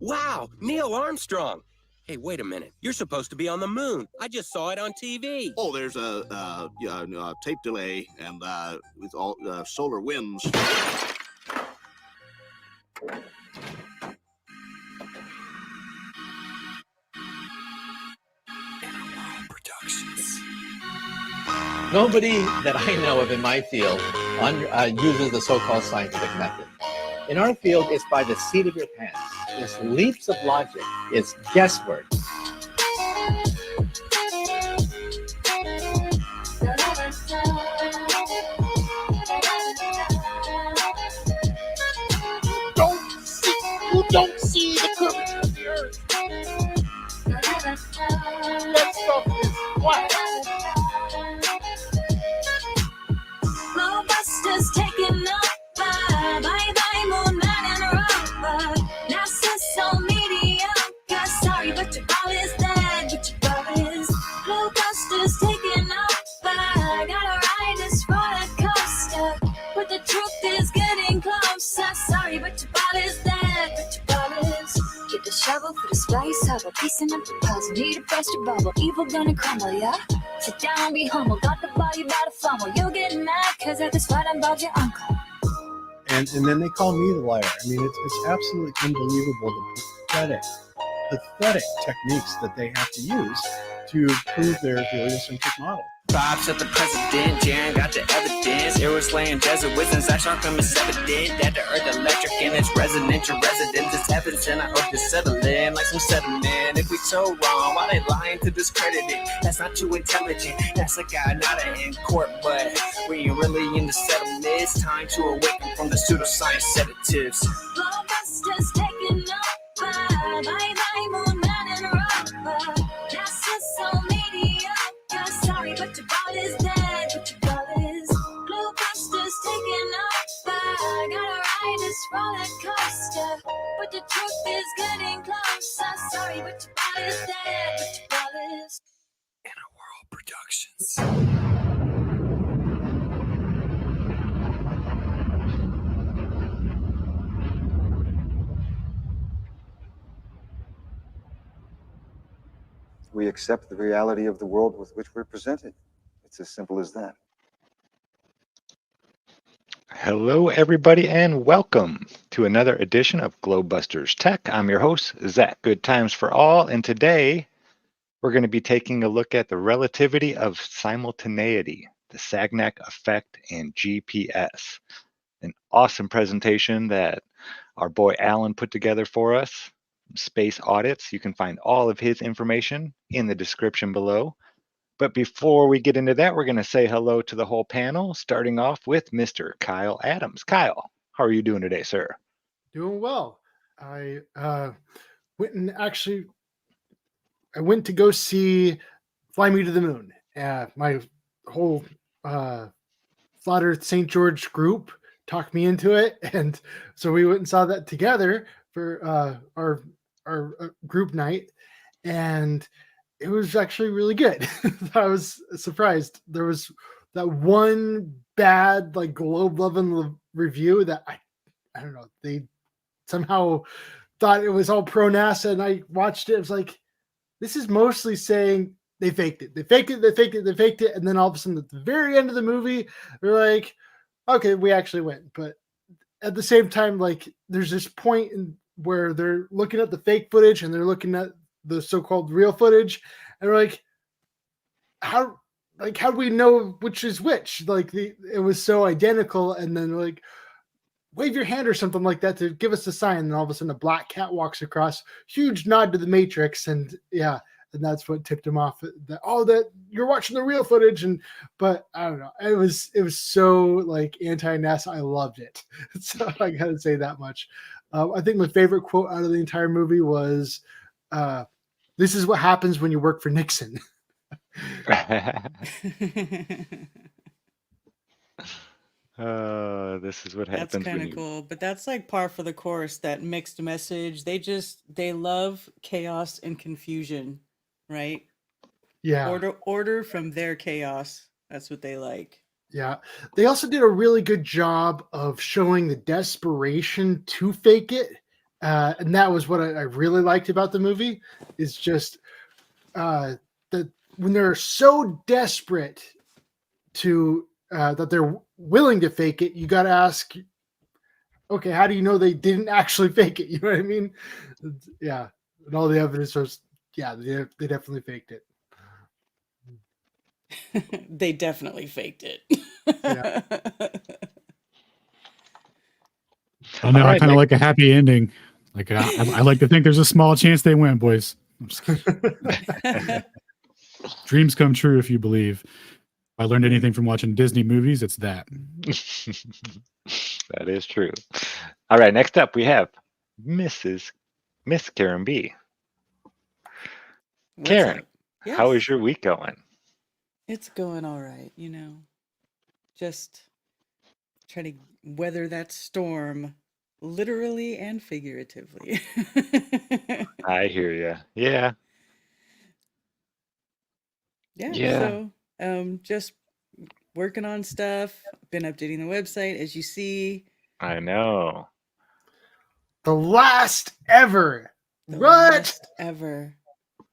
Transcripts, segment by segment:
Wow, Neil Armstrong. Hey, wait a minute. You're supposed to be on the moon. I just saw it on TV. Oh, there's a tape delay, and with all solar winds. Nobody that I know of in my field uses the so-called scientific method. In our field, it's by the seat of your pants. It's leaps of logic. It's guesswork. Don't see the curvature of the earth. That stuff is what? GLOBEBUSTERS taking over. Bye-bye, moon man and rover. NASA so mediocre. Sorry, but your ball is dead. But your ball is GLOBEBUSTERs taking over. Gotta ride this roller coaster, but the truth is getting closer. Sorry, but your ball is dead. But your ball is. Get the shovel for the spice hopper, piecing up the puzzle. Need a burst of bubble, evil gonna crumble, yeah. Sit down, be humble, got the body by the fumble. You'll get mad, cause I just fight about your uncle. And then they call me the liar. I mean, it's absolutely unbelievable the pathetic techniques that they have to use to prove their heliocentric model. Props at the president, Jan got the evidence. Arrows laying desert wisdoms, I shark them is evident. That the earth electric and it's residential residence is heavens, and I hope to settle in like some sediment. If we so wrong, why they lying to discredit it? That's not too intelligent, that's a guy, not a in court. But we ain't really in the settlement. It's time to awaken from the pseudoscience sedatives. GLOBEBUSTERs taking over. Bye-bye, moon man and rover. NASA so mediocre. Sorry, but your ball is dead. But your ball is. GLOBEBUSTERs taking over. Gotta ride this roller coaster, but the truth is getting closer. Sorry, but your ball is dead. But your ball is. Inner World Productions. We accept the reality of the world with which we're presented. It's as simple as that. Hello, everybody, and welcome to another edition of GLOBEBUSTERS Tech. I'm your host, Zach. Good times for all, and today we're going to be taking a look at the relativity of simultaneity, the Sagnac effect, and GPS. An awesome presentation that our boy Alan put together for us. Space Audits. You can find all of his information in the description below. But before we get into that, we're going to say hello to the whole panel, starting off with Mr. Kyle Adams. Kyle, how are you doing today, sir? Doing well. I went to go see Fly Me to the Moon. My whole Flat Earth St. George group talked me into it, and so we went and saw that together for our group night, and it was actually really good. I was surprised. There was that one bad like Globe loving review that I don't know, they somehow thought it was all pro NASA, and I watched it. It was like, this is mostly saying they faked it. They faked it. And then all of a sudden at the very end of the movie, they're like, okay, we actually went. But at the same time, like there's this point where they're looking at the fake footage and they're looking at the so-called real footage, and they're like, how do we know which is which? Like it was so identical, and then like, wave your hand or something like that to give us a sign, and all of a sudden a black cat walks across, huge nod to the Matrix, and yeah, and that's what tipped him off that you're watching the real footage. But I don't know, it was so like anti-NASA. I loved it. So I gotta say that much. I think my favorite quote out of the entire movie was, "This is what happens when you work for Nixon." This is what happens. That's kind of cool, but that's like par for the course, that mixed message. They love chaos and confusion, right? Yeah. Order from their chaos. That's what they like. Yeah. They also did a really good job of showing the desperation to fake it And that was what I really liked about the movie. Is just that when they're so desperate to that they're willing to fake it, you got to ask, okay, how do you know they didn't actually fake it? You know what I mean? Yeah, and all the evidence was, yeah, they definitely faked it. They definitely faked it. Yeah. I know. All I right, kind of next- like a happy ending. Like I like to think there's a small chance they win, boys. I'm just kidding. Dreams come true if you believe. If I learned anything from watching Disney movies, it's that. That is true. All right, next up we have Miss Karen B. What's Karen, up? how Yes. is your week going? It's going all right, you know. Just try to weather that storm, literally and figuratively. I hear you. Yeah. Yeah. So just working on stuff. Been updating the website, as you see. I know. The last ever. The What? last ever.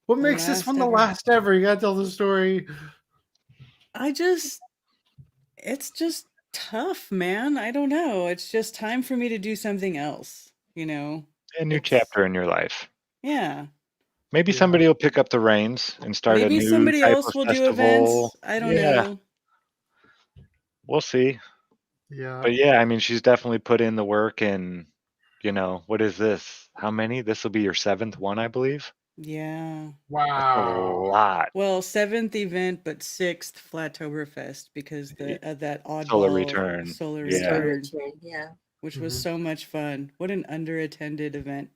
What The makes this last one the ever. last ever? You gotta tell the story. It's just tough, man. I don't know. It's just time for me to do something else, you know? A new chapter in your life. Yeah. Maybe Yeah. somebody will pick up the reins and start a Maybe new somebody type else of will do festival. events. I don't Yeah, know. we'll see. Yeah. But yeah, I mean, she's definitely put in the work and, what is this? How many? This will be your 7th one, I believe. Yeah. That's a Wow. lot. Well, 7th event, but 6th Flattoberfest because that oddball Solar Return. solar Yeah. return, Yeah. which was Mhm. so much fun. What an underattended event.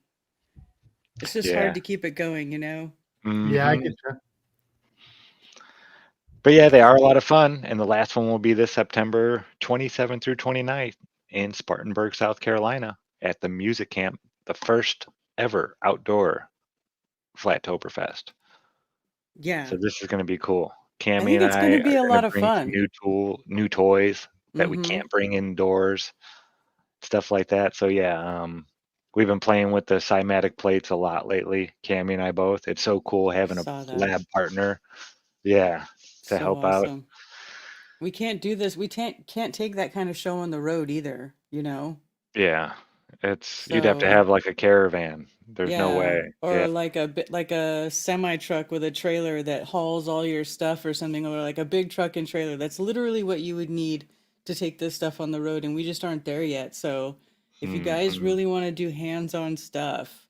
It's just Yeah. hard to keep it going, you know? Yeah, I Mhm. get you. But yeah, they are a lot of fun. And the last one will be this September 27th through 29th in Spartanburg, South Carolina at the Music Camp, the first ever outdoor Flattoberfest. Yeah. So this is going to be cool. Cammy think and it's I gonna are be a going lot to of bring some fun. new toys that we Mhm. can't bring indoors, stuff like that. So yeah, we've been playing with the cymatic plates a lot lately. Cammy and I both. It's so cool having a Saw that. lab partner. Yeah, to So help out. awesome. We can't do this. We can't take that kind of show on the road either, you know? Yeah, you'd have to So have like a caravan. There's no yeah, way. or Yeah, like a semi truck with a trailer that hauls all your stuff or something, or like a big truck and trailer. That's literally what you would need to take this stuff on the road, and we just aren't there yet. So if you guys Mhm. really want to do hands-on stuff,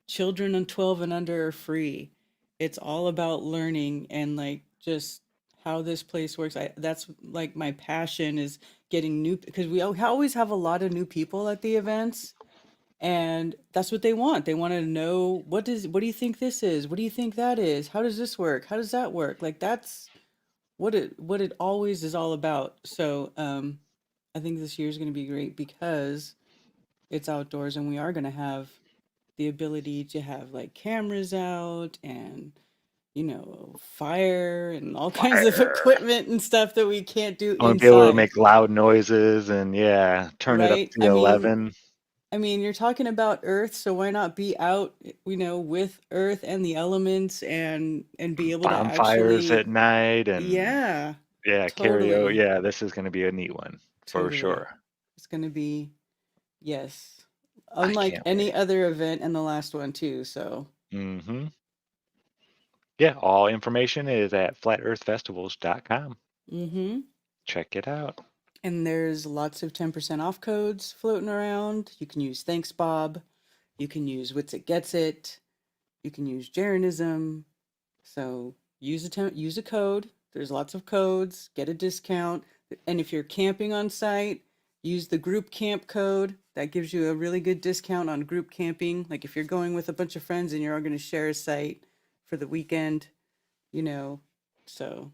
children and 12 and under are free. It's all about learning and like just how this place works. That's like my passion is getting new, because we always have a lot of new people at the events, and that's what they want. They want to know what do you think this is? What do you think that is? How does this work? How does that work? Like that's what it always is all about. So I think this year is going to be great because it's outdoors and we are going to have the ability to have like cameras out and fire and all kinds of Fire. equipment and stuff that we can't do I want to be able to inside, make loud noises and yeah, turn it up right? to 11. I mean, you're talking about Earth, so why not be out, with Earth and the elements and be able to Bonfires at actually, night and yeah, yeah, karaoke. totally, Yeah, this is going to be a neat one for totally. sure. It's gonna be, yes, I unlike can't any wait. other event and the last one too. So Mm-hmm. Yeah, all information is at flatearthfestivals.com. mm-hmm. Check it out. And there's lots of 10% off codes floating around. You can use Thanks Bob. You can use Wits It Gets It. You can use Jeranism. So use a code. There's lots of codes. Get a discount. And if you're camping on site, use the group camp code. That gives you a really good discount on group camping. Like if you're going with a bunch of friends and you're all going to share a site for the weekend, so.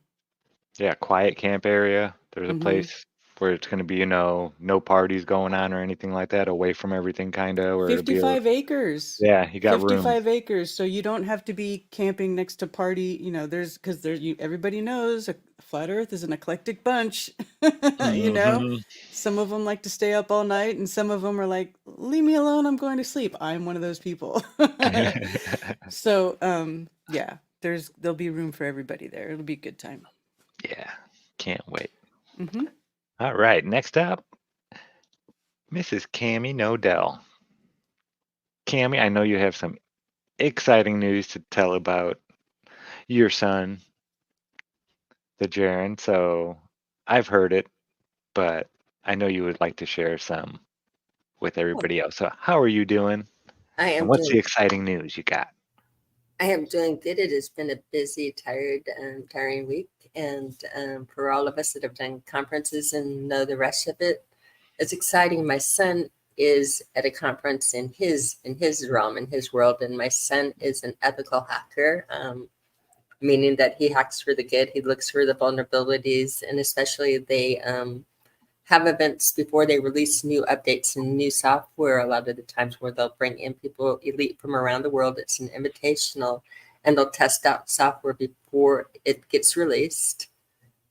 Yeah, quiet camp area. There's a Mhm. place where it's going to be, no parties going on or anything like that, away from everything, kind of, where it'll be 55 acres. yeah, you got room. 55 acres. So you don't have to be camping next to party, everybody knows a Flat Earth is an eclectic bunch. You know, Mhm. some of them like to stay up all night, and some of them are like, "Leave me alone. I'm going to sleep." I'm one of those people. So, yeah, there'll be room for everybody there. It'll be a good time. Yeah, can't wait. Hmm. All right, next up, Mrs. Cammie Nodell. Cammie, I know you have some exciting news to tell about your son, the Jaren. So I've heard it, but I know you would like to share some with everybody else. So how are you doing? I And am what's the doing. exciting news you got? I am doing good. It has been a busy, tiring week, and for all of us that have done conferences and know the rest of it, it's exciting. My son is at a conference in his realm, in his world, and my son is an ethical hacker, meaning that he hacks for the good. He looks for the vulnerabilities, and especially they have events before they release new updates and new software a lot of the times where they'll bring in people elite from around the world. It's an invitational, and they'll test out software before it gets released,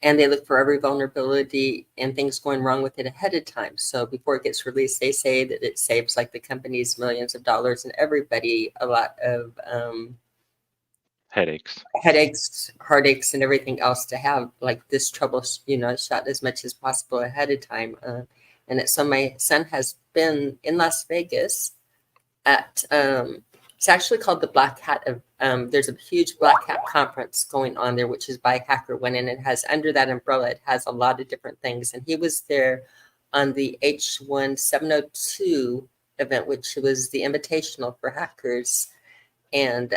and they look for every vulnerability and things going wrong with it ahead of time. So before it gets released, they say that it saves like the companies millions of dollars and everybody a lot of Headaches. heartaches, and everything else to have like this trouble, shot as much as possible ahead of time. So my son has been in Las Vegas at, it's actually called the Black Hat of, there's a huge Black Hat conference going on there, which is by HackerOne, and it has under that umbrella, it has a lot of different things. And he was there on the H1 702 event, which was the invitational for hackers. And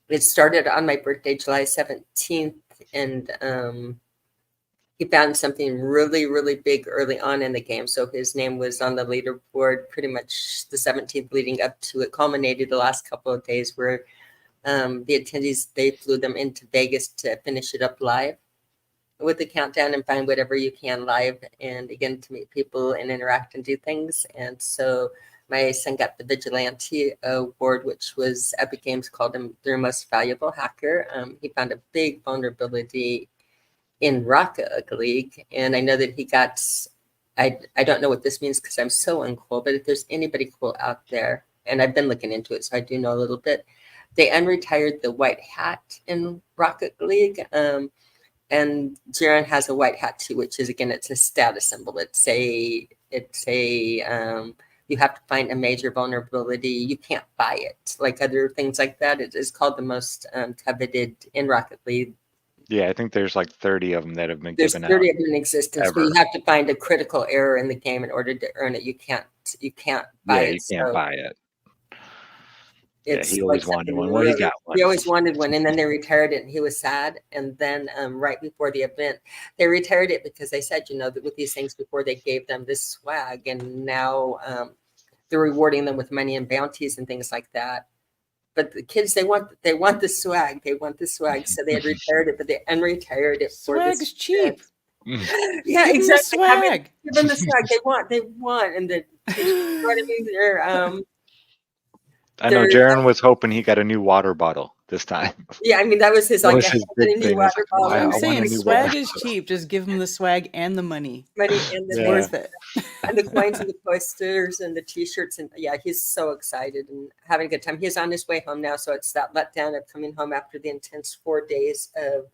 it started on my birthday, July 17th, and he found something really, really big early on in the game. So his name was on the leaderboard pretty much the 17th leading up to it. Culminated the last couple of days where the attendees, they flew them into Vegas to finish it up live with the countdown and find whatever you can live, and again to meet people and interact and do things. And so my son got the Vigilante Award, which was Epic Games called him their most valuable hacker. He found a big vulnerability in Rocket League, and I know that he got, I don't know what this means because I'm so uncool, but if there's anybody cool out there, and I've been looking into it, so I do know a little bit, they unretired the white hat in Rocket League. And Jaren has a white hat too, which is, again, it's a status symbol. It's a you have to find a major vulnerability. You can't buy it like other things like that. It is called the most coveted in Rocket League. Yeah, I think there's like 30 of them that have been There's given 30 out. of them in existence, ever. but you have to find a critical error in the game in order to earn it. You can't buy Yeah, it. you can't So buy it. Yeah, it's he like always wanted something one. Well, he really, got one. he always wanted one, and then they retired it, and he was sad. And then right before the event, they retired it because they said, that with these things before they gave them this swag, and now they're rewarding them with money and bounties and things like that. But the kids, they want the swag. They want the swag. So they had retired it, but they unretired it for this. Swag's cheap. Yeah, Give 'em the exactly. I mean, swag. give them the swag. They want, and the you know what I mean? They're I know they're Jaren was hoping he got a new water bottle this time. yeah. I mean, that was his That like was I his have big a new thing. It's water like, bottle. I I'm want a saying new swag water is bottle. cheap. Just give them the swag and the money. Money and It's the Yeah. worth it. and the coins and the posters and the T-shirts, and yeah, he's so excited and having a good time. He's on his way home now, so it's that letdown of coming home after the intense 4 days of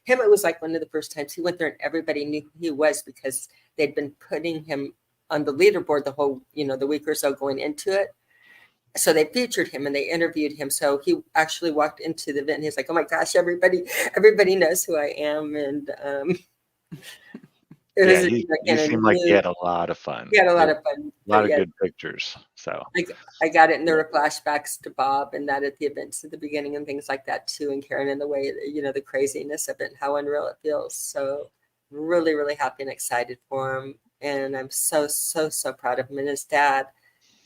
him. It was like one of the first times he went there, and everybody knew who he was because they'd been putting him on the leaderboard the whole the week or so going into it. So they featured him and they interviewed him. So he actually walked into the event and he's like, "Oh my gosh, everybody knows who I am." And it Yeah, was you seem like you had a lot of fun. He had a lot There of fun. a lot of Yeah, good pictures. So I got it, and there were flashbacks to Bob and that at the events at the beginning and things like that too, and Karen, and the way the craziness of it and how unreal it feels. So really, really happy and excited for him, and I'm so proud of him and his dad.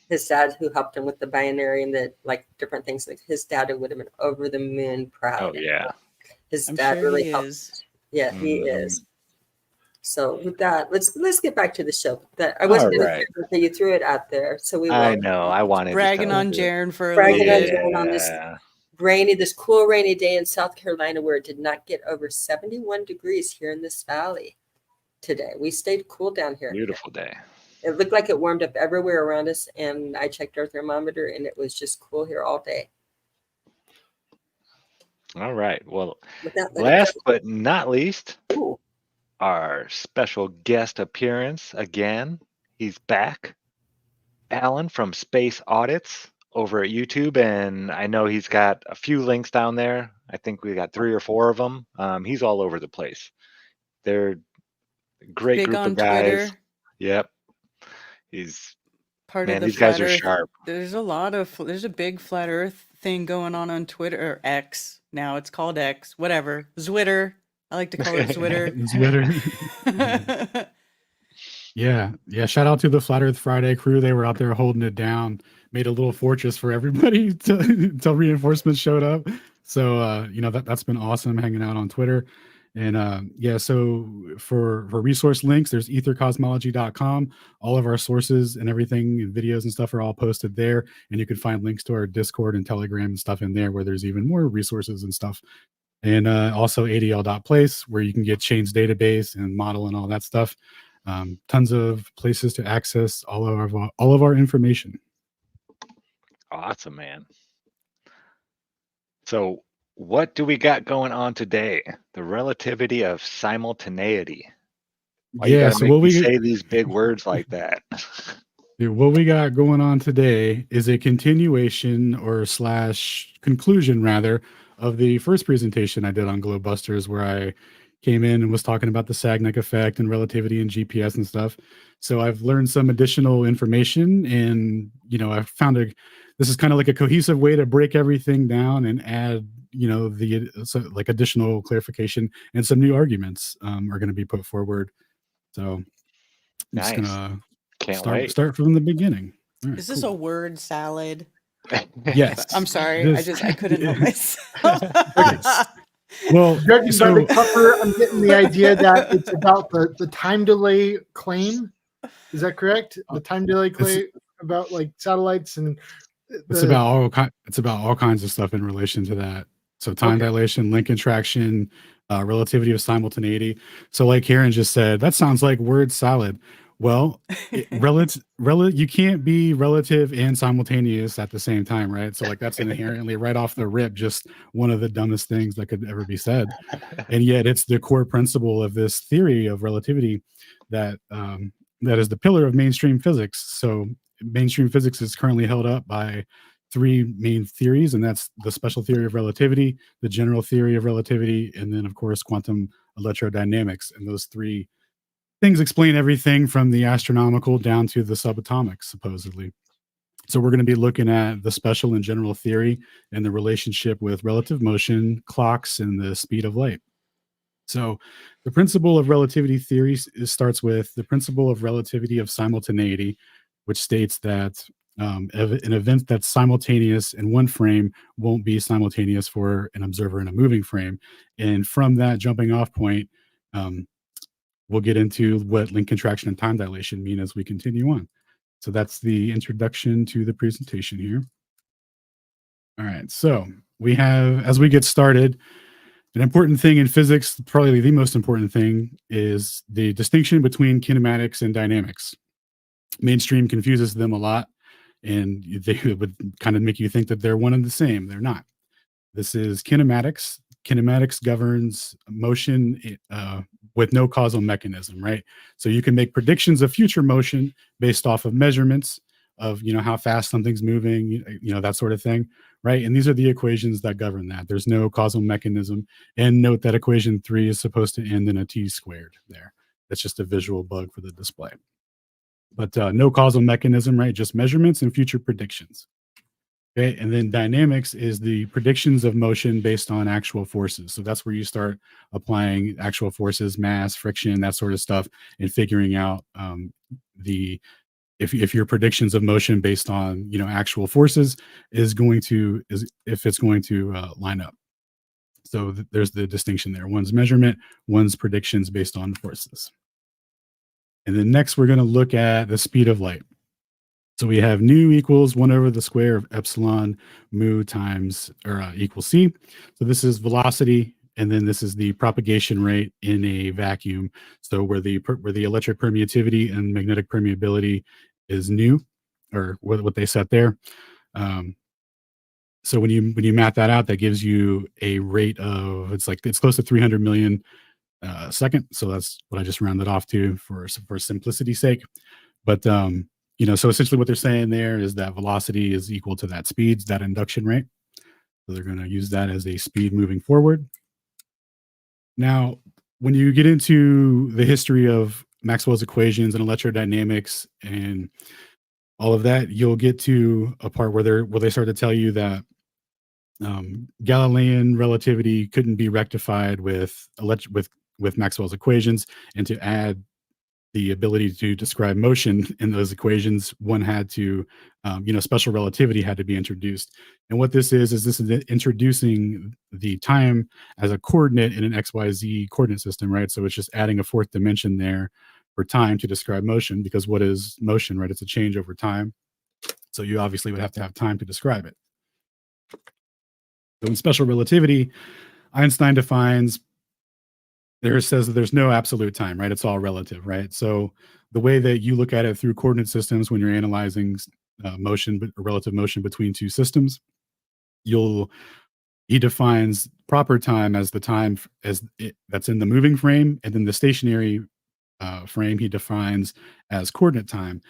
His dad, who helped him with the binary and the different things, like his dad would have been over the moon proud. oh yeah. His I'm dad sure really he helped. is. Yeah, he Mhm. is. So with that, let's get back to the show. That I wasn't All going right. to say you threw it out there, so we I will. know. I wanted Bragging to tell on you. Jaren for a Bragging little on bit. Jaren on this Yeah. this cool rainy day in South Carolina where it did not get over 71 degrees here in this valley today. We stayed cool down here. Beautiful day. It looked like it warmed up everywhere around us, and I checked our thermometer, and it was just cool here all day. All right. Well, Without last but not least, Ooh. our special guest appearance again. He's back. Alan from Space Audits over at YouTube, and I know he's got a few links down there. I think we got 3 or 4 of them. He's all over the place. They're a great Big group on of guys. Twitter. Yep. He's Part of man, the these guys flat are Earth. sharp. There's a big flat Earth thing going on Twitter, or X. Now it's called X. Whatever. Zwitter. I like to call it Zwitter. Twitter. Yeah. Shout out to the Flat Earth Friday crew. They were out there holding it down. Made a little fortress for everybody until reinforcements showed up. So that's been awesome hanging out on Twitter. And so for resource links, there's ethercosmology.com. All of our sources and everything and videos and stuff are all posted there. And you can find links to our Discord and Telegram and stuff in there where there's even more resources and stuff. And also adl.place where you can get Chain's database and model and all that stuff. Tons of places to access all of our information. Awesome, man. So what do we got going on today? The relativity of simultaneity. Why you gotta make me say these big words like that? What we got going on today is a continuation or / conclusion rather of the first presentation I did on GLOBEBUSTERS, where I came in and was talking about the Sagnac effect and relativity and GPS and stuff. So I've learned some additional information, and I found this is kind of like a cohesive way to break everything down and add additional clarification, and some new arguments are going to be put forward. So I'm nice. just gonna Can't start from the beginning. All right, Is this a word salad? Yes. I'm sorry. I couldn't help myself. Well, judging by the cover, I'm getting the idea that it's about the time delay claim. Is that correct? The time delay claim about like satellites and it's about all kinds of stuff in relation to that. So time dilation, link interaction, relativity of simultaneity. So like Karen just said, that sounds like word salad. Well, you can't be relative and simultaneous at the same time, right? So like that's inherently right off the rip, just one of the dumbest things that could ever be said. And yet it's the core principle of this theory of relativity that is the pillar of mainstream physics. So mainstream physics is currently held up by 3 main theories, and that's the special theory of relativity, the general theory of relativity, and then of course quantum electrodynamics. And those 3 things explain everything from the astronomical down to the subatomic, supposedly. So we're going to be looking at the special and general theory and the relationship with relative motion, clocks, and the speed of light. So the principle of relativity theory starts with the principle of relativity of simultaneity, which states that an event that's simultaneous in one frame won't be simultaneous for an observer in a moving frame. And from that jumping off point, we'll get into what link contraction and time dilation mean as we continue on. So that's the introduction to the presentation here. All right, so we have, as we get started, an important thing in physics, probably the most important thing, is the distinction between kinematics and dynamics. Mainstream confuses them a lot, and they would kind of make you think that they're one and the same. They're not. This is kinematics. Kinematics governs motion with no causal mechanism, right? So you can make predictions of future motion based off of measurements of, how fast something's moving, that sort of thing, right? And these are the equations that govern that. There's no causal mechanism. And note that equation 3 is supposed to end in a t squared there. That's just a visual bug for the display. But no causal mechanism, right? Just measurements and future predictions. Okay, and then dynamics is the predictions of motion based on actual forces. So that's where you start applying actual forces, mass, friction, that sort of stuff, and figuring out if your predictions of motion based on actual forces if it's going to line up. So there's the distinction there. One's measurement, one's predictions based on forces. And then next we're going to look at the speed of light. So we have nu equals 1 over the square of epsilon mu times or equals c. So this is velocity, and then this is the propagation rate in a vacuum. So where the electric permittivity and magnetic permeability is nu, or what they set there. So when you map that out, that gives you a rate of it's close to 300 million second. So that's what I just rounded off to for simplicity's sake. But so essentially what they're saying there is that velocity is equal to that speed, that induction rate. So they're going to use that as a speed moving forward. Now, when you get into the history of Maxwell's equations and electrodynamics and all of that, you'll get to a part where they start to tell you that Galilean relativity couldn't be rectified with Maxwell's equations, and to add the ability to describe motion in those equations, one had to, special relativity had to be introduced. And what this is introducing the time as a coordinate in an XYZ coordinate system, right? So it's just adding a fourth dimension there for time to describe motion, because what is motion, right? It's a change over time. So you obviously would have to have time to describe it. So in special relativity, Einstein defines, says that there's no absolute time, right? It's all relative, right? So the way that you look at it through coordinate systems when you're analyzing motion, but relative motion between two systems, he defines proper time as the time that's in the moving frame, and then the stationary frame he defines as coordinate time.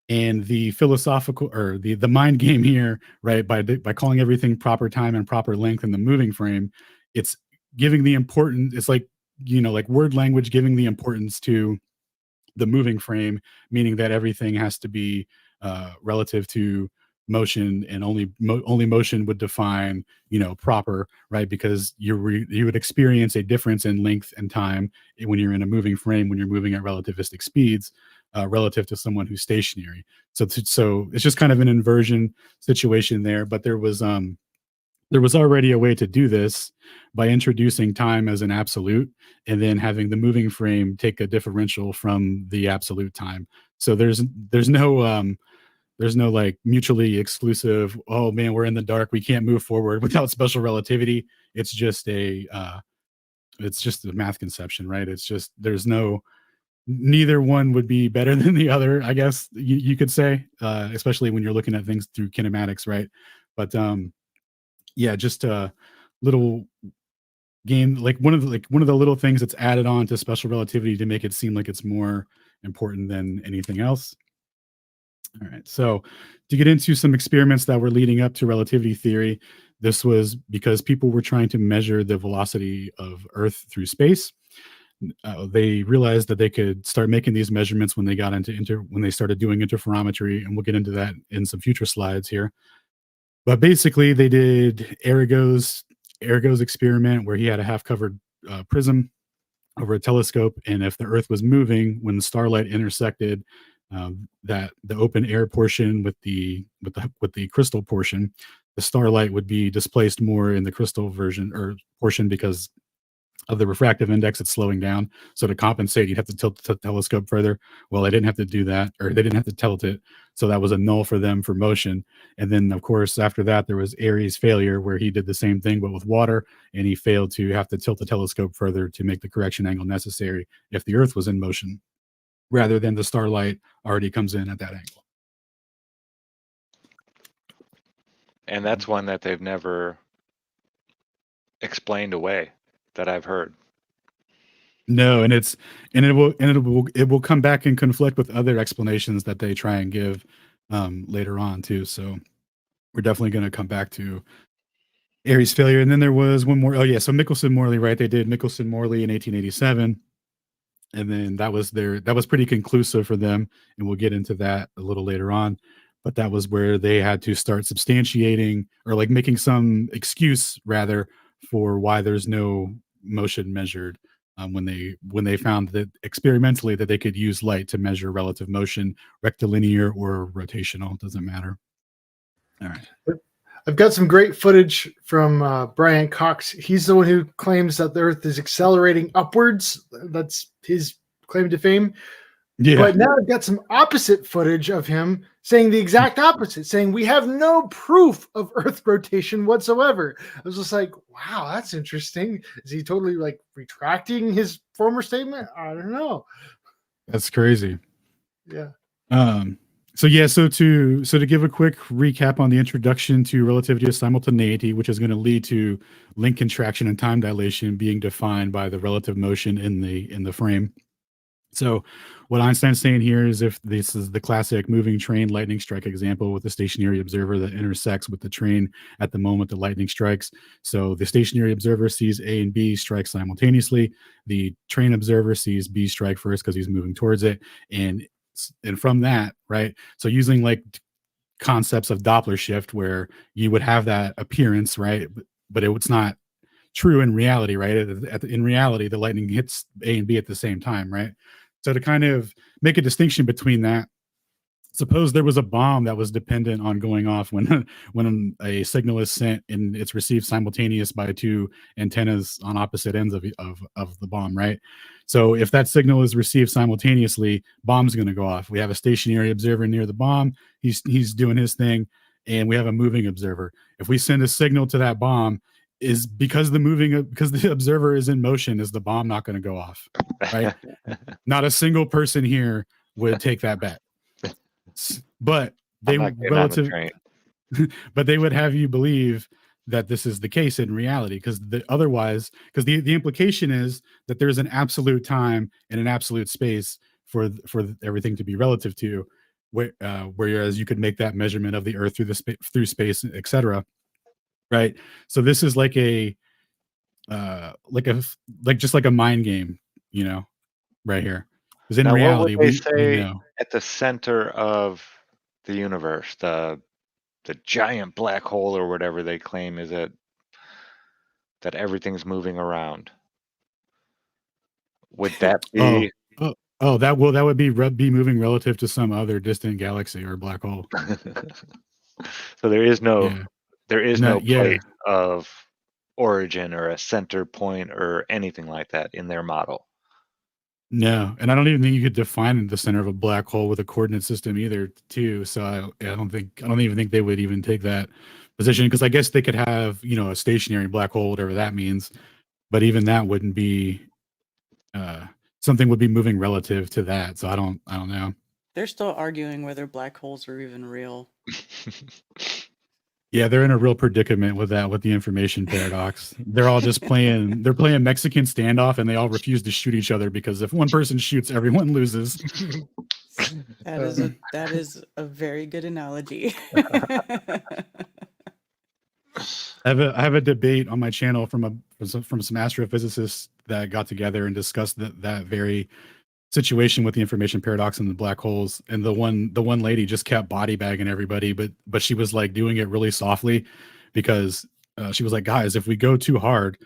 And the philosophical or the mind game here, right, by calling everything proper time and proper length in the moving frame, it's giving the importance. It's like word language giving the importance to the moving frame, meaning that everything has to be relative to motion, and only motion would define proper, right? Because you would experience a difference in length and time when you're in a moving frame, when you're moving at relativistic speeds relative to someone who's stationary. So it's just kind of an inversion situation there. But there was already a way to do this by introducing time as an absolute, and then having the moving frame take a differential from the absolute time. So there's no like mutually exclusive, oh man, we're in the dark, we can't move forward without special relativity. It's just a math conception, right? It's just neither one would be better than the other, I guess you could say, especially when you're looking at things through kinematics, right? But just a little game, like one of the little things that's added on to special relativity to make it seem like it's more important than anything else. All right, so to get into some experiments that were leading up to relativity theory, this was because people were trying to measure the velocity of Earth through space. They realized that they could start making these measurements when they got when they started doing interferometry, and we'll get into that in some future slides here. But basically, they did Arago's experiment, where he had a half-covered prism over a telescope, and if the Earth was moving when the starlight intersected that the open air portion with the crystal portion, the starlight would be displaced more in the crystal portion because of the refractive index. It's slowing down. So to compensate, you'd have to tilt the telescope further. Well, they didn't have to do that, or they didn't have to tilt it. So that was a null for them for motion. And then, of course, after that, there was Airy's failure, where he did the same thing, but with water, and he failed to have to tilt the telescope further to make the correction angle necessary if the Earth was in motion, rather than the starlight already comes in at that angle. And that's one that they've never explained away, that I've heard. No, and it will come back and conflict with other explanations that they try and give later on too. So we're definitely going to come back to Airy's failure. And then there was one more. Oh yeah, so Michelson-Morley, right? They did Michelson-Morley in 1887, and then that was pretty conclusive for them, and we'll get into that a little later on. But that was where they had to start substantiating, or like making some excuse rather, for why there's no motion measured, when they found that experimentally that they could use light to measure relative motion, rectilinear or rotational, it doesn't matter. All right. I've got some great footage from Brian Cox. He's the one who claims that the Earth is accelerating upwards. That's his claim to fame. Yeah. But now I've got some opposite footage of him saying the exact opposite, saying we have no proof of Earth rotation whatsoever. I was just like, wow, that's interesting. Is he totally like retracting his former statement? I don't know. That's crazy. Yeah. So to give a quick recap on the introduction to relativity of simultaneity, which is going to lead to link contraction and time dilation being defined by the relative motion in the frame. So what Einstein's saying here is, if this is the classic moving train lightning strike example with the stationary observer that intersects with the train at the moment the lightning strikes. So the stationary observer sees A and B strike simultaneously. The train observer sees B strike first because he's moving towards it. And from that, right? So using like concepts of Doppler shift, where you would have that appearance, right? But it's not true in reality, right? In reality, the lightning hits A and B at the same time, right? So to kind of make a distinction between that, suppose there was a bomb that was dependent on going off when a signal is sent and it's received simultaneous by two antennas on opposite ends of the bomb, right? So if that signal is received simultaneously, bomb's going to go off. We have a stationary observer near the bomb. He's doing his thing, and we have a moving observer. If we send a signal to that bomb, is because the observer is in motion, is the bomb not going to go off, right? Not a single person here would take that bet. But they but they would have you believe that this is the case in reality, because the implication is that there's an absolute time and an absolute space for everything to be relative to, whereas you could make that measurement of the Earth through space, etc. Right? So this is like just like a mind game, right here. Because in reality, what would they we say know. at the center of the universe, the giant black hole or whatever they claim is it, that everything's moving around? Would that be? That would be moving relative to some other distant galaxy or black hole. So there is no Yeah. place of origin or a center point or anything like that in their model. No, and I don't even think you could define the center of a black hole with a coordinate system either, too. So I don't even think they would even take that position, because I guess they could have, a stationary black hole, whatever that means, but even that wouldn't be something would be moving relative to that. So I don't know. They're still arguing whether black holes are even real. Yeah, they're in a real predicament with the information paradox. They're all just playing Mexican standoff, and they all refuse to shoot each other, because if one person shoots, everyone loses. That is a very good analogy. I have a debate on my channel from some astrophysicists that got together and discussed that very situation with the information paradox and the black holes. And the one lady just kept body bagging everybody, but she was like doing it really softly, because she was like, guys, if we go too hard,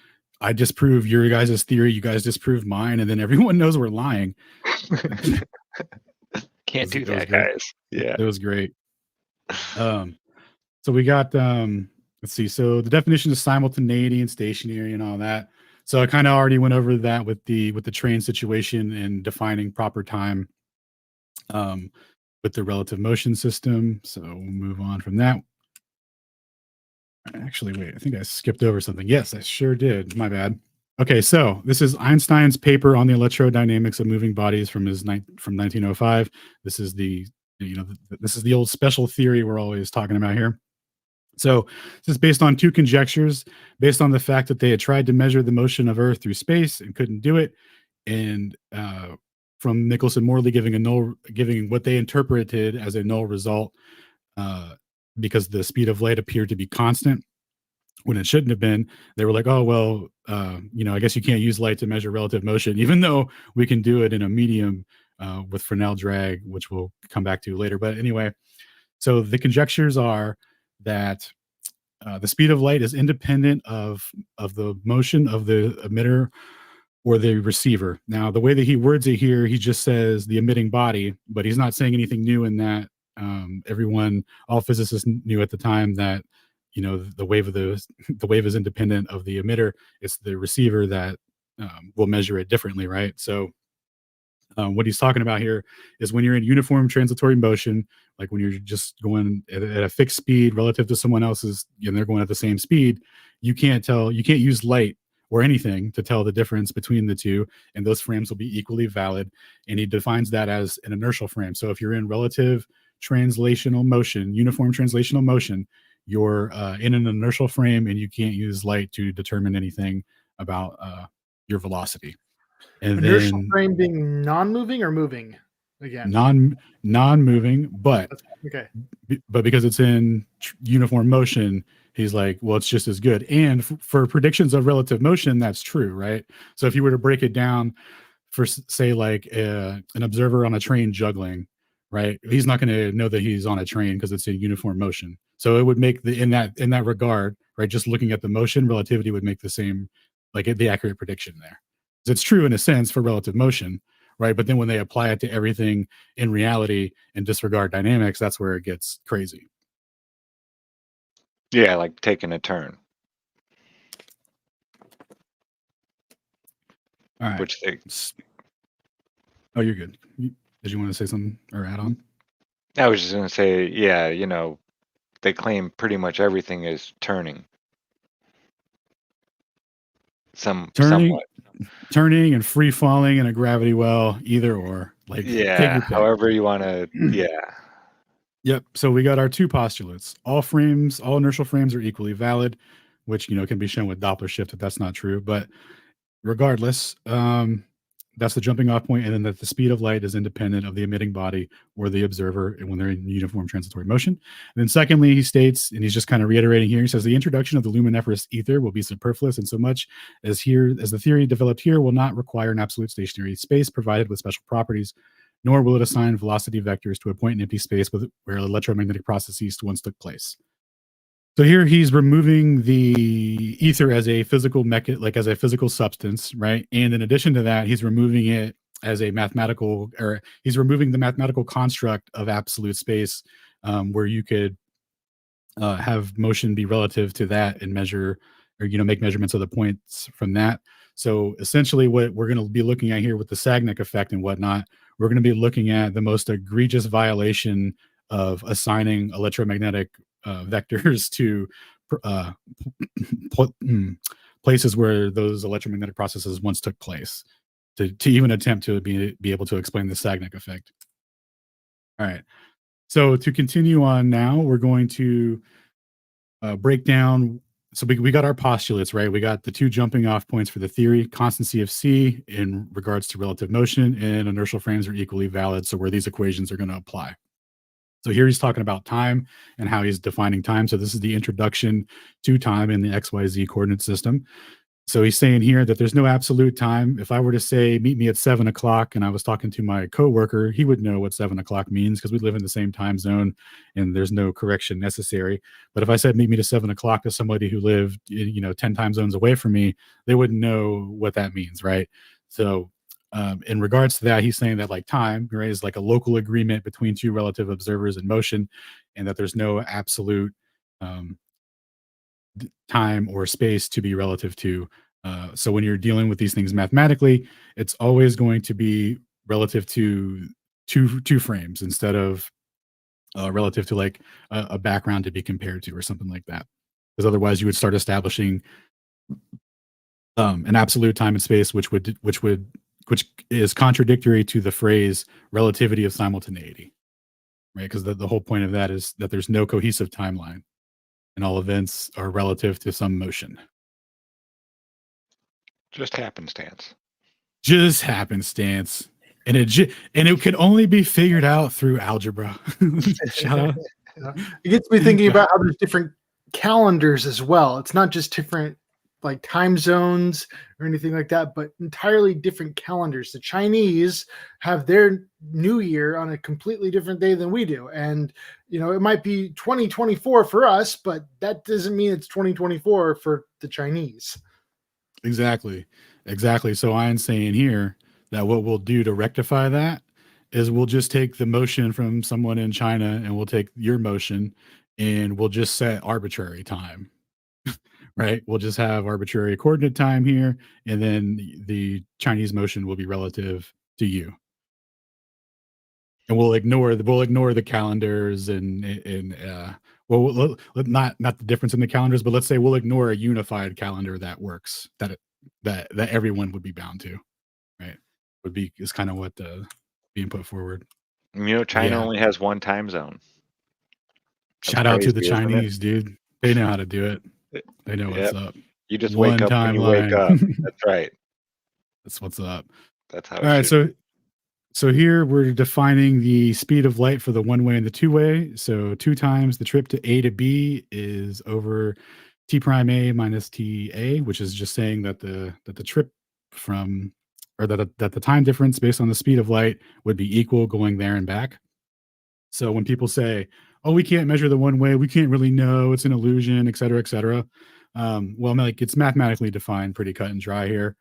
I disprove your guys' theory, you guys disprove mine, and then everyone knows we're lying. Can't do that, guys. Yeah, it was great. So we got let's see. So the definition of simultaneity and stationary and all that. So I kind of already went over that with the train situation and defining proper time with the relative motion system. So we'll move on from that. Actually, wait, I think I skipped over something. Yes, I sure did. My bad. Okay, so this is Einstein's paper on the electrodynamics of moving bodies from 1905. This is this is the old special theory we're always talking about here. So this is based on two conjectures, based on the fact that they had tried to measure the motion of Earth through space and couldn't do it, and from Nichols and Morley giving what they interpreted as a null result, because the speed of light appeared to be constant when it shouldn't have been. They were like, oh well, I guess you can't use light to measure relative motion, even though we can do it in a medium with Fresnel drag, which we'll come back to later. But anyway, so the conjectures are that the speed of light is independent of the motion of the emitter or the receiver. Now, the way that he words it here, he just says the emitting body, but he's not saying anything new in that. All physicists knew at the time that the wave is independent of the emitter. It's the receiver that will measure it differently, right? So What he's talking about here is when you're in uniform translatory motion, like when you're just going at a fixed speed relative to someone else's, and they're going at the same speed, you can't use light or anything to tell the difference between the two, and those frames will be equally valid. And he defines that as an inertial frame. So if you're in relative translational motion, uniform translational motion, you're in an inertial frame, and you can't use light to determine anything about your velocity. And Inertial then frame being non-moving or moving again? non-moving, but Okay. but because it's in uniform motion, he's like, well, it's just as good. And for predictions of relative motion, that's true, right? So if you were to break it down for, say, like an observer on a train juggling, right? He's not going to know that he's on a train because it's in uniform motion. So it would make in that regard, right? Just looking at the motion, relativity would make the same, like the accurate prediction there. It's true in a sense for relative motion, right? But then when they apply it to everything in reality and disregard dynamics, that's where it gets crazy. Yeah, like taking a turn. All right. Which they... Oh, you're good. Did you want to say something or add on? I was just going to say, yeah, you know, they claim pretty much everything is turning. Somewhat. Turning and free falling in a gravity well, either or. Like, yeah, however you want to. Yeah. Yep. So we got our two postulates. All inertial frames are equally valid, which, you know, can be shown with Doppler shift if that's not true. But regardless, that's the jumping off point, and then that the speed of light is independent of the emitting body or the observer when they're in uniform transitory motion. And then secondly, he states, and he's just kind of reiterating here, he says the introduction of the luminiferous ether will be superfluous in so much as the theory developed here will not require an absolute stationary space provided with special properties, nor will it assign velocity vectors to a point in empty space where electromagnetic processes once took place. So here he's removing the ether as a physical as a physical substance, right? And in addition to that, he's removing it as a he's removing the mathematical construct of absolute space, where you could have motion be relative to that and measure, or, you know, make measurements of the points from that. So essentially what we're going to be looking at here with the Sagnac effect and whatnot, we're going to be looking at the most egregious violation of assigning electromagnetic vectors to places where those electromagnetic processes once took place, to even attempt to be able to explain the Sagnac effect. All right. So to continue on now, we're going to break down. So we got our postulates, right? We got the two jumping off points for the theory, constancy of C in regards to relative motion, and inertial frames are equally valid. So where these equations are going to apply. So here he's talking about time and how he's defining time. So this is the introduction to time in the XYZ coordinate system. So he's saying here that there's no absolute time. If I were to say, meet me at 7 o'clock, and I was talking to my coworker, he would know what 7 o'clock means because we live in the same time zone and there's no correction necessary. But if I said, meet me to 7 o'clock to somebody who lived, 10 time zones away from me, they wouldn't know what that means, right? So in regards to that, he's saying that like time, right, is like a local agreement between two relative observers in motion, and that there's no absolute time or space to be relative to. So when you're dealing with these things mathematically, it's always going to be relative to two frames instead of relative to like a background to be compared to or something like that. Because otherwise you would start establishing an absolute time and space, which is contradictory to the phrase relativity of simultaneity, right? Because the whole point of that is that there's no cohesive timeline and all events are relative to some motion. Just happenstance. Just happenstance. And it can only be figured out through algebra. Shout out. It gets me thinking about how there's different calendars as well. It's not just different like time zones or anything like that, but entirely different calendars. The Chinese have their New Year on a completely different day than we do. And, it might be 2024 for us, but that doesn't mean it's 2024 for the Chinese. Exactly. So I'm saying here that what we'll do to rectify that is we'll just take the motion from someone in China and we'll take your motion and we'll just set arbitrary time. Right? We'll just have arbitrary coordinate time here, and then the Chinese motion will be relative to you. and we'll ignore the calendars and well, not the difference in the calendars, but let's say we'll ignore a unified calendar that works, that everyone would be bound to, right? Is kind of what being put forward. China Yeah. only has one time zone. That's Shout out to the crazy, isn't it? Chinese, dude. They know how to do it. They know what's Yep. up. You just One wake up when you wake timeline. up. That's right. That's what's up. That's how All it right, should. so here we're defining the speed of light for the one-way and the two-way. So 2 times the trip to A to B is over T prime A minus T A, which is just saying that the trip from, or that the time difference based on the speed of light would be equal going there and back. So when people say, "Oh, we can't measure the one way, we can't really know, it's an illusion," et cetera, et cetera. Well, like, it's mathematically defined, pretty cut and dry here.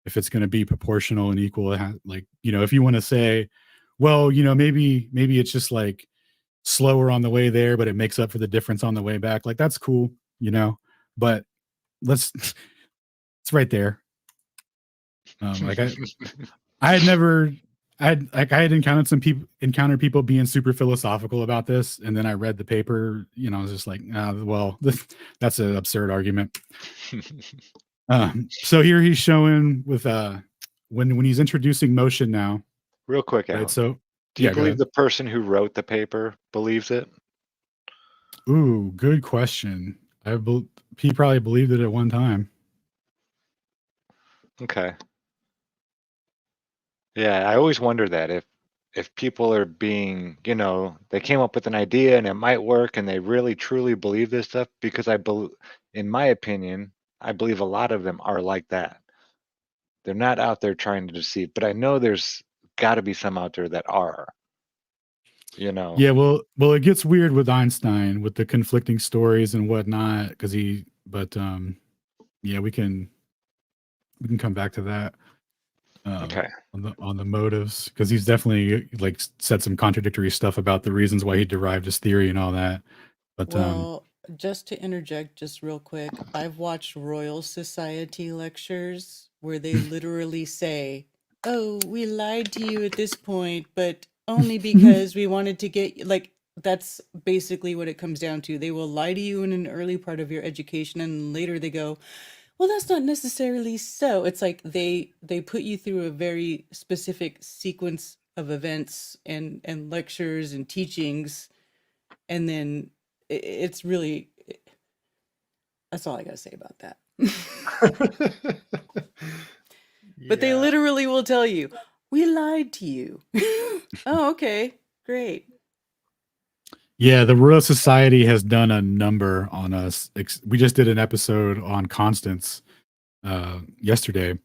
If it's going to be proportional and equal, if you want to say, well, maybe it's just like slower on the way there, but it makes up for the difference on the way back. Like, that's cool, but it's right there. Like I had encountered people being super philosophical about this, and then I read the paper. I was just like, well, that's an absurd argument. So here he's showing with when he's introducing motion now. Real quick, Alan. Right, so do you go believe ahead. the person who wrote the paper believes it? Ooh, good question. He probably believed it at one time. Okay. Yeah, I always wonder that if people are being, they came up with an idea and it might work and they really truly believe this stuff, because in my opinion, I believe a lot of them are like that. They're not out there trying to deceive, but I know there's got to be some out there that are. Yeah, well, it gets weird with Einstein with the conflicting stories and whatnot, yeah, we can come back to that. Okay. On the motives, because he's definitely like said some contradictory stuff about the reasons why he derived his theory and all that. But Well, just to interject just real quick, I've watched Royal Society lectures where they literally say, "Oh, we lied to you at this point, but only because we wanted to get," like, that's basically what it comes down to. They will lie to you in an early part of your education, and later they go, "Well, that's not necessarily so." It's like they put you through a very specific sequence of events and lectures and teachings, and then it's really, that's all I gotta say about that. But they literally will tell you, "We lied to you." Oh, okay, great. yeah, the Royal Society has done a number on us. We just did an episode on constants yesterday.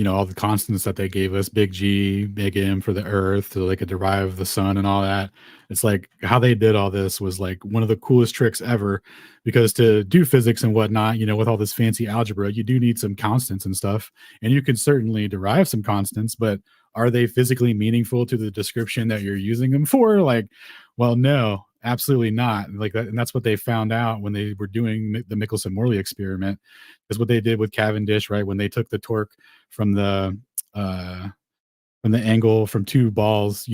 All the constants that they gave us, big G, big M for the Earth, so they could derive the sun and all that. It's like how they did all this was like one of the coolest tricks ever, because to do physics and whatnot, with all this fancy algebra, you do need some constants and stuff, and you can certainly derive some constants, but are they physically meaningful to the description that you're using them for? Like, well, no, absolutely not. Like that, and that's what they found out when they were doing the Michelson-Morley experiment, is what they did with Cavendish, right? When they took the torque from the angle from two balls,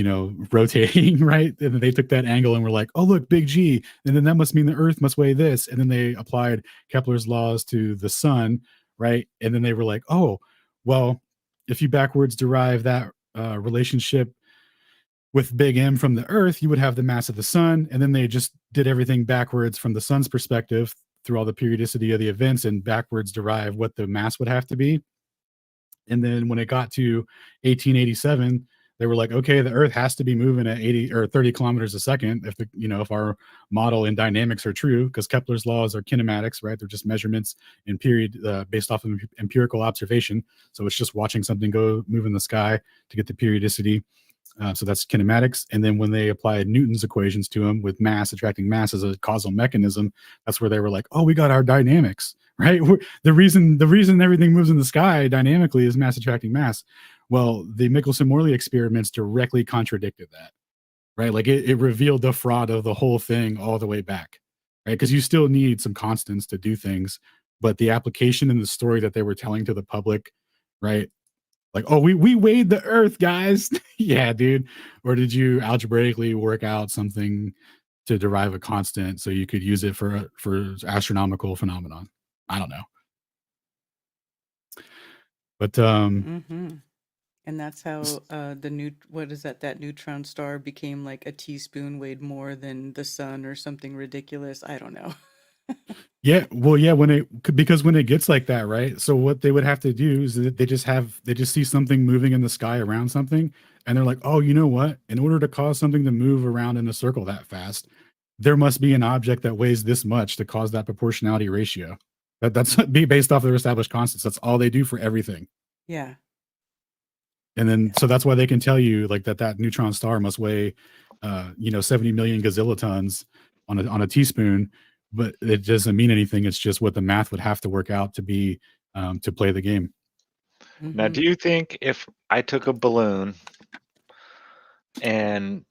rotating, right? And then they took that angle and were like, "Oh, look, big G," and then that must mean the Earth must weigh this. And then they applied Kepler's laws to the sun, right? And then they were like, "Oh, well, if you backwards derive that relationship with big M from the Earth, you would have the mass of the sun." And then they just did everything backwards from the sun's perspective through all the periodicity of the events, and backwards derive what the mass would have to be. And then when it got to 1887, they were like, okay, the Earth has to be moving at 80 or 30 kilometers a second if our model in dynamics are true, because Kepler's laws are kinematics, right? They're just measurements in period based off of empirical observation. So it's just watching something move in the sky to get the periodicity. So that's kinematics. And then when they applied Newton's equations to them with mass attracting mass as a causal mechanism, that's where they were like, oh, we got our dynamics, right? The reason everything moves in the sky dynamically is mass attracting mass. Well, the Michelson-Morley experiments directly contradicted that, right? Like it revealed the fraud of the whole thing all the way back, right? Because you still need some constants to do things, but the application and the story that they were telling to the public, right, Like, oh, we weighed the Earth, guys. Yeah, dude. Or did you algebraically work out something to derive a constant so you could use it for astronomical phenomenon? I don't know. But Mm-hmm. And that's how what is that neutron star became like a teaspoon weighed more than the sun or something ridiculous. I don't know. yeah, well, yeah, because when it gets like that, right? So what they would have to do is that they just see something moving in the sky around something, and they're like, oh, you know what? In order to cause something to move around in a circle that fast, there must be an object that weighs this much to cause that proportionality ratio. That's be based off of their established constants. That's all they do for everything. Yeah. And then so that's why they can tell you like that neutron star must weigh 70 million gazillitons on a teaspoon, but it doesn't mean anything. It's just what the math would have to work out to be to play the game. Now, do you think if I took a balloon and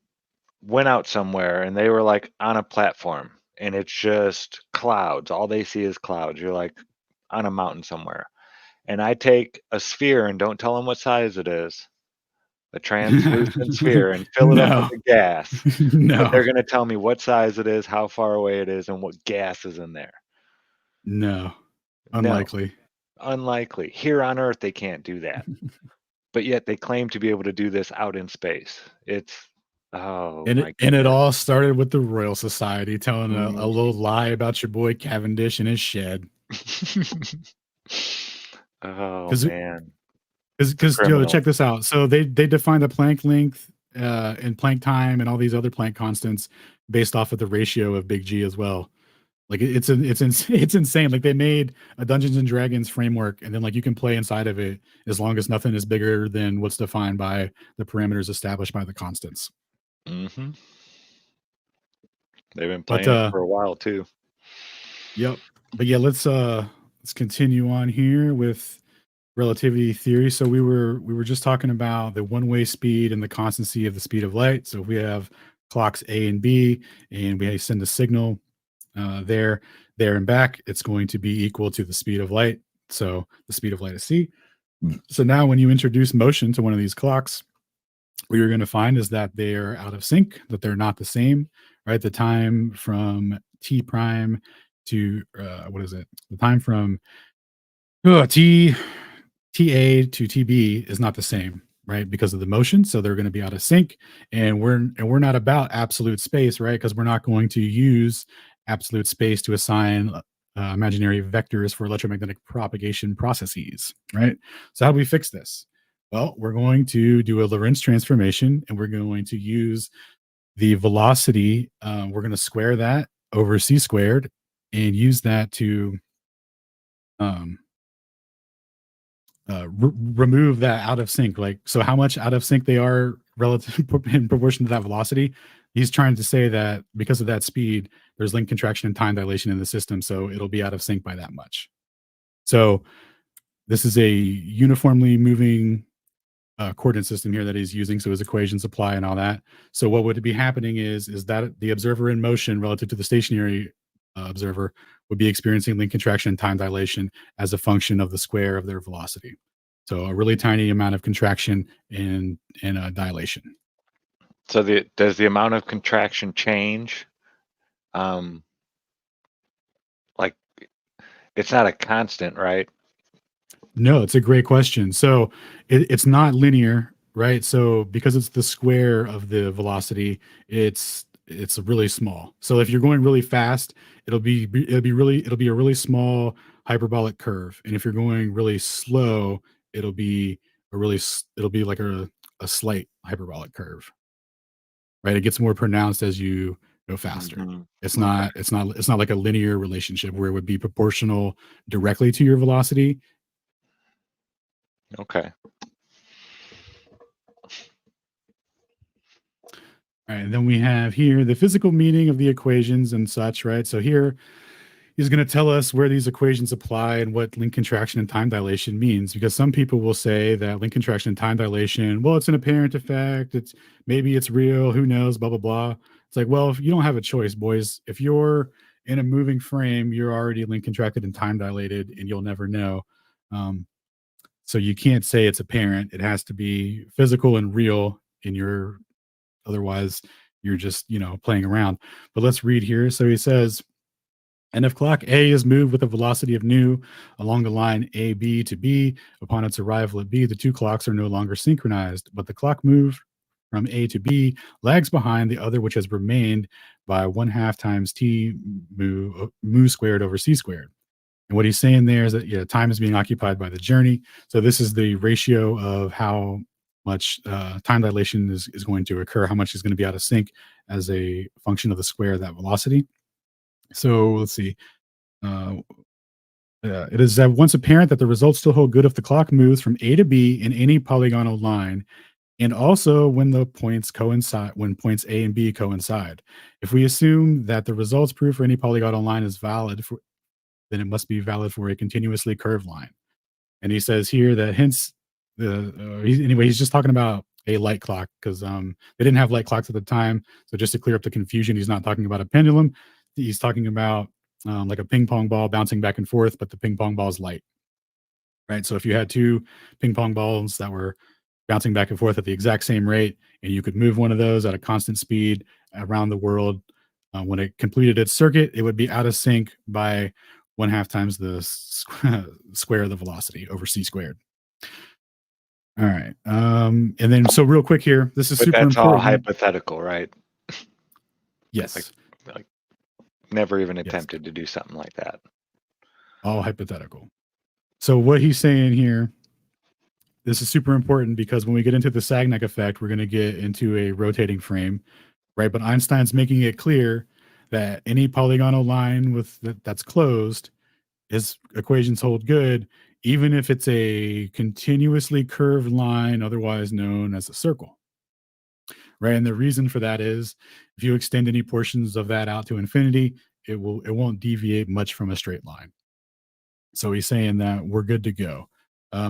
went out somewhere and they were like on a platform and it's just clouds, all they see is clouds, you're like on a mountain somewhere, and I take a sphere and don't tell them what size it is, a translucent sphere, and fill it up with the gas, but they're going to tell me what size it is, how far away it is, and what gas is in there? No, unlikely. No, unlikely. Here on Earth, they can't do that, but yet they claim to be able to do this out in space. It's and it all started with the Royal Society telling a little lie about your boy Cavendish in his shed. Oh man. Because check this out. So they define the Planck length and Planck time and all these other Planck constants based off of the ratio of big G as well. Like it's insane. Like they made a Dungeons and Dragons framework, and then like you can play inside of it as long as nothing is bigger than what's defined by the parameters established by the constants. Mm-hmm. They've been playing it for a while too. Yep. But yeah, let's continue on here with relativity theory. So we were just talking about the one-way speed and the constancy of the speed of light. So if we have clocks A and B, and we send a signal there and back, it's going to be equal to the speed of light. So the speed of light is c. So now when you introduce motion to one of these clocks, what you're going to find is that they're out of sync, that they're not the same, right? The time from t prime to the time from t TA to TB is not the same, right? Because of the motion. So they're going to be out of sync, and we're not about absolute space, right? Because we're not going to use absolute space to assign imaginary vectors for electromagnetic propagation processes, right? So how do we fix this? Well, we're going to do a Lorentz transformation, and we're going to use the velocity. We're going to square that over c squared and use that to remove that out of sync. Like, so how much out of sync they are relative in proportion to that velocity. He's trying to say that because of that speed, there's link contraction and time dilation in the system, so it'll be out of sync by that much. So this is a uniformly moving coordinate system here that he's using, so his equations apply and all that. So what would be happening is that the observer in motion relative to the stationary observer would be experiencing link contraction and time dilation as a function of the square of their velocity. So a really tiny amount of contraction and dilation. So does the amount of contraction change? Like it's not a constant, right? No, it's a great question. So it's not linear, right? So because it's the square of the velocity, it's really small. So if you're going really fast, it'll be a really small hyperbolic curve, and if you're going really slow, it'll be like a slight hyperbolic curve, right? It gets more pronounced as you go faster. Mm-hmm. It's not like a linear relationship where it would be proportional directly to your velocity. Okay. All right, and then we have here the physical meaning of the equations and such, right? So here he's going to tell us where these equations apply and what link contraction and time dilation means, because some people will say that link contraction and time dilation, well, it's an apparent effect. Maybe it's real. Who knows? Blah, blah, blah. It's like, well, if you don't have a choice, boys, if you're in a moving frame, you're already link contracted and time dilated, and you'll never know. So you can't say it's apparent. It has to be physical and real in your, otherwise you're just, playing around. But let's read here. So he says, and if clock A is moved with a velocity of nu along the line AB to B, upon its arrival at B, the two clocks are no longer synchronized, but the clock moved from A to B lags behind the other, which has remained by 1/2 times T mu squared over C squared. And what he's saying there is that time is being occupied by the journey. So this is the ratio of how much time dilation is going to occur, how much is going to be out of sync as a function of the square of that velocity. So let's see. It is once apparent that the results still hold good if the clock moves from A to B in any polygonal line, and also when the points coincide, when points A and B coincide. If we assume that the results proof for any polygonal line is valid, then it must be valid for a continuously curved line. And he says here that hence he's just talking about a light clock, because they didn't have light clocks at the time. So just to clear up the confusion, he's not talking about a pendulum. He's talking about like a ping pong ball bouncing back and forth, but the ping pong ball is light, right? So if you had two ping pong balls that were bouncing back and forth at the exact same rate, and you could move one of those at a constant speed around the world, when it completed its circuit, it would be out of sync by 1/2 times the square of the velocity over C squared. All right. And then, so real quick here, this is super that's important. all hypothetical, right? Yes. Like never even attempted to do something like that. All hypothetical. So what he's saying here, this is super important, because when we get into the Sagnac effect, we're going to get into a rotating frame, right? But Einstein's making it clear that any polygonal line that's closed, his equations hold good, even if it's a continuously curved line, otherwise known as a circle, right? And the reason for that is if you extend any portions of that out to infinity, it won't deviate much from a straight line. So he's saying that we're good to go. So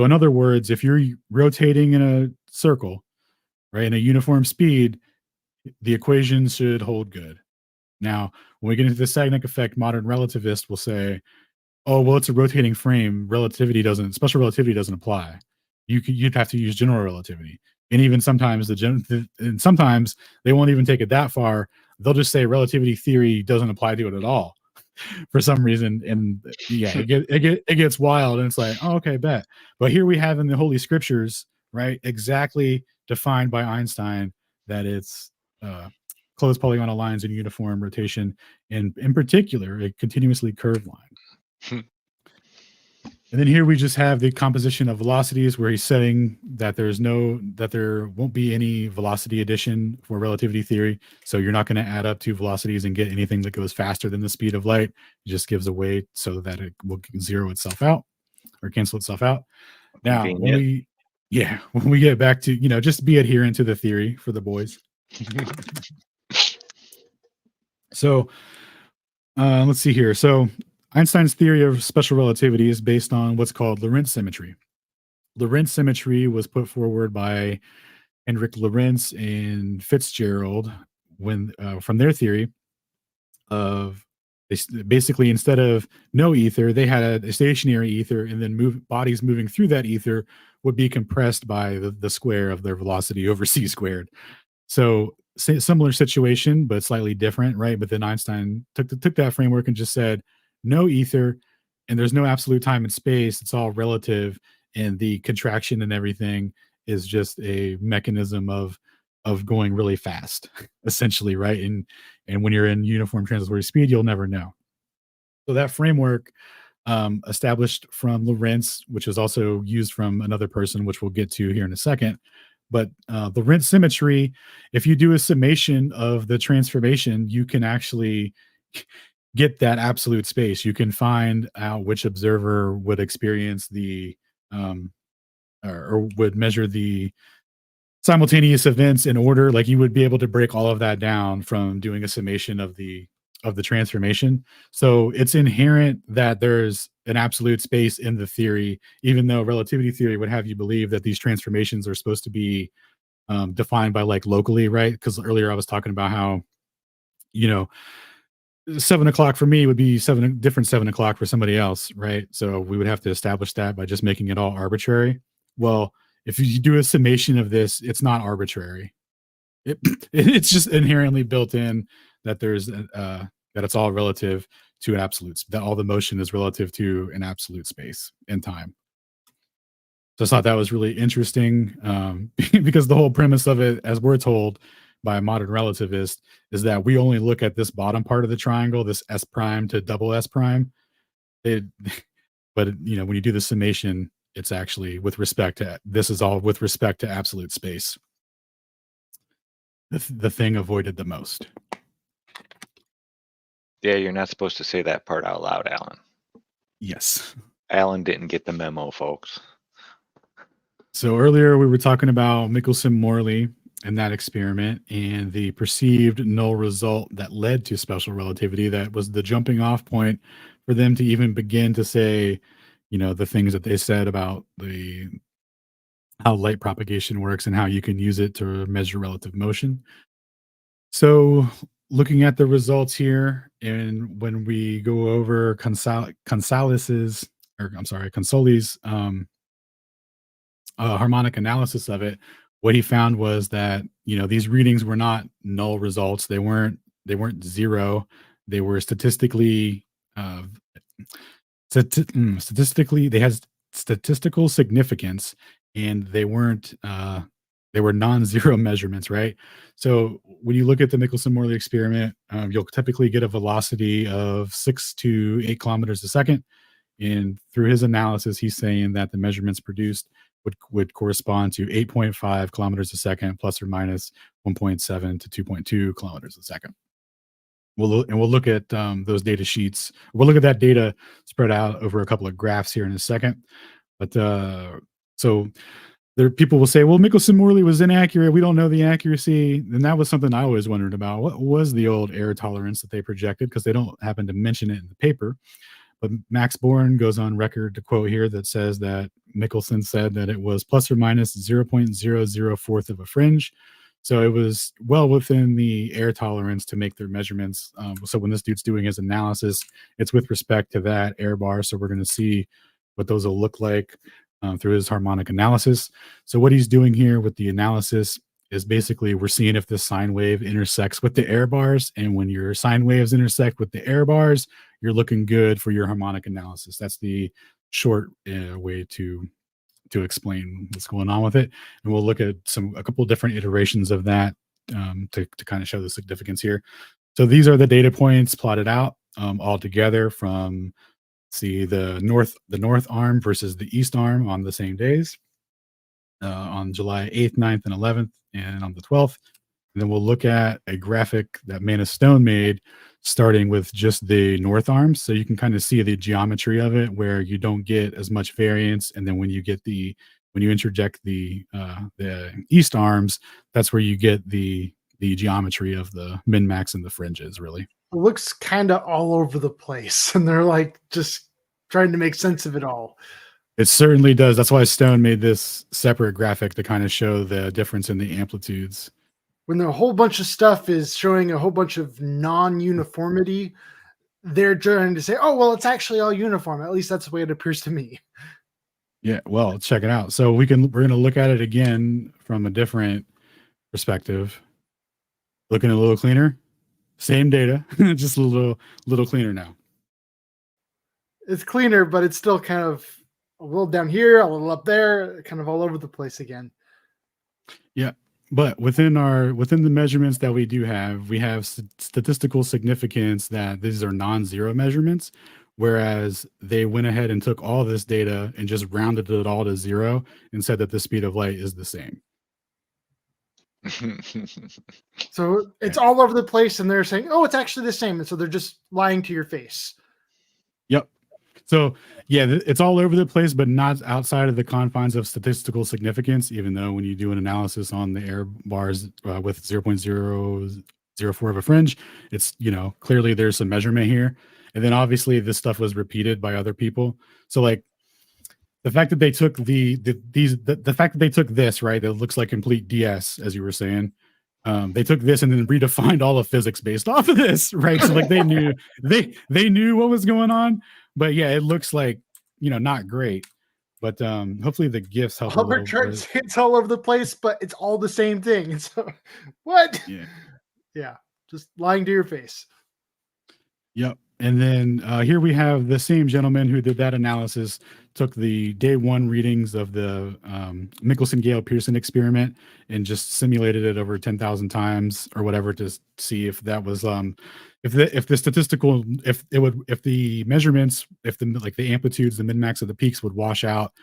in other words, if you're rotating in a circle, right, in a uniform speed, the equations should hold good. Now, when we get into the Sagnac effect, modern relativists will say, oh, well, it's a rotating frame. Special relativity doesn't apply. You'd have to use general relativity. And even sometimes sometimes they won't even take it that far. They'll just say relativity theory doesn't apply to it at all for some reason. And it gets wild. And it's like, oh, okay, bet. But here we have in the Holy Scriptures, right, exactly defined by Einstein that it's closed polygonal lines in uniform rotation, and in particular, a continuously curved line. And then here we just have the composition of velocities, where he's setting that there won't be any velocity addition for relativity theory. So you're not going to add up two velocities and get anything that goes faster than the speed of light. It just gives a way so that it will zero itself out or cancel itself out. Now, when we get back to, just be adherent to the theory for the boys. So let's see here. So Einstein's theory of special relativity is based on what's called Lorentz symmetry. Lorentz symmetry was put forward by Hendrik Lorentz and Fitzgerald from their theory of basically, instead of no ether, they had a stationary ether, and then bodies moving through that ether would be compressed by the square of their velocity over C squared. So similar situation, but slightly different, right? But then Einstein took that framework and just said, no ether, and there's no absolute time and space. It's all relative, and the contraction and everything is just a mechanism of going really fast, essentially, right? And when you're in uniform transitory speed, you'll never know. So that framework established from Lorentz, which is also used from another person, which we'll get to here in a second. But the Lorentz symmetry, if you do a summation of the transformation, you can actually get that absolute space. You can find out which observer would experience the or would measure the simultaneous events in order. Like, you would be able to break all of that down from doing a summation of the transformation. So it's inherent that there's an absolute space in the theory, even though relativity theory would have you believe that these transformations are supposed to be defined by, like, locally, right? Because earlier I was talking about how, 7 o'clock for me would be 7 o'clock for somebody else, right? So we would have to establish that by just making it all arbitrary. Well, if you do a summation of this, it's not arbitrary. It's just inherently built in that there's that it's all relative to absolutes, that all the motion is relative to an absolute space and time. So I thought that was really interesting, because the whole premise of it, as we're told by a modern relativist, is that we only look at this bottom part of the triangle, this S prime to double S prime. But you know, when you do the summation, it's actually with respect to, this is all with respect to absolute space. The thing avoided the most. Yeah, you're not supposed to say that part out loud, Alan. Yes. Alan didn't get the memo, folks. So earlier we were talking about Michelson-Morley and that experiment and the perceived null result that led to special relativity. That was the jumping off point for them to even begin to say, you know, the things that they said about how light propagation works and how you can use it to measure relative motion. So looking at the results here, and when we go over Consoli's harmonic analysis of it, what he found was that, you know, these readings were not null results. They weren't zero. They were statistically they had statistical significance, and they were non-zero measurements, right? So when you look at the Michelson-Morley experiment, you'll typically get a velocity of 6 to 8 kilometers a second. And through his analysis, he's saying that the measurements produced would correspond to 8.5 kilometers a second, plus or minus 1.7 to 2.2 kilometers a second. We'll look at those data sheets. We'll look at that data spread out over a couple of graphs here in a second. But so there, people will say, well, Michelson-Morley was inaccurate. We don't know the accuracy. And that was something I always wondered about. What was the old error tolerance that they projected? Because they don't happen to mention it in the paper. But Max Born goes on record to quote here that says that Michelson said that it was plus or minus 0.004th of a fringe. So it was well within the error tolerance to make their measurements. So when this dude's doing his analysis, it's with respect to that error bar. So we're going to see what those will look like through his harmonic analysis. So what he's doing here with the analysis is basically we're seeing if the sine wave intersects with the error bars. And when your sine waves intersect with the error bars, you're looking good for your harmonic analysis. That's the short way to explain what's going on with it. And we'll look at a couple different iterations of that to kind of show the significance here. So these are the data points plotted out all together from the north arm versus the east arm on the same days on July 8th, 9th, and 11th, and on the 12th. And then we'll look at a graphic that Manus Stone made starting with just the north arms. So you can kind of see the geometry of it where you don't get as much variance. And then when you interject the east arms, that's where you get the geometry of the min max and the fringes, really. It looks kind of all over the place, and they're like just trying to make sense of it all. It certainly does. That's why Stone made this separate graphic to kind of show the difference in the amplitudes. When a whole bunch of stuff is showing a whole bunch of non-uniformity, they're trying to say, oh, well, it's actually all uniform. At least that's the way it appears to me. Yeah, well, check it out. So we're going to look at it again from a different perspective. Looking a little cleaner. Same data, just a little cleaner now. It's cleaner, but it's still kind of a little down here, a little up there, kind of all over the place again. Yeah. But within the measurements that we do have, we have statistical significance that these are non-zero measurements, whereas they went ahead and took all this data and just rounded it all to zero and said that the speed of light is the same. So it's all over the place, and they're saying, oh, it's actually the same. And so they're just lying to your face. Yep. So yeah, it's all over the place, but not outside of the confines of statistical significance, even though when you do an analysis on the error bars with 0.004 of a fringe, it's, you know, clearly there's some measurement here. And then obviously this stuff was repeated by other people. So like the fact that they took the fact that they took this, right, that looks like complete DS, as you were saying, They took this and then redefined all of physics based off of this, right? So like they knew what was going on, but yeah, it looks like, not great. But hopefully the gifts help a Albert little charts bit. hits all over the place, but it's all the same thing. So what? Yeah, just lying to your face. Yep. And then here we have the same gentleman who did that analysis, took the day one readings of the Michelson-Gale-Pearson experiment and just simulated it over 10,000 times or whatever to see if that was if the measurements, if the amplitudes, the min-max of the peaks would wash out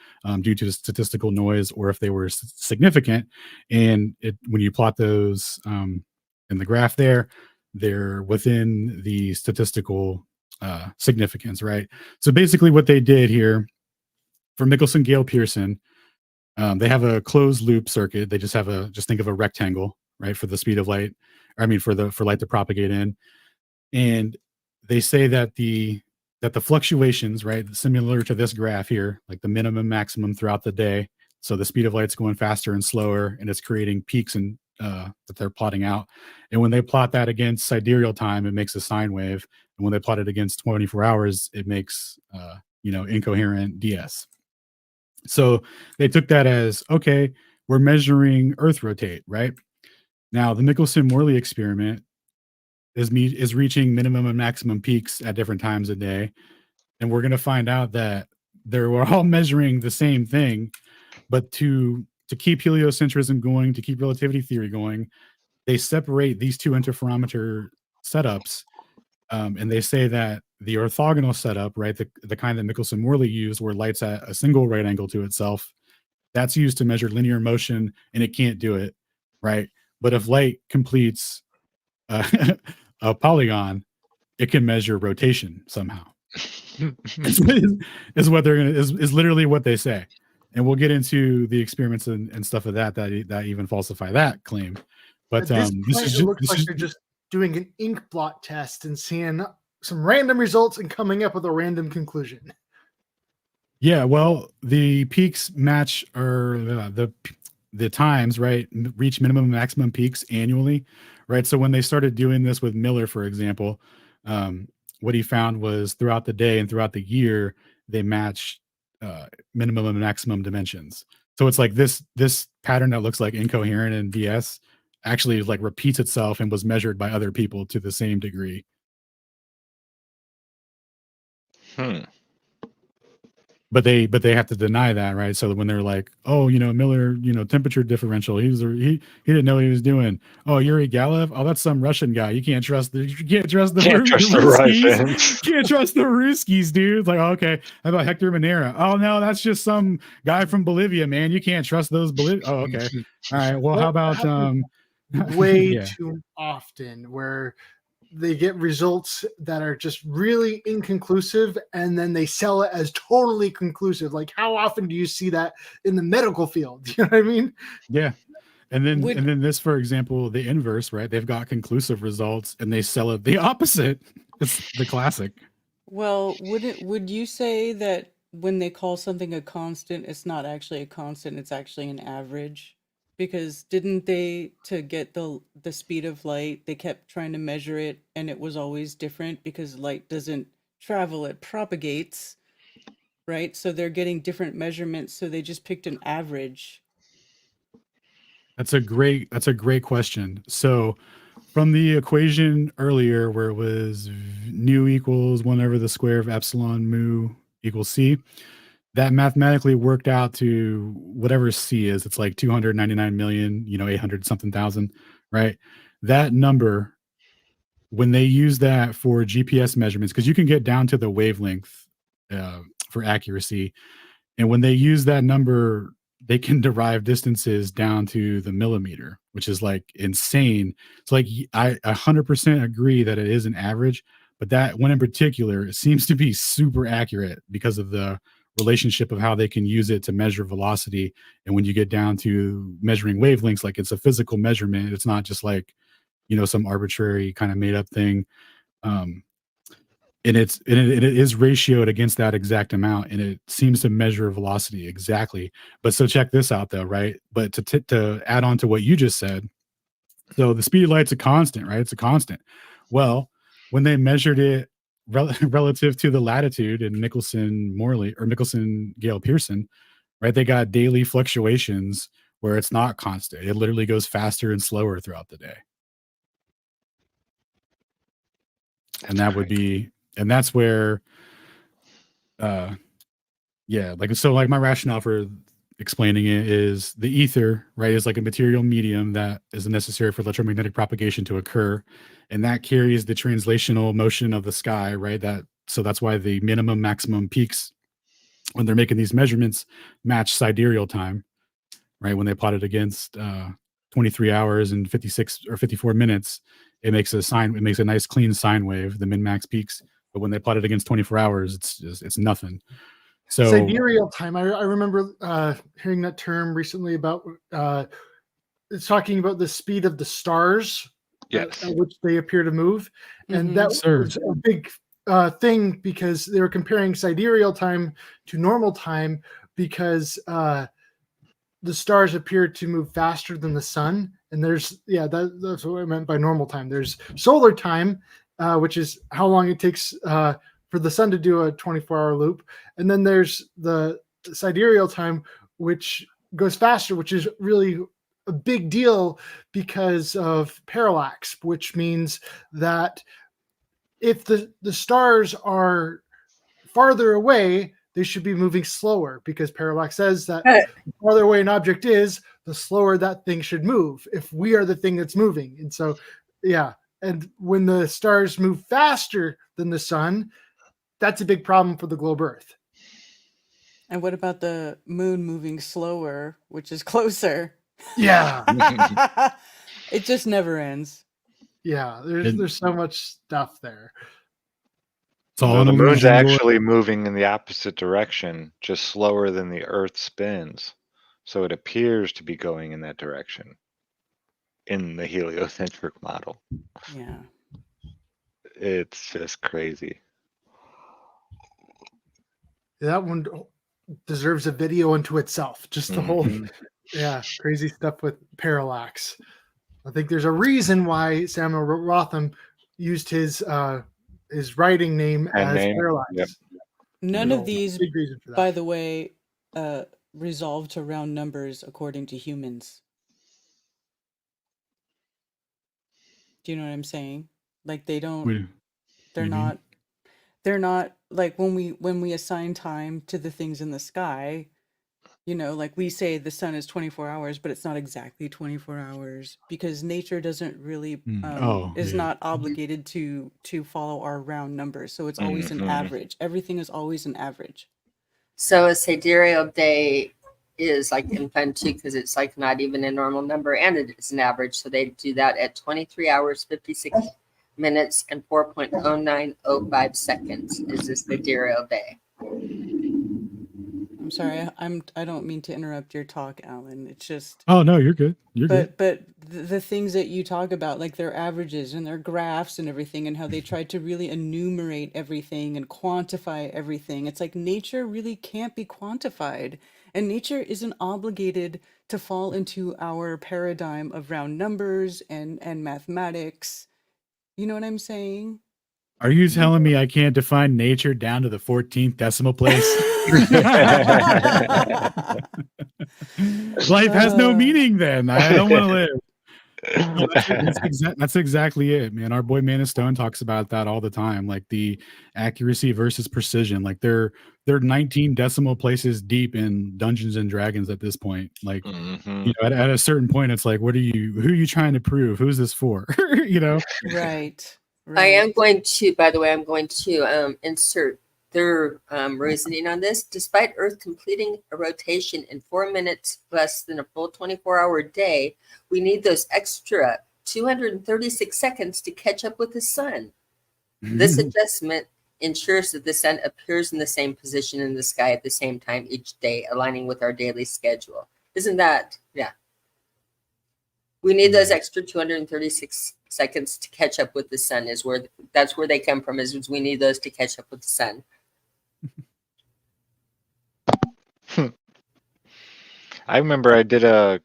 due to the statistical noise, or if they were significant. And when you plot those in the graph there, they're within the statistical significance, right? So basically what they did here for Michelson-Gale-Pearson, they have a closed loop circuit. They just think of a rectangle, right, for the speed of light, for light to propagate in. And they say that the fluctuations, right, similar to this graph here, like the minimum, maximum throughout the day. So the speed of light's going faster and slower, and it's creating peaks and that they're plotting out. And when they plot that against sidereal time, it makes a sine wave. And when they plot it against 24 hours, it makes incoherent DS. So they took that as, okay, we're measuring Earth rotate, right? Now the Michelson-Morley experiment is reaching minimum and maximum peaks at different times a day. And we're going to find out that we're all measuring the same thing, but to keep heliocentrism going, to keep relativity theory going, they separate these two interferometer setups. And they say that the orthogonal setup, right, the kind that Michelson-Morley used, where light's at a single right angle to itself, that's used to measure linear motion, and it can't do it, right? But if light completes a polygon, it can measure rotation somehow. is what they're gonna is literally what they say. And we'll get into the experiments and stuff of that even falsify that claim. But it looks like they're just doing an ink blot test and seeing some random results and coming up with a random conclusion. Yeah, well, the peaks match, or the times, right, reach minimum and maximum peaks annually, right? So when they started doing this with Miller, for example, what he found was throughout the day and throughout the year, they match minimum and maximum dimensions. So it's like this pattern that looks like incoherent and DS actually like repeats itself and was measured by other people to the same degree. But they have to deny that, right? So when they're like, oh, Miller, temperature differential, he didn't know what he was doing. Oh, Yuri Galev, oh, that's some Russian guy. You can't trust the Ruskies. Can't trust the Ruskies, dude. It's like, oh, okay. How about Hector Manera? Oh no, that's just some guy from Bolivia, man. You can't trust those Bolivia. Oh, okay. All right. Well, how about way too often where they get results that are just really inconclusive, and then they sell it as totally conclusive. Like, how often do you see that in the medical field? You know what I mean? Yeah. And then this, for example, the inverse, right? They've got conclusive results and they sell it the opposite. It's the classic. Well, would you say that when they call something a constant, it's not actually a constant, it's actually an average? Because didn't they, to get the speed of light, they kept trying to measure it, and it was always different because light doesn't travel, it propagates, right? So they're getting different measurements, so they just picked an average. That's a great question. So from the equation earlier where it was nu equals 1/the square of epsilon mu equals c, that mathematically worked out to whatever C is. It's like 299 million, 800 something thousand, right? That number, when they use that for GPS measurements, because you can get down to the wavelength for accuracy. And when they use that number, they can derive distances down to the millimeter, which is like insane. It's like, I 100% agree that it is an average, but that one in particular, it seems to be super accurate because of the relationship of how they can use it to measure velocity. And when you get down to measuring wavelengths, like it's a physical measurement, it's not just like, some arbitrary kind of made up thing. And it is ratioed against that exact amount, and it seems to measure velocity exactly. But so check this out though, right? But to add on to what you just said, So the speed of light's a constant, right? It's a constant. Well, when they measured it relative to the latitude in Michelson-Morley or Michelson-Gale-Pearson, right? They got daily fluctuations where it's not constant. It literally goes faster and slower throughout the day. And that would be, and that's where, yeah, like, so like my rationale for explaining it is the ether, right, is like a material medium that is necessary for electromagnetic propagation to occur. And that carries the translational motion of the sky, right? So that's why the minimum maximum peaks when they're making these measurements match sidereal time, right? When they plot it against 23 hours and 56 or 54 minutes, it makes a nice clean sine wave, the min max peaks. But when they plot it against 24 hours, it's nothing. So Sidereal time. I remember hearing that term recently about it's talking about the speed of the stars Yes. at which they appear to move. And that Sir. was a big thing because they were comparing sidereal time to normal time because the stars appear to move faster than the sun. And there's, that's what I meant by normal time. There's solar time, which is how long it takes for the sun to do a 24-hour loop. And then there's the sidereal time, which goes faster, which is really a big deal because of parallax, which means that if the stars are farther away, they should be moving slower because parallax says that the farther away an object is, the slower that thing should move if we are the thing that's moving. And so, yeah. And when the stars move faster than the sun, that's a big problem for the globe Earth. And what about the moon moving slower, which is closer? Yeah. It just never ends. Yeah, there's so much stuff there. It's all So an the moon's illusion, Lord. actually moving in the opposite direction, just slower than the Earth spins. So it appears to be going in that direction in the heliocentric model. Yeah. It's just crazy. That one deserves a video unto itself. Just the whole, Mhm. crazy stuff with parallax. I think there's a reason why Samuel Rotham used his writing name And as name, parallax. yep. None of these, big reason for that. by the way, resolve to round numbers according to humans. Do you know what I'm saying? Like they don't, What do they're you not, they're not like when we assign time to the things in the sky, you know, like we say the sun is 24 hours, but it's not exactly 24 hours because nature doesn't really is not obligated to follow our round numbers. So it's always an average. Everything is always an average. So a sidereal day is like in fun too because it's like not even a normal number and it is an average. So they do that at 23 hours, 56 minutes, and 4.0905 seconds is this sidereal day. I'm sorry, I don't mean to interrupt your talk, Alan. It's just Oh no, you're good. You're good. but the things that you talk about, like their averages and their graphs and everything, and how they try to really enumerate everything and quantify everything. It's like nature really can't be quantified, and nature isn't obligated to fall into our paradigm of round numbers and mathematics. You know what I'm saying? Are you telling me I can't define nature down to the 14th decimal place? Life has no meaning then. I don't want to live. No, that's exactly it, man. Our boy Man of Stone talks about that all the time, like the accuracy versus precision. Like they're 19 decimal places deep in Dungeons and Dragons at this point. Like, you know, at a certain point, it's like, who are you trying to prove? Who's this for? You know? Right. I am going to, by the way, insert their reasoning on this. Despite Earth completing a rotation in 4 minutes less than a full 24-hour day, we need those extra 236 seconds to catch up with the sun. This adjustment ensures that the sun appears in the same position in the sky at the same time each day, aligning with our daily schedule. Isn't that, yeah. We need those extra 236 seconds to catch up with the sun that's where they come from is we need those to catch up with the sun. I remember I did a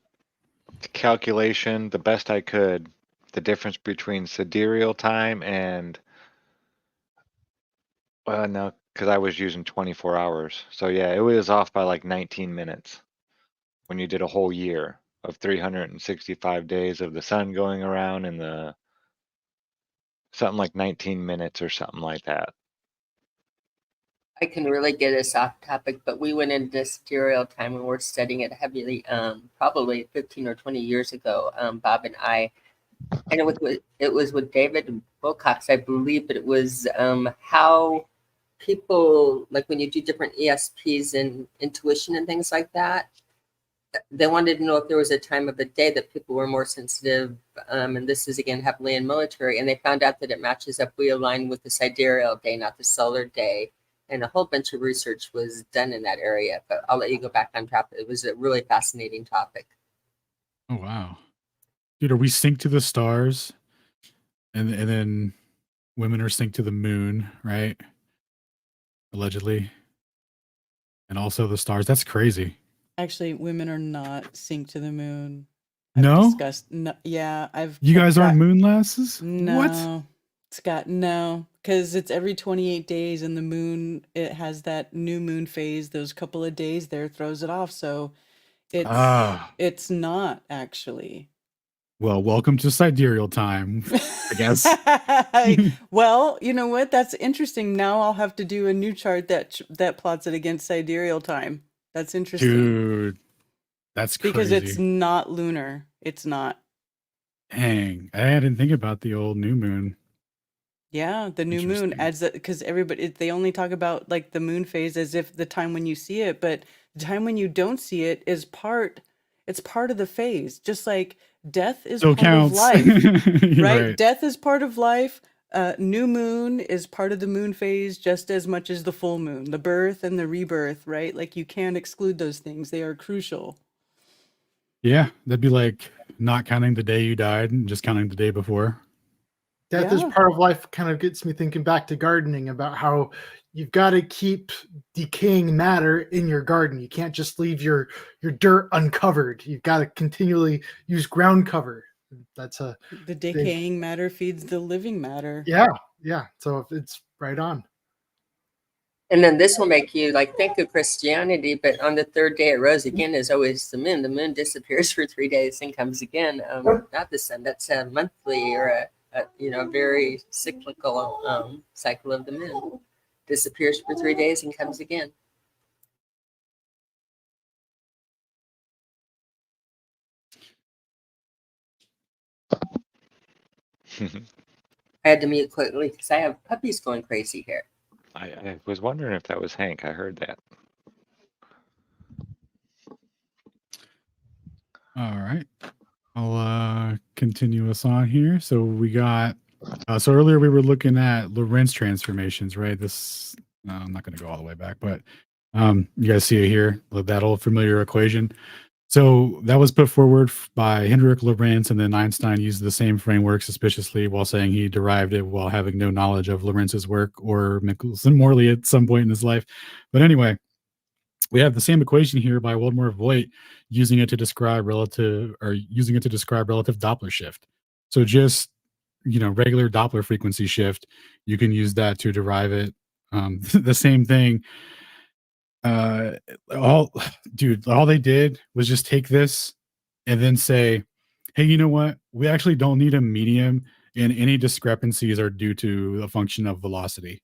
calculation the best I could, the difference between sidereal time and, well, no, because I was using 24 hours. So yeah, it was off by like 19 minutes when you did a whole year of 365 days of the sun going around and the something like 19 minutes or something like that. I can really get us off topic, but we went into sidereal time when we're studying it heavily, probably 15 or 20 years ago, Bob and I. And it was with David Wilcox, I believe, but it was how people, like when you do different ESPs and intuition and things like that, they wanted to know if there was a time of the day that people were more sensitive. And this is, again, heavily in military. And they found out that it matches up. We align with the sidereal day, not the solar day. And a whole bunch of research was done in that area. But I'll let you go back on top. It was a really fascinating topic. Oh wow, dude, are we synced to the stars, and then women are synced to the moon, right? Allegedly, and also the stars. That's crazy. Actually, women are not synced to the moon. No, Discussed. No, yeah, you guys aren't moon lasses. No, What? Scott, no, because it's every 28 days, and the moon, it has that new moon phase. Those couple of days there throws it off. So it's not actually. Well, welcome to sidereal time, I guess. Well, you know what? That's interesting. Now I'll have to do a new chart that plots it against sidereal time. That's interesting. Dude, that's crazy. Because it's not lunar. It's not. Dang, I didn't think about the old new moon. Yeah, the new moon adds that, because they only talk about like the moon phase as if the time when you see it, but the time when you don't see it is it's part of the phase. Just like death is Still part of counts. life, You're right? right. Death is part of life. New moon is part of the moon phase just as much as the full moon, the birth and the rebirth, right? Like you can't exclude those things. They are crucial. Yeah, that'd be like not counting the day you died and just counting the day before. Death is part of life kind of gets me thinking back to gardening about how you've got to keep decaying matter in your garden. You can't just leave your dirt uncovered. You've got to continually use ground cover. That's the decaying matter feeds the living matter. Yeah. So it's right on. And then this will make you like think of Christianity, but on the third day it rose again is always the moon. The moon disappears for 3 days and comes again. Not the sun. That's a monthly or a very cyclical cycle of the moon. Disappears for 3 days and comes again. I had to mute quickly because I have puppies going crazy here. I was wondering if that was Hank. I heard that. All right. I'll continue us on here. So we got, so earlier we were looking at Lorentz transformations, right? This, I'm not going to go all the way back, but you guys see it here, that old familiar equation. So that was put forward by Hendrik Lorentz, and then Einstein used the same framework suspiciously while saying he derived it while having no knowledge of Lorentz's work or Michelson-Morley at some point in his life. But anyway, we have the same equation here by Waldemar Voigt using it to describe relative Doppler shift. So just, regular Doppler frequency shift, you can use that to derive it. The same thing. All they did was just take this and then say, hey, you know what? We actually don't need a medium, and any discrepancies are due to a function of velocity.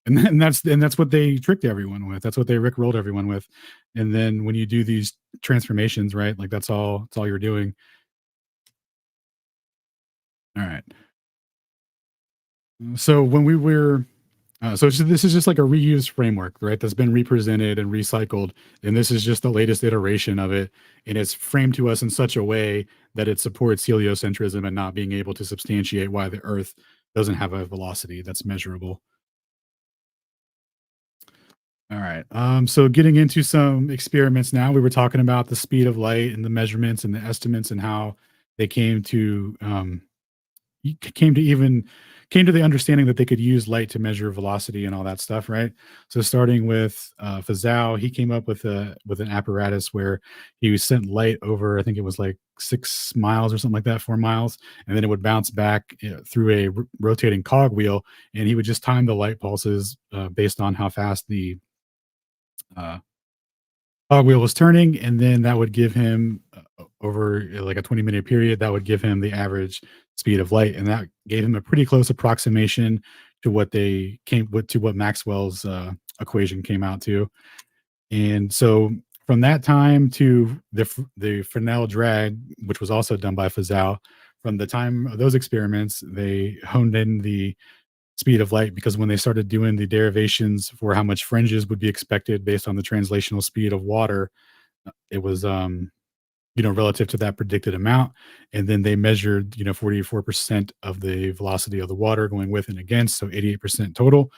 And that's what they tricked everyone with. That's what they rickrolled everyone with. And then when you do these transformations, right? Like that's all you're doing. All right. So when we were this is just like a reused framework, right? That's been represented and recycled. And this is just the latest iteration of it. And it's framed to us in such a way that it supports heliocentrism and not being able to substantiate why the Earth doesn't have a velocity that's measurable. All right. So getting into some experiments now, we were talking about the speed of light and the measurements and the estimates and how they came to even came to the understanding that they could use light to measure velocity and all that stuff, right? So starting with Fazal, he came up with an apparatus where he sent light over, I think it was like 6 miles or something like that, 4 miles, and then it would bounce back through a rotating cogwheel, and he would just time the light pulses based on how fast the cogwheel was turning, and then that would give him over like a 20-minute period, that would give him the average speed of light, and that gave him a pretty close approximation to what Maxwell's equation came out to. And so from that time to the Fresnel drag, which was also done by Fazal, from the time of those experiments, they honed in the speed of light, because when they started doing the derivations for how much fringes would be expected based on the translational speed of water, it was relative to that predicted amount. And then they measured 44% of the velocity of the water going with and against, so 88% total.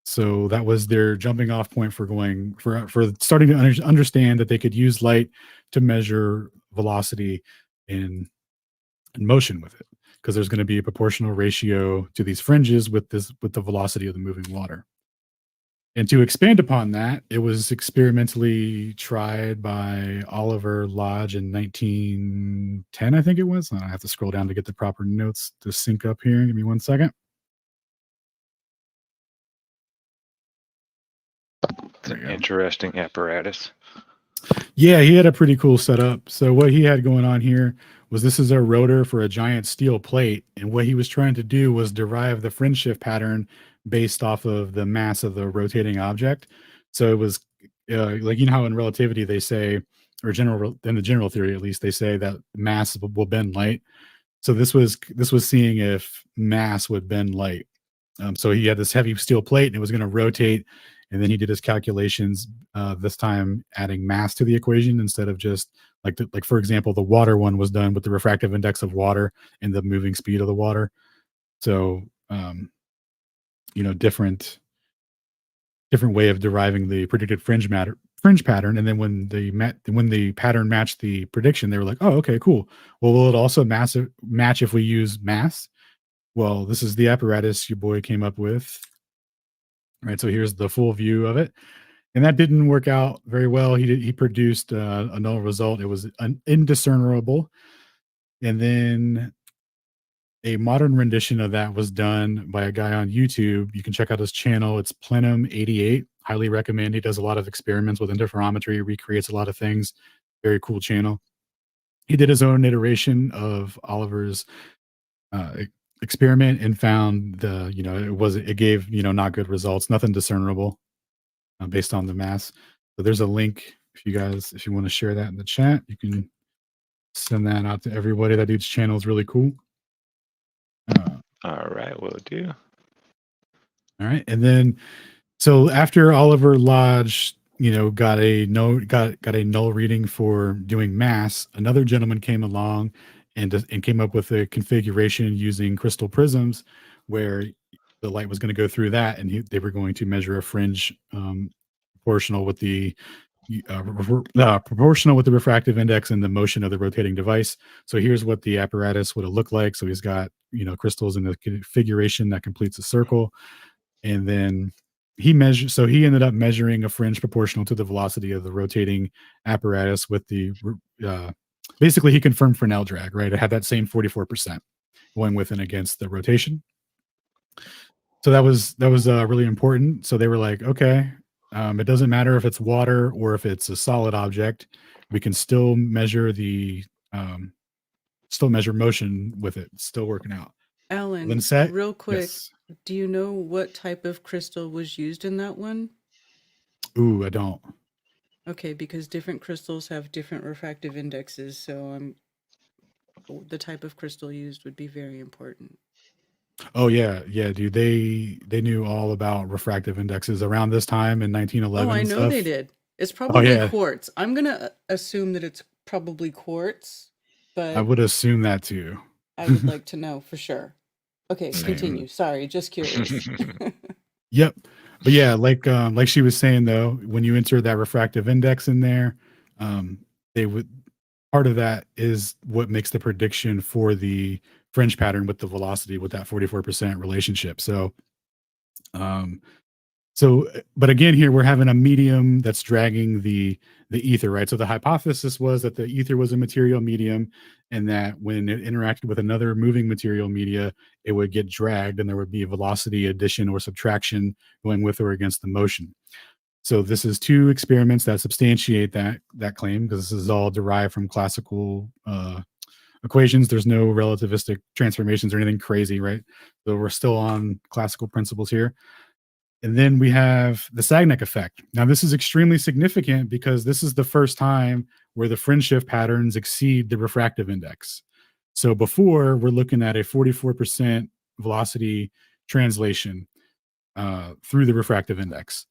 So that was their jumping off point for starting to understand that they could use light to measure velocity and motion with it, because there's going to be a proportional ratio to these fringes with the velocity of the moving water. And to expand upon that, it was experimentally tried by Oliver Lodge in 1910, I think it was. I have to scroll down to get the proper notes to sync up here. Give me 1 second. It's an interesting apparatus. Yeah, he had a pretty cool setup. So what he had going on here was, this is a rotor for a giant steel plate, and what he was trying to do was derive the fringe shift pattern based off of the mass of the rotating object. So it was like, how in relativity they say, or in the general theory at least, they say that mass will bend light. So this was seeing if mass would bend light. So he had this heavy steel plate, and it was going to rotate, and then he did his calculations, this time adding mass to the equation instead of just like for example, the water one was done with the refractive index of water and the moving speed of the water. So different way of deriving the predicted fringe pattern. And then when the pattern matched the prediction, they were like, oh, okay, cool. Well, will it also match if we use mass? Well, this is the apparatus your boy came up with. Right, so here's the full view of it, and that didn't work out very well. He produced a null result. It was indiscernible, and then a modern rendition of that was done by a guy on YouTube. You can check out his channel. It's Plenum88. Highly recommend. He does a lot of experiments with interferometry, recreates a lot of things. Very cool channel. He did his own iteration of Oliver's experiment and found it gave not good results, nothing discernible based on the mass. So there's a link if you want to share that in the chat, you can send that out to everybody. That dude's channel is really cool. All right, will do. All right, and then so after Oliver Lodge got a null reading for doing mass, another gentleman came along and came up with a configuration using crystal prisms where the light was going to go through that, and they were going to measure a fringe proportional with the refractive index and the motion of the rotating device. So here's what the apparatus would have looked like. So he's got crystals in the configuration that completes a circle, and then he ended up measuring a fringe proportional to the velocity of the rotating apparatus with the basically he confirmed Fresnel drag, right? It had that same 44% going with and against the rotation. So that was really important. So they were like, okay, it doesn't matter if it's water or if it's a solid object, we can still measure motion with it. It's still working out. Alan, Linsette? real quick, Yes. do you know what type of crystal was used in that one? Ooh, I don't. Okay, because different crystals have different refractive indexes, so the type of crystal used would be very important. Oh yeah, dude. They knew all about refractive indexes around this time in 1911. Oh, I and know stuff. they did. It's probably yeah. quartz. I'm gonna assume that it's probably quartz, but I would assume that too. I would like to know for sure. Okay, Same. continue. Sorry, just curious. Yep. But yeah, like she was saying though, when you enter that refractive index in there, part of that is what makes the prediction for the fringe pattern with the velocity with that 44% relationship. So, but again, here we're having a medium that's dragging the ether, right? So the hypothesis was that the ether was a material medium, and that when it interacted with another moving material media, it would get dragged, and there would be a velocity addition or subtraction going with or against the motion. So this is two experiments that substantiate that claim, because this is all derived from classical equations. There's no relativistic transformations or anything crazy, right? So we're still on classical principles here. And then we have the Sagnac effect. Now, this is extremely significant because this is the first time where the fringe shift patterns exceed the refractive index. So before, we're looking at a 44% velocity translation through the refractive index.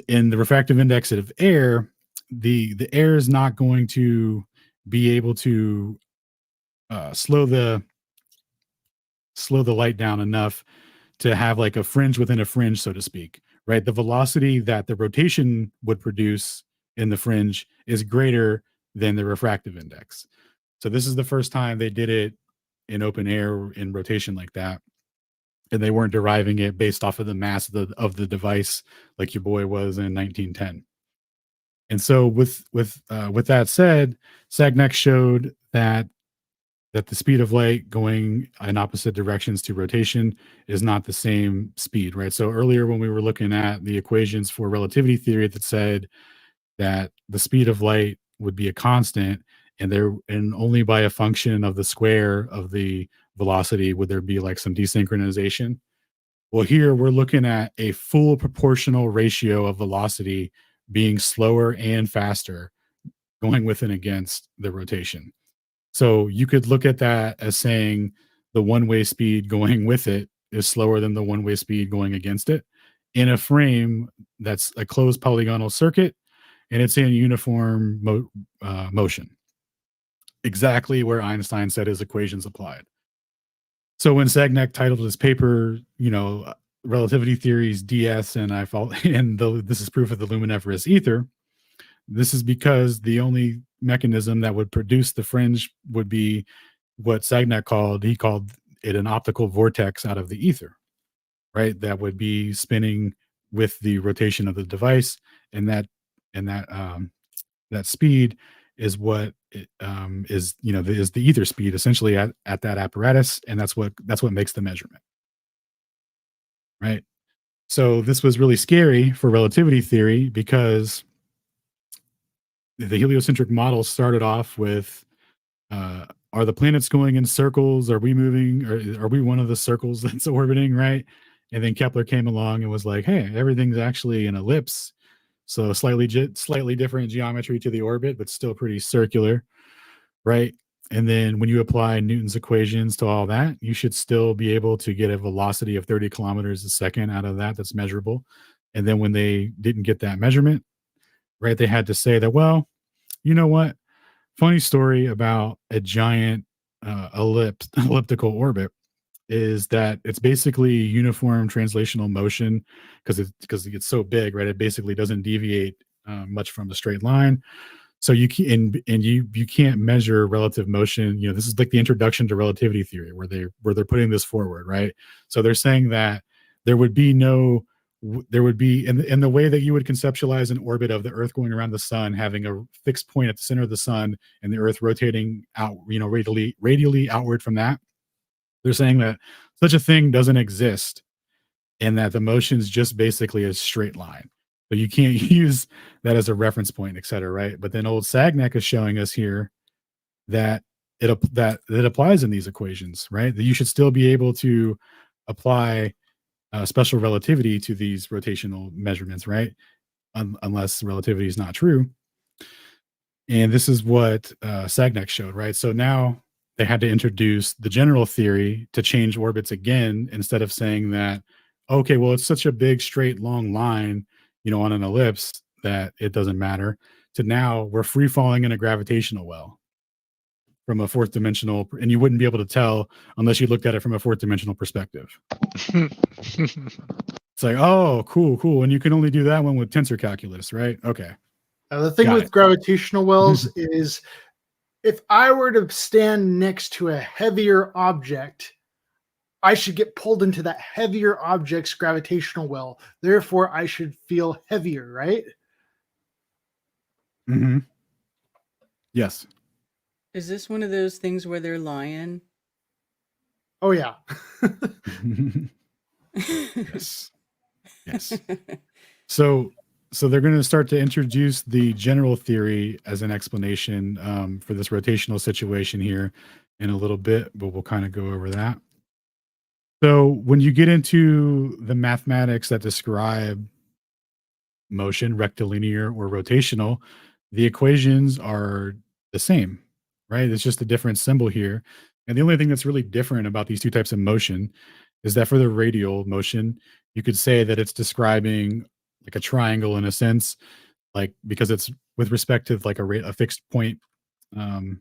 In the refractive index of air, the air is not going to be able to slow the light down enough to have like a fringe within a fringe, so to speak, right? The velocity that the rotation would produce in the fringe is greater than the refractive index. So this is the first time they did it in open air in rotation like that. And they weren't deriving it based off of the mass of the device like your boy was in 1910. And so with that said, Sagnac showed that the speed of light going in opposite directions to rotation is not the same speed, right? So earlier when we were looking at the equations for relativity theory that said that the speed of light would be a constant, and only by a function of the square of the velocity would there be like some desynchronization. Well, here we're looking at a full proportional ratio of velocity being slower and faster going with and against the rotation. So you could look at that as saying the one-way speed going with it is slower than the one-way speed going against it in a frame that's a closed polygonal circuit, and it's in uniform motion. Exactly where Einstein said his equations applied. So when Sagnac titled his paper, relativity theories DS, and this is proof of the luminiferous ether, this is because the only mechanism that would produce the fringe would be what Sagnac called it an optical vortex out of the ether, right? That would be spinning with the rotation of the device, and that speed is what is the ether speed essentially at that apparatus, and that's what makes the measurement, right? So this was really scary for relativity theory because the heliocentric model started off with are the planets going in circles? Are we moving? Or are we one of the circles that's orbiting, right? And then Kepler came along and was like, hey, everything's actually an ellipse. So slightly different geometry to the orbit, but still pretty circular, right? And then when you apply Newton's equations to all that, you should still be able to get a velocity of 30 kilometers a second out of that's measurable. And then when they didn't get that measurement, right, they had to say that, well, you know what? Funny story about a giant elliptical orbit is that it's basically uniform translational motion because it's so big, right? It basically doesn't deviate much from a straight line. So you can't measure relative motion. This is like the introduction to relativity theory where they're putting this forward, right? So they're saying that there would be in the way that you would conceptualize an orbit of the Earth going around the sun, having a fixed point at the center of the sun and the Earth rotating out, radially outward from that. They're saying that such a thing doesn't exist and that the motion's just basically a straight line. So you can't use that as a reference point, et cetera, right? But then old Sagnac is showing us here that it applies in these equations, right? That you should still be able to apply special relativity to these rotational measurements, right? Unless relativity is not true. And this is what Sagnac showed, right? So now they had to introduce the general theory to change orbits again, instead of saying that, okay, well, it's such a big, straight, long line, on an ellipse that it doesn't matter, to now we're free falling in a gravitational well from a fourth dimensional, and you wouldn't be able to tell unless you looked at it from a fourth dimensional perspective. It's like, oh, cool. And you can only do that one with tensor calculus, right? Okay. The thing with gravitational wells is if I were to stand next to a heavier object, I should get pulled into that heavier object's gravitational well. Therefore, I should feel heavier, right? Mm-hmm. Yes. Is this one of those things where they're lying? Oh yeah. Yes. Yes. So they're going to start to introduce the general theory as an explanation for this rotational situation here in a little bit, but we'll kind of go over that. So when you get into the mathematics that describe motion, rectilinear or rotational, the equations are the same, right? It's just a different symbol here. And the only thing that's really different about these two types of motion is that for the radial motion, you could say that it's describing like a triangle in a sense, like because it's with respect to like a fixed point, and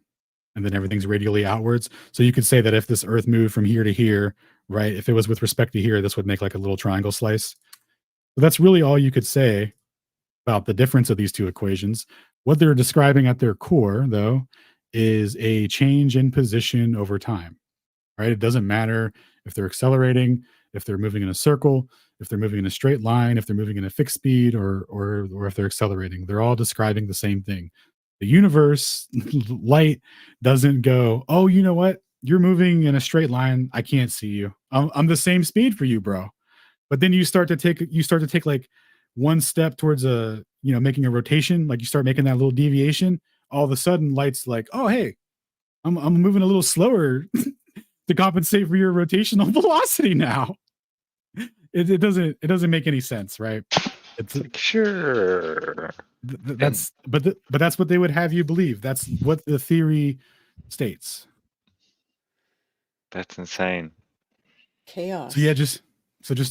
then everything's radially outwards. So you could say that if this Earth moved from here to here, right? If it was with respect to here, this would make like a little triangle slice. So that's really all you could say about the difference of these two equations. What they're describing at their core, though, is a change in position over time, right? It doesn't matter if they're accelerating, if they're moving in a circle, if they're moving in a straight line, if they're moving in a fixed speed, or if they're accelerating. They're all describing the same thing. The universe, light, doesn't go, oh, you know what? You're moving in a straight line. I can't see you. I'm the same speed for you, bro. But then you start to take like one step towards making a rotation, like you start making that little deviation. All of a sudden, light's like, oh, hey, I'm moving a little slower to compensate for your rotational velocity now. It doesn't make any sense, right? It's like, sure. That's what they would have you believe. That's what the theory states. That's insane. Chaos. So yeah, just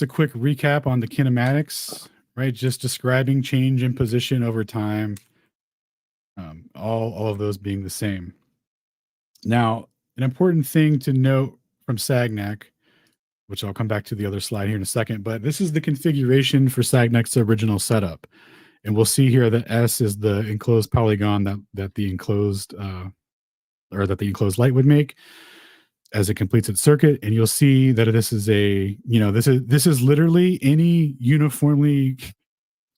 a quick recap on the kinematics, right? Just describing change in position over time. All of those being the same. Now, an important thing to note from Sagnac, which I'll come back to the other slide here in a second, but this is the configuration for Sagnac's original setup. And we'll see here that S is the enclosed polygon that the enclosed light would make as it completes its circuit. And you'll see that this is this is literally any uniformly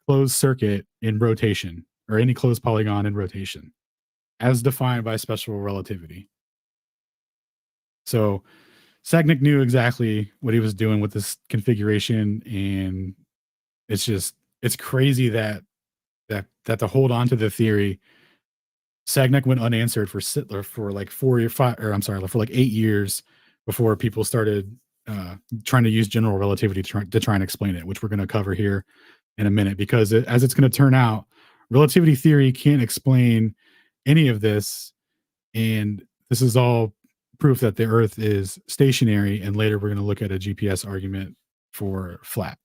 closed circuit in rotation, or any closed polygon in rotation, as defined by special relativity. So Sagnac knew exactly what he was doing with this configuration, and it's crazy that to hold on to the theory, Sagnac went unanswered for like 8 years before people started trying to use general relativity to try and explain it, which we're going to cover here in a minute, because as it's going to turn out, relativity theory can't explain any of this, and this is all proof that the Earth is stationary. And later we're going to look at a GPS argument for flat.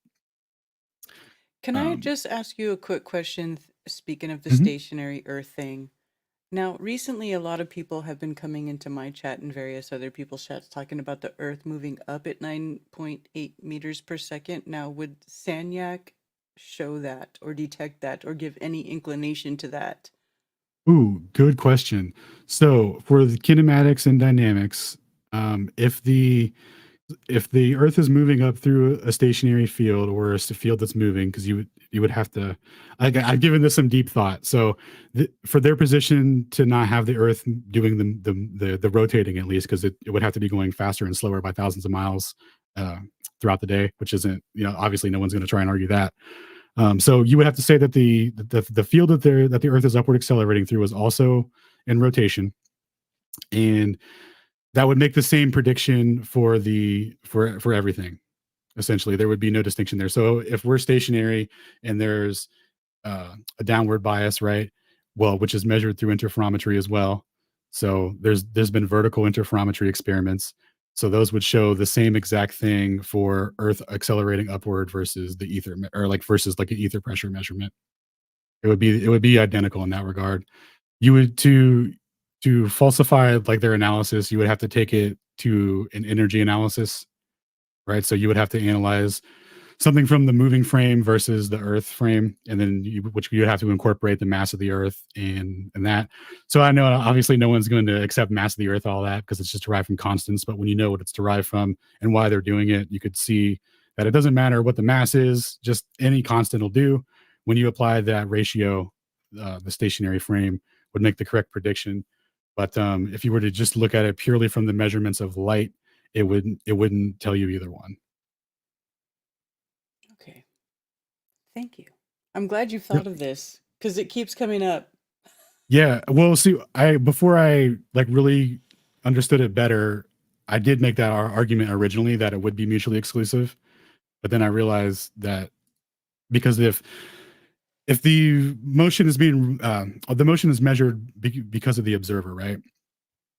Can I just ask you a quick question? Speaking of the Mhm. stationary Earth thing, now recently a lot of people have been coming into my chat and various other people's chats talking about the Earth moving up at 9.8 meters per second. Now, would Sagnac show that or detect that or give any inclination to that? Ooh, good question. So for the kinematics and dynamics, if the Earth is moving up through a stationary field, or a field that's moving, because you would have to. I've given this some deep thought. So for their position to not have the Earth doing the rotating, at least, because it would have to be going faster and slower by thousands of miles throughout the day, which isn't, obviously no one's going to try and argue that. So you would have to say that the field that the Earth is upward accelerating through is also in rotation, and that would make the same prediction for everything. Essentially, there would be no distinction there. So if we're stationary and there's a downward bias, right? Well, which is measured through interferometry as well. So there's been vertical interferometry experiments. So those would show the same exact thing for Earth accelerating upward versus the ether, or versus like an ether pressure measurement. It would be identical in that regard. You would to falsify like their analysis, you would have to take it to an energy analysis, right? So you would have to analyze something from the moving frame versus the Earth frame, and then which you have to incorporate the mass of the Earth and that. So I know obviously no one's going to accept mass of the Earth, all that, because it's just derived from constants. But when you know what it's derived from and why they're doing it, you could see that it doesn't matter what the mass is, just any constant will do. When you apply that ratio, the stationary frame would make the correct prediction. But if you were to just look at it purely from the measurements of light, it wouldn't tell you either one. Okay. Thank you. I'm glad you thought of this because it keeps coming up. Yeah. Well, see, before I like really understood it better, I did make that argument originally that it would be mutually exclusive, but then I realized that because if the motion is being the motion is measured because of the observer, right?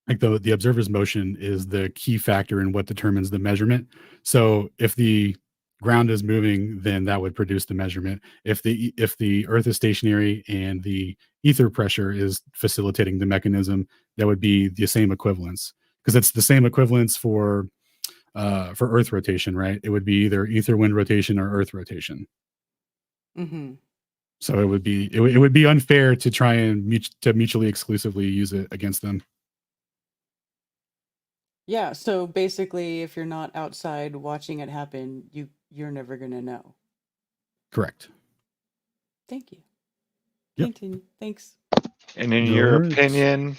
Like the observer's motion is the key factor in what determines the measurement. So if the ground is moving, then that would produce the measurement. If the Earth is stationary and the ether pressure is facilitating the mechanism, that would be the same equivalence, because it's the same equivalence for Earth rotation, right? It would be either ether wind rotation or Earth rotation. Mm-hmm. So it would be unfair to try and mutually exclusively use it against them. Yeah. So basically, if you're not outside watching it happen, you're never gonna know. Correct. Thank you. Yep. Continue. Thanks. And in your opinion,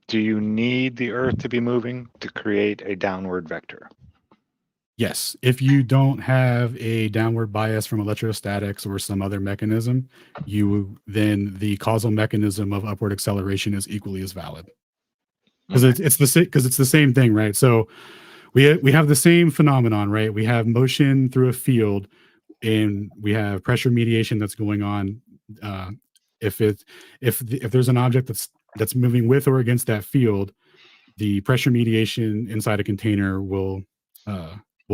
do you need the Earth to be moving to create a downward vector? Yes. If you don't have a downward bias from electrostatics or some other mechanism, then the causal mechanism of upward acceleration is equally as valid. Because it's the same thing, right? So we have the same phenomenon, right? We have motion through a field, and we have pressure mediation that's going on. If there's an object that's moving with or against that field, the pressure mediation inside a container will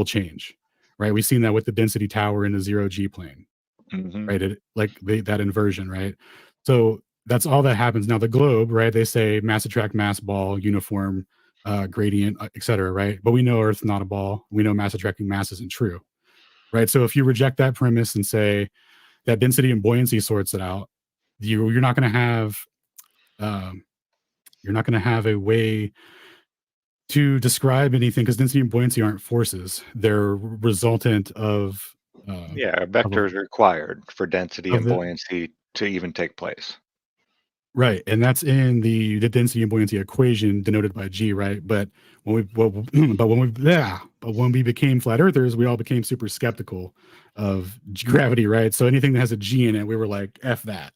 change, right? We've seen that with the density tower in the 0G plane, right? That inversion, right? So that's all that happens. Now the globe, right? They say mass attract mass, ball, uniform gradient, etc., right? But we know Earth's not a ball. We know mass attracting mass isn't true, right? So if you reject that premise and say that density and buoyancy sorts it out, you're not going to have a way to describe anything, because density and buoyancy aren't forces. They're resultant of a vector is required for density and buoyancy to even take place. Right, and that's in the density and buoyancy equation denoted by G, right? But when we became flat earthers, we all became super skeptical of gravity, right? So anything that has a G in it, we were like, F that,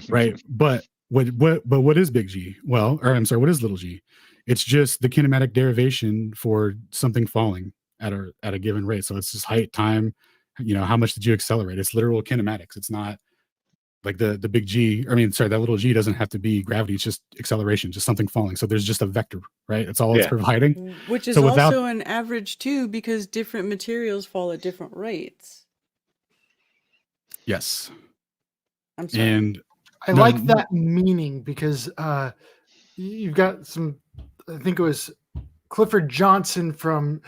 right? But what is big G? Well, or I'm sorry, what is little g? It's just the kinematic derivation for something falling at a given rate. So it's just height, time, how much did you accelerate? It's literal kinematics. It's not like the big G, that little g doesn't have to be gravity. It's just acceleration, just something falling. So there's just a vector, right? That's all it's providing. Which is also an average too, because different materials fall at different rates. Yes. I'm sorry. And I like that meaning because you've got some, I think it was Clifford Johnson from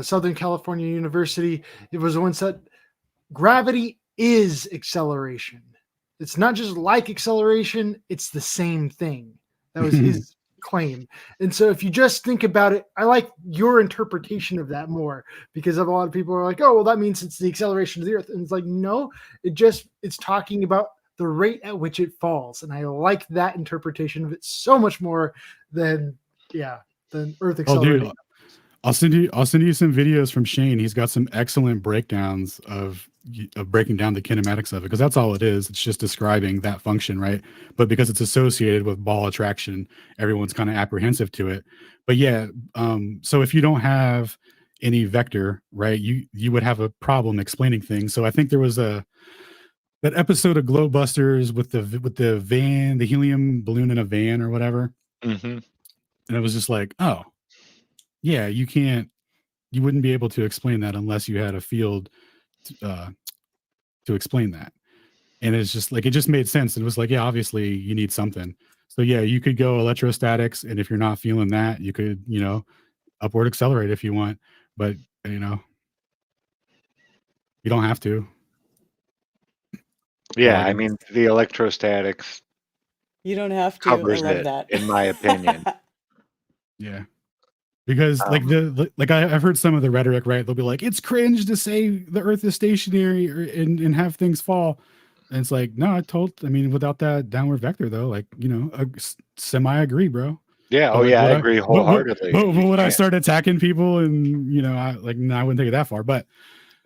Southern California University. It was the one said gravity is acceleration. It's not just like acceleration, it's the same thing. That was his claim. And so if you just think about it, I like your interpretation of that more, because a lot of people are like, oh, well, that means it's the acceleration of the Earth. And it's like, no, it's talking about the rate at which it falls. And I like that interpretation of it so much more than Earth accelerating. Oh, dude, I'll send you some videos from Shane. He's got some excellent breakdowns of breaking down the kinematics of it, because that's all it is. It's just describing that function, right? But because it's associated with ball attraction, everyone's kind of apprehensive to it. But so if you don't have any vector, right, you would have a problem explaining things. So I think there was that episode of GLOBEBUSTERS with the van, the helium balloon in a van or whatever. And it was just like, oh, yeah, you wouldn't be able to explain that unless you had a field to explain that. And it's just like, it just made sense. It was like, yeah, obviously you need something. So yeah, you could go electrostatics, and if you're not feeling that, you could, upward accelerate if you want. But You don't have to. Yeah, Like, I mean, the electrostatics You don't have to. I covers love it, that. in my opinion. yeah. Because like I've heard some of the rhetoric, right? They'll be like, it's cringe to say the Earth is stationary and have things fall. And it's like, no, I mean, without that downward vector though, like, you know, semi agree, bro. Yeah. But Oh, like, yeah. I would agree wholeheartedly. but would I start attacking people and, you know, no, I wouldn't take it that far, but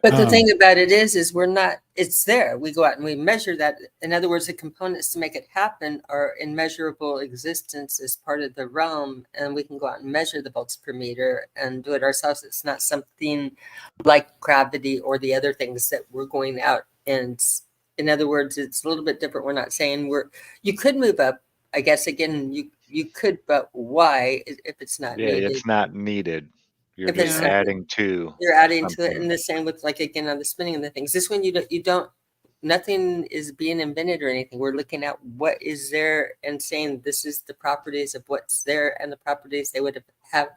the thing about it is we're not, it's there. We go out and we measure that. In other words, the components to make it happen are in measurable existence as part of the realm. And we can go out and measure the volts per meter and do it ourselves. It's not something like gravity or the other things that we're going out. And in other words, it's a little bit different. We're not saying you could move up. I guess, again, you could, but why if it's not needed? It's not needed. You're If just it's adding to. You're adding to it, something. and the same with, like, again, on the spinning of the things. This one, you don't, nothing is being invented or anything. We're looking at what is there and saying this is the properties of what's there and the properties they would have,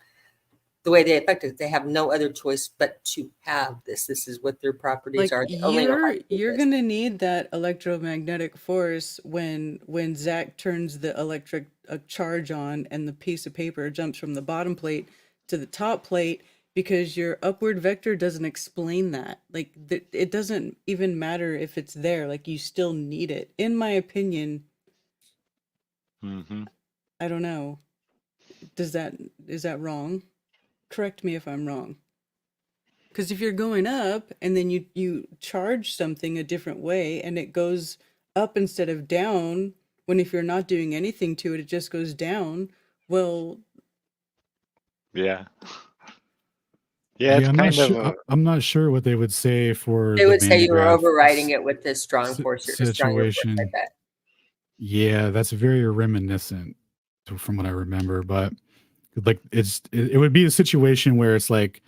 the way they affect it. They have no other choice but to have this. This is what their properties Like are. They only know how to do you're this. gonna need that electromagnetic force when Zach turns the electric charge on and the piece of paper jumps from the bottom plate to the top plate, because your upward vector doesn't explain that. Like it doesn't even matter if it's there. Like you still need it. In my opinion, I don't know. Is that wrong? Correct me if I'm wrong. Because if you're going up and then you charge something a different way and it goes up instead of down, when if you're not doing anything to it, it just goes down. Well, yeah. Yeah, it's I'm not sure what they would say for They the would say you were Van de Graaff overriding it with this strong force or stronger force situation. like that. Yeah, that's very reminiscent from what I remember, but like it would be a situation where it's like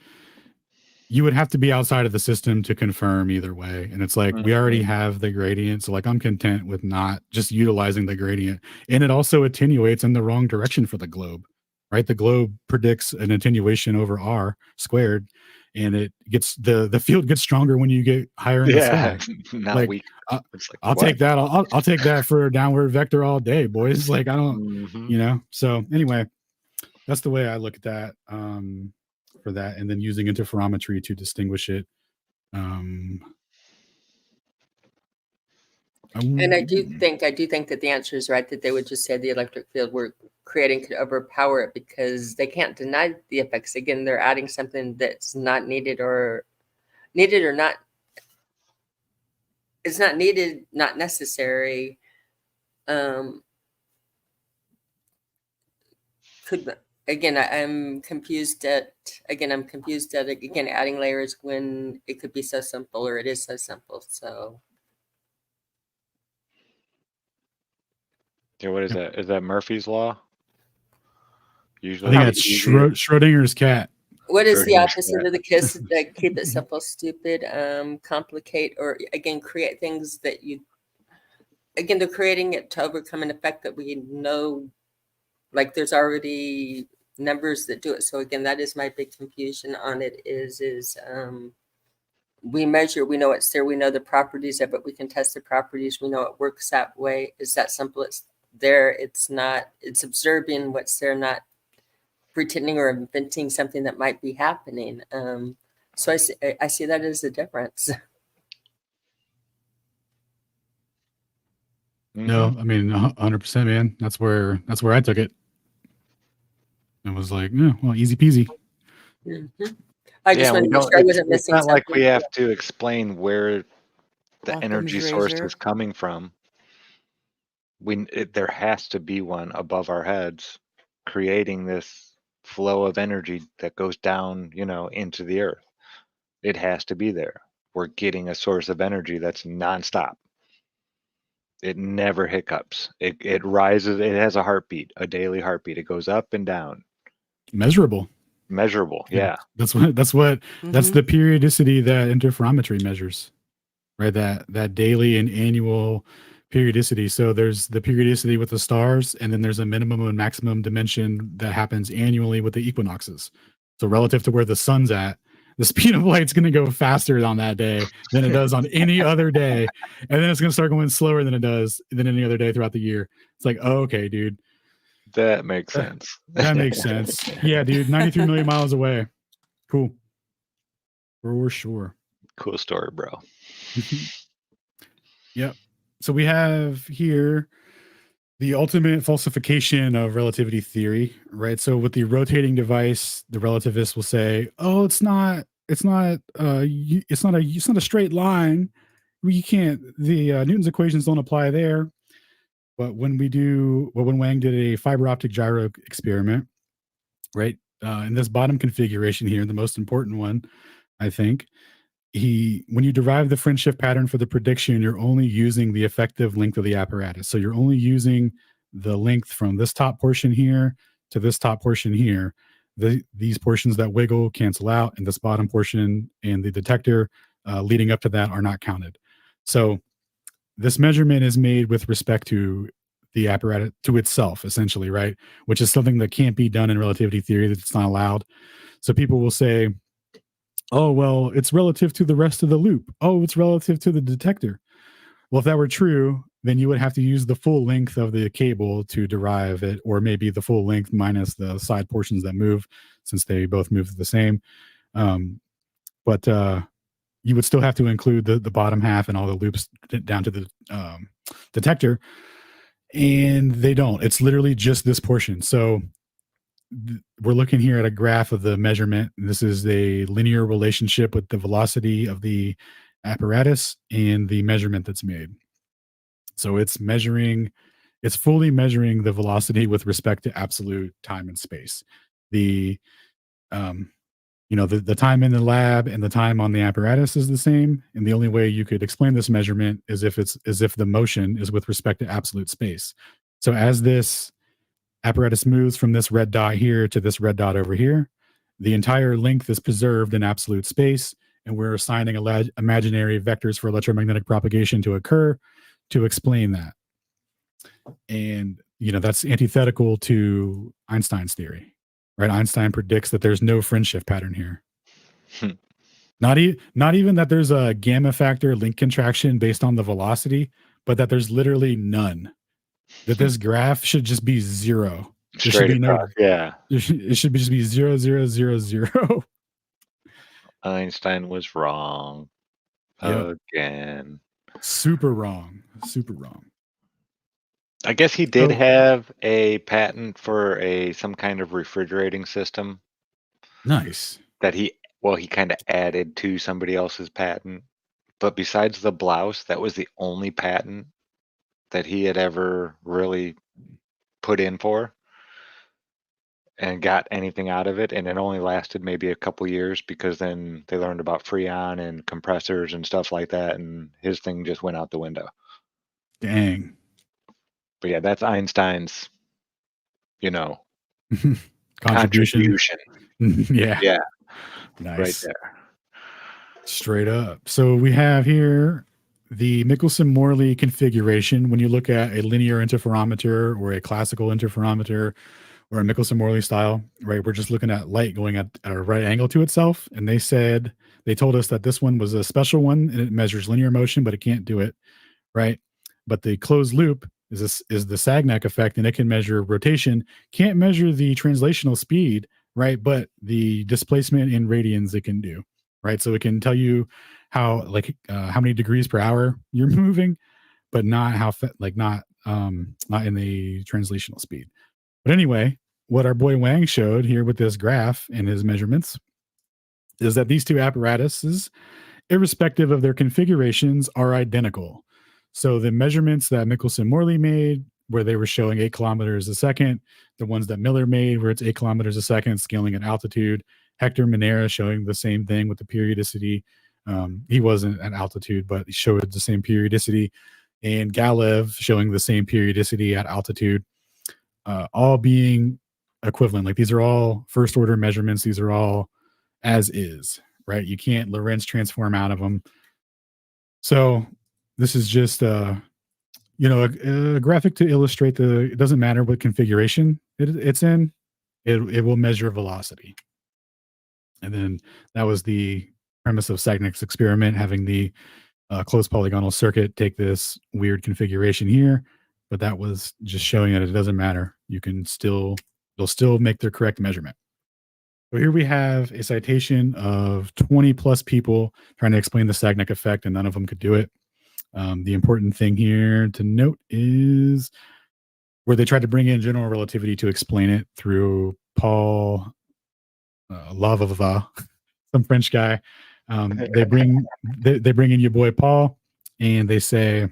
you would have to be outside of the system to confirm either way, and it's like we already have the gradient, so like I'm content with not just utilizing the gradient. And it also attenuates in the wrong direction for the globe, right? The globe predicts an attenuation over r squared, and it gets the field gets stronger when you get higher in the sky. Not Like, weak. I'll take that. I'll take that for a downward vector all day, boys. Like I don't, you know. So anyway, that's the way I look at that for that, and then using interferometry to distinguish it. And I do think that the answer is right, that they would just say the electric field we're creating could overpower it because they can't deny the effects. Again, they're adding something that's not needed or not. It's not needed, not necessary. I'm confused at adding layers when it could be so simple, or it is so simple. So Yeah, what is that? Is that Murphy's Law? I think it's Schrodinger's cat. what is the opposite of the kiss? That keep it simple, stupid, complicate, or again create things that they're creating it to overcome an effect that we know, like there's already numbers that do it. So again, that is my big confusion on it is we measure, we know it's there, we know the properties of it, we can test the properties, we know it works that way. Is that simple? It's there. It's not, it's observing what's there, not pretending or inventing something that might be happening. So I see that as a difference. No, I mean 100%, man. That's where I took it. It was like, yeah, well, easy peasy. I just wanted to make sure I wasn't missing something. It's not like something. we have to explain where the Occam's energy source razor. is coming from. There has to be one above our heads creating this flow of energy that goes down, into the earth. It has to be there. We're getting a source of energy that's nonstop. It never hiccups. It rises. It has a heartbeat, a daily heartbeat. It goes up and down. Measurable. Yeah. That's the periodicity that interferometry measures, right? That daily and annual periodicity. So there's the periodicity with the stars, and then there's a minimum and maximum dimension that happens annually with the equinoxes. So relative to where the sun's at, The speed of light's going to go faster on that day than it does on any other day. And then it's going to start going slower than it does than any other day throughout the year. It's like, oh, okay, dude. That makes sense. That makes sense. Yeah, dude. 93 million miles away. Cool. For sure. Cool story, bro. Yep. So we have here the ultimate falsification of relativity theory, right? So with the rotating device, the relativist will say, "Oh, it's not a straight line. We can't. The Newton's equations don't apply there." But when Wang did a fiber optic gyro experiment, right? In this bottom configuration here, the most important one, I think, when you derive the friend shift pattern for the prediction, you're only using the effective length of the apparatus. So you're only using the length from this top portion here to this top portion here. These portions that wiggle cancel out, and this bottom portion and the detector leading up to that are not counted. So this measurement is made with respect to the apparatus, to itself, essentially, right? Which is something that can't be done in relativity theory, that it's not allowed. So people will say, oh, well, it's relative to the rest of the loop. Oh, it's relative to the detector. Well, if that were true, then you would have to use the full length of the cable to derive it, or maybe the full length minus the side portions that move, since they both move the same. But you would still have to include the bottom half and all the loops down to the detector. And they don't. It's literally just this portion. So we're looking here at a graph of the measurement. This is a linear relationship with the velocity of the apparatus and the measurement that's made. So it's fully measuring the velocity with respect to absolute time and space. The time in the lab and the time on the apparatus is the same. And the only way you could explain this measurement is if the motion is with respect to absolute space. So as this apparatus moves from this red dot here to this red dot over here, the entire length is preserved in absolute space, and we're assigning imaginary vectors for electromagnetic propagation to occur to explain that. And that's antithetical to Einstein's theory, right? Einstein predicts that there's no friend shift pattern here. Not even that there's a gamma factor link contraction based on the velocity, but that there's literally none. That this graph should just be zero. There should be no. Yeah. It should just be 0, 0, 0, 0. Einstein was wrong. Yep. Again. Super wrong. Super wrong. I guess he did have a patent for some kind of refrigerating system. Nice. That he kind of added to somebody else's patent. But besides the blouse, that was the only patent that he had ever really put in for and got anything out of it. And it only lasted maybe a couple years, because then they learned about Freon and compressors and stuff like that. And his thing just went out the window. Dang. But yeah, that's Einstein's, contribution. Yeah. Yeah. Nice. Right there. Straight up. So we have here the Michelson-Morley configuration. When you look at a linear interferometer or a classical interferometer or a Michelson-Morley style, right, we're just looking at light going at a right angle to itself. And they told us that this one was a special one, and it measures linear motion, but it can't do it, right? But the closed loop is the Sagnac effect, and it can measure rotation, can't measure the translational speed, right? But the displacement in radians it can do, right? So it can tell you how many degrees per hour you're moving, but not not in the translational speed. But anyway, what our boy Wang showed here with this graph and his measurements is that these two apparatuses, irrespective of their configurations, are identical. So the measurements that Michelson-Morley made, where they were showing 8 kilometers a second, the ones that Miller made, where it's 8 kilometers a second, scaling at altitude, Hector Minera showing the same thing with the periodicity. He wasn't at altitude, but he showed the same periodicity, and Galev showing the same periodicity at altitude, all being equivalent. Like, these are all first order measurements. These are all as is, right? You can't Lorentz transform out of them. So this is just a graphic to illustrate it doesn't matter what configuration it's in, it will measure velocity. And then that was the premise of Sagnac's experiment, having the closed polygonal circuit take this weird configuration here. But that was just showing that it doesn't matter. You can still, they'll still make their correct measurement. So here we have a citation of 20 plus people trying to explain the Sagnac effect, and none of them could do it. The important thing here to note is where they tried to bring in general relativity to explain it through Paul Lavava, some French guy. They bring in your boy Paul, and they say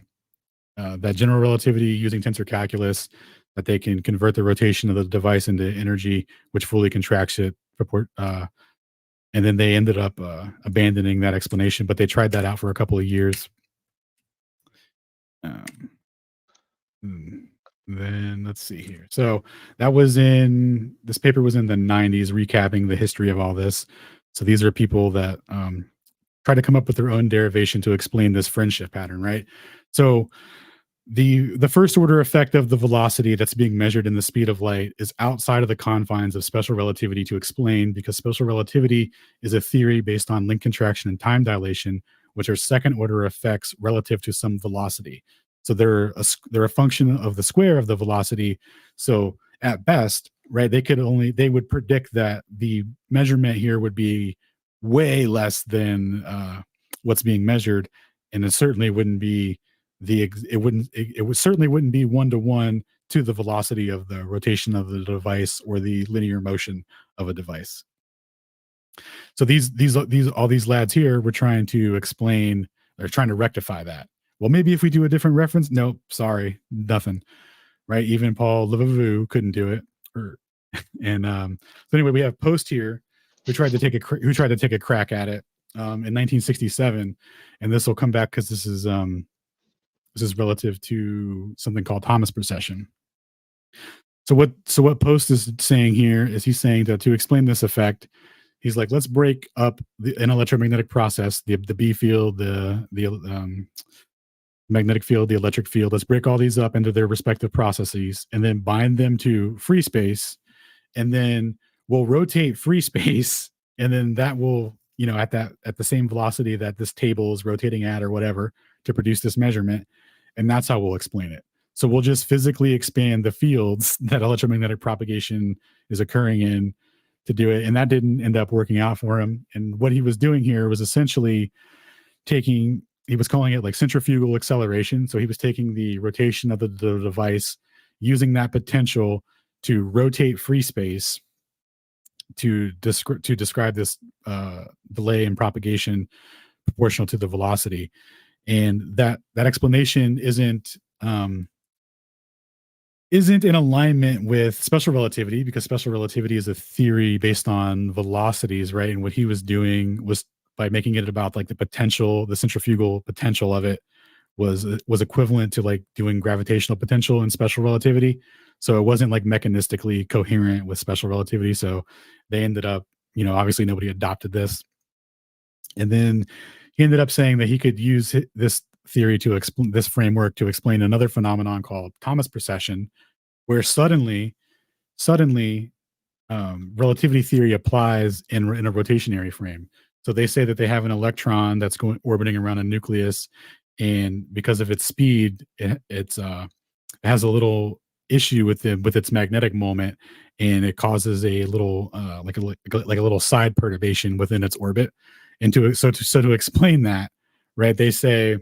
that general relativity using tensor calculus, that they can convert the rotation of the device into energy, which fully contracts it. And then they ended up abandoning that explanation, but they tried that out for a couple of years. Then let's see here. So that was this paper was in the 90s, recapping the history of all this. So these are people that try to come up with their own derivation to explain this friendship pattern, right? So the first order effect of the velocity that's being measured in the speed of light is outside of the confines of special relativity to explain, because special relativity is a theory based on link contraction and time dilation, which are second order effects relative to some velocity. So they're a function of the square of the velocity. So at best, right, they would predict that the measurement here would be way less than what's being measured, and it certainly wouldn't be certainly wouldn't be 1-to-1 to the velocity of the rotation of the device or the linear motion of a device. So all these lads here were trying to explain, they're trying to rectify that. Well, maybe if we do a different reference, nope, sorry, nothing, right? Even Paul Lavavou couldn't do it. So anyway, we have Post here who tried to take a crack at it in 1967, and this will come back because this is relative to something called Thomas precession. So what Post is saying here is he's saying that to explain this effect, he's like, let's break up an electromagnetic process, the B field, the magnetic field, the electric field. Let's break all these up into their respective processes and then bind them to free space. And then we'll rotate free space. And then that will, at the same velocity that this table is rotating at or whatever to produce this measurement. And that's how we'll explain it. So we'll just physically expand the fields that electromagnetic propagation is occurring in to do it. And that didn't end up working out for him. And what he was doing here was essentially he was calling it like centrifugal acceleration. So he was taking the rotation of the device, using that potential to rotate free space to describe this delay in propagation proportional to the velocity. And that explanation isn't in alignment with special relativity, because special relativity is a theory based on velocities, right? And what he was doing was, by making it about like the potential, the centrifugal potential of it was equivalent to like doing gravitational potential in special relativity. So it wasn't like mechanistically coherent with special relativity. So they ended up, obviously nobody adopted this. And then he ended up saying that he could use this theory to explain this framework to explain another phenomenon called Thomas precession, where suddenly relativity theory applies in a rotationary frame. So they say that they have an electron that's orbiting around a nucleus, and because of its speed, it has a little issue with its magnetic moment, and it causes a little like a little side perturbation within its orbit. And to explain that, right, they say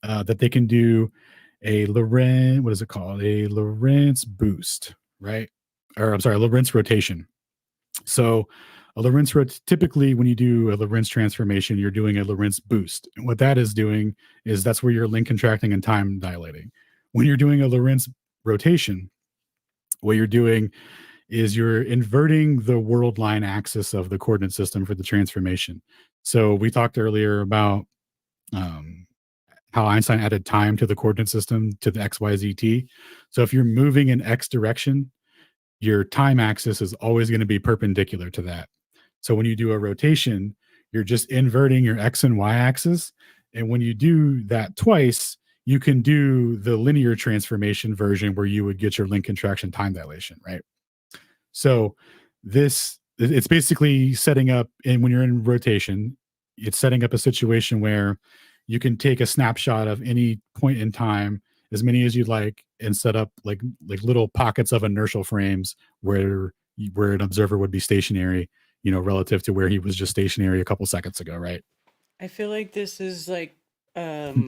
that they can do a Lorentz, what is it called? A Lorentz boost, right? Or I'm sorry, Lorentz rotation. So a Lorentz typically when you do a Lorentz transformation, you're doing a Lorentz boost. And what that is doing is that's where you're link contracting and time dilating. When you're doing a Lorentz rotation, what you're doing is you're inverting the world line axis of the coordinate system for the transformation. So we talked earlier about how Einstein added time to the coordinate system to the XYZT. So if you're moving in X direction, your time axis is always going to be perpendicular to that. So when you do a rotation, you're just inverting your X and Y axis. And when you do that twice, you can do the linear transformation version where you would get your link contraction time dilation, right? So this it's basically setting up, and when you're in rotation, it's setting up a situation where you can take a snapshot of any point in time, as many as you'd like, and set up like little pockets of inertial frames where an observer would be stationary, relative to where he was just stationary a couple seconds ago, right? I feel like this is like part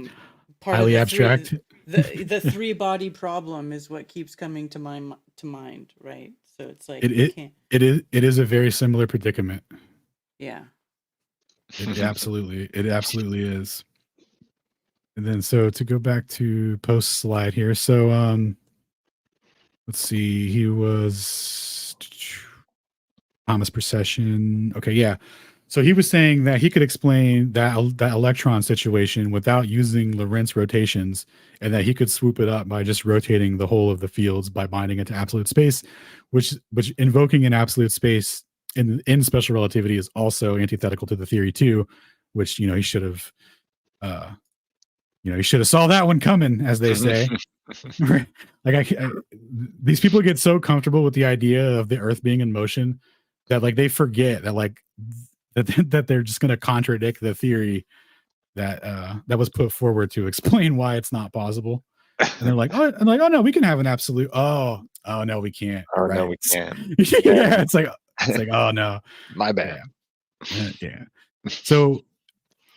Highly of abstract. the three body problem is what keeps coming to mind, right? So it's like It is a very similar predicament. yeah. It absolutely is. And then, so to go back to post slide here, so let's see, he was Thomas precession. Okay, yeah. So he was saying that he could explain that electron situation without using Lorentz rotations, and that he could swoop it up by just rotating the whole of the fields by binding it to absolute space, which invoking an absolute space in special relativity is also antithetical to the theory too, which he should have he should have saw that one coming, as they say. Like these people get so comfortable with the idea of the Earth being in motion that like they forget that that they're just going to contradict the theory that was put forward to explain why it's not possible. And they're like, oh no, we can have an absolute. Oh no, we can't. Oh right. no, we can't. Yeah, it's like oh no, my bad. Yeah. So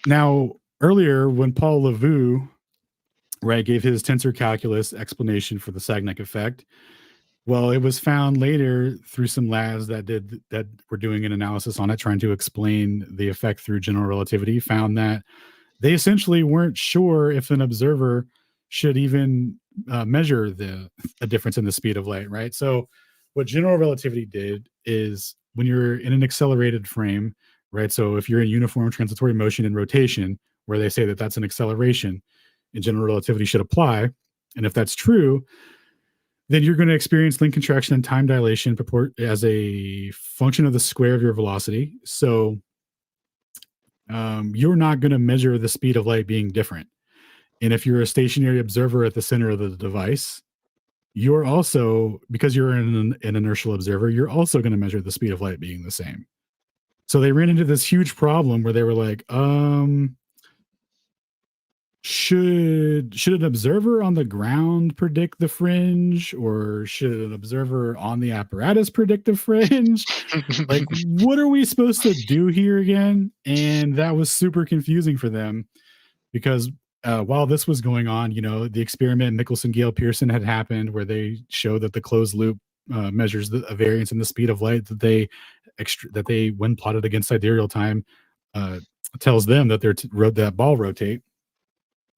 now earlier when Paul Lavue, right, gave his tensor calculus explanation for the Sagnac effect, well, it was found later through some labs that were doing an analysis on it, trying to explain the effect through general relativity, found that they essentially weren't sure if an observer should even measure a difference in the speed of light, right? So what general relativity did is when you're in an accelerated frame, right? So if you're in uniform transitory motion and rotation, where they say that that's an acceleration, and general relativity should apply, and if that's true, then you're going to experience length contraction and time dilation as a function of the square of your velocity. So you're not going to measure the speed of light being different. And if you're a stationary observer at the center of the device, you're also, because you're an inertial observer, you're also going to measure the speed of light being the same. So they ran into this huge problem where they were like, should an observer on the ground predict the fringe, or should an observer on the apparatus predict the fringe? Like, what are we supposed to do here again? And that was super confusing for them, because while this was going on, the experiment Michelson-Gale-Pearson had happened, where they show that the closed loop measures a variance in the speed of light that they when plotted against sidereal time tells them that that ball rotate.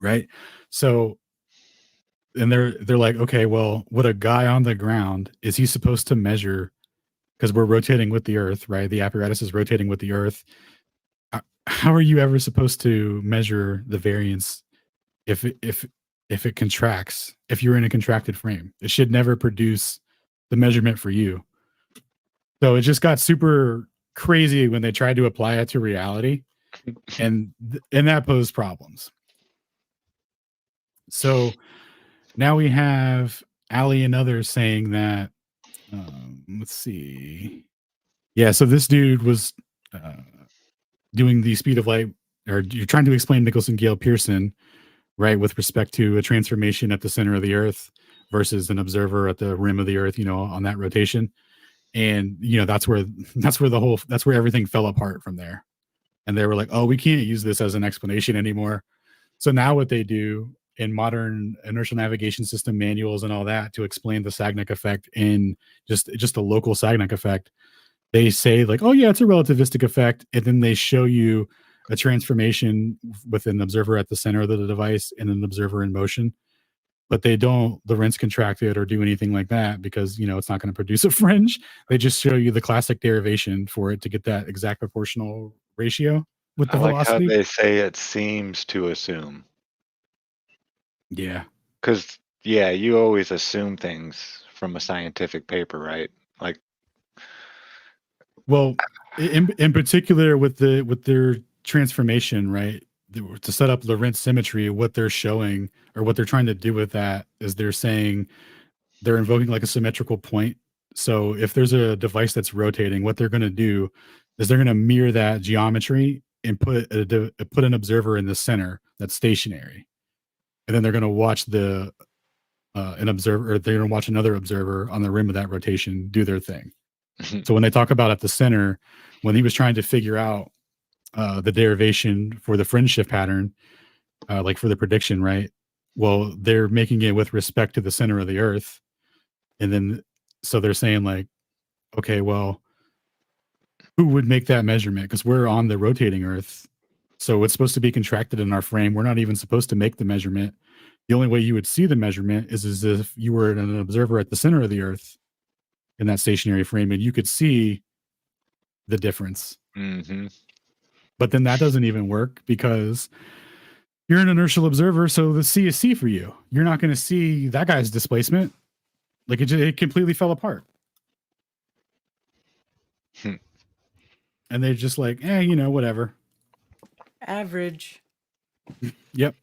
Right. So, and they're like, okay, well, what a guy on the ground, is he supposed to measure? Because we're rotating with the Earth, right? The apparatus is rotating with the Earth. How are you ever supposed to measure the variance if it contracts? If you're in a contracted frame, it should never produce the measurement for you. So it just got super crazy when they tried to apply it to reality, and that posed problems. So now we have Ali and others saying that, let's see. Yeah, so this dude was doing the speed of light, or you're trying to explain Michelson-Gale-Pearson, right, with respect to a transformation at the center of the Earth versus an observer at the rim of the Earth, on that rotation. And, that's where everything fell apart from there. And they were like, oh, we can't use this as an explanation anymore. So now what they do in modern inertial navigation system manuals and all that to explain the Sagnac effect in just a local Sagnac effect, they say like, oh yeah, it's a relativistic effect. And then they show you a transformation with an observer at the center of the device and an observer in motion, but they don't Lorentz contract it or do anything like that, because, it's not going to produce a fringe. They just show you the classic derivation for it to get that exact proportional ratio with the velocity. How they say it seems to assume. Yeah. Because, you always assume things from a scientific paper, right? Like, well, in particular with their transformation, right? To set up Lorentz symmetry, what they're showing, or what they're trying to do with that, is they're saying they're invoking like a symmetrical point So if there's a device that's rotating, what they're going to do is they're going to mirror that geometry and put an observer in the center that's stationary, and then they're going to watch an observer, or they're going to watch another observer on the rim of that rotation do their thing. So when they talk about at the center, when he was trying to figure out the derivation for the fringe shift pattern, like for the prediction, right? Well, they're making it with respect to the center of the Earth, and then so they're saying like, okay, well, who would make that measurement? Because we're on the rotating Earth, so it's supposed to be contracted in our frame. We're not even supposed to make the measurement. The only way you would see the measurement is as if you were an observer at the center of the Earth in that stationary frame, and you could see the difference. Mm-hmm. But then that doesn't even work because you're an inertial observer, so the C is C for you. You're not going to see that guy's displacement. Like it completely fell apart. And they're just like, whatever. Average. Yep.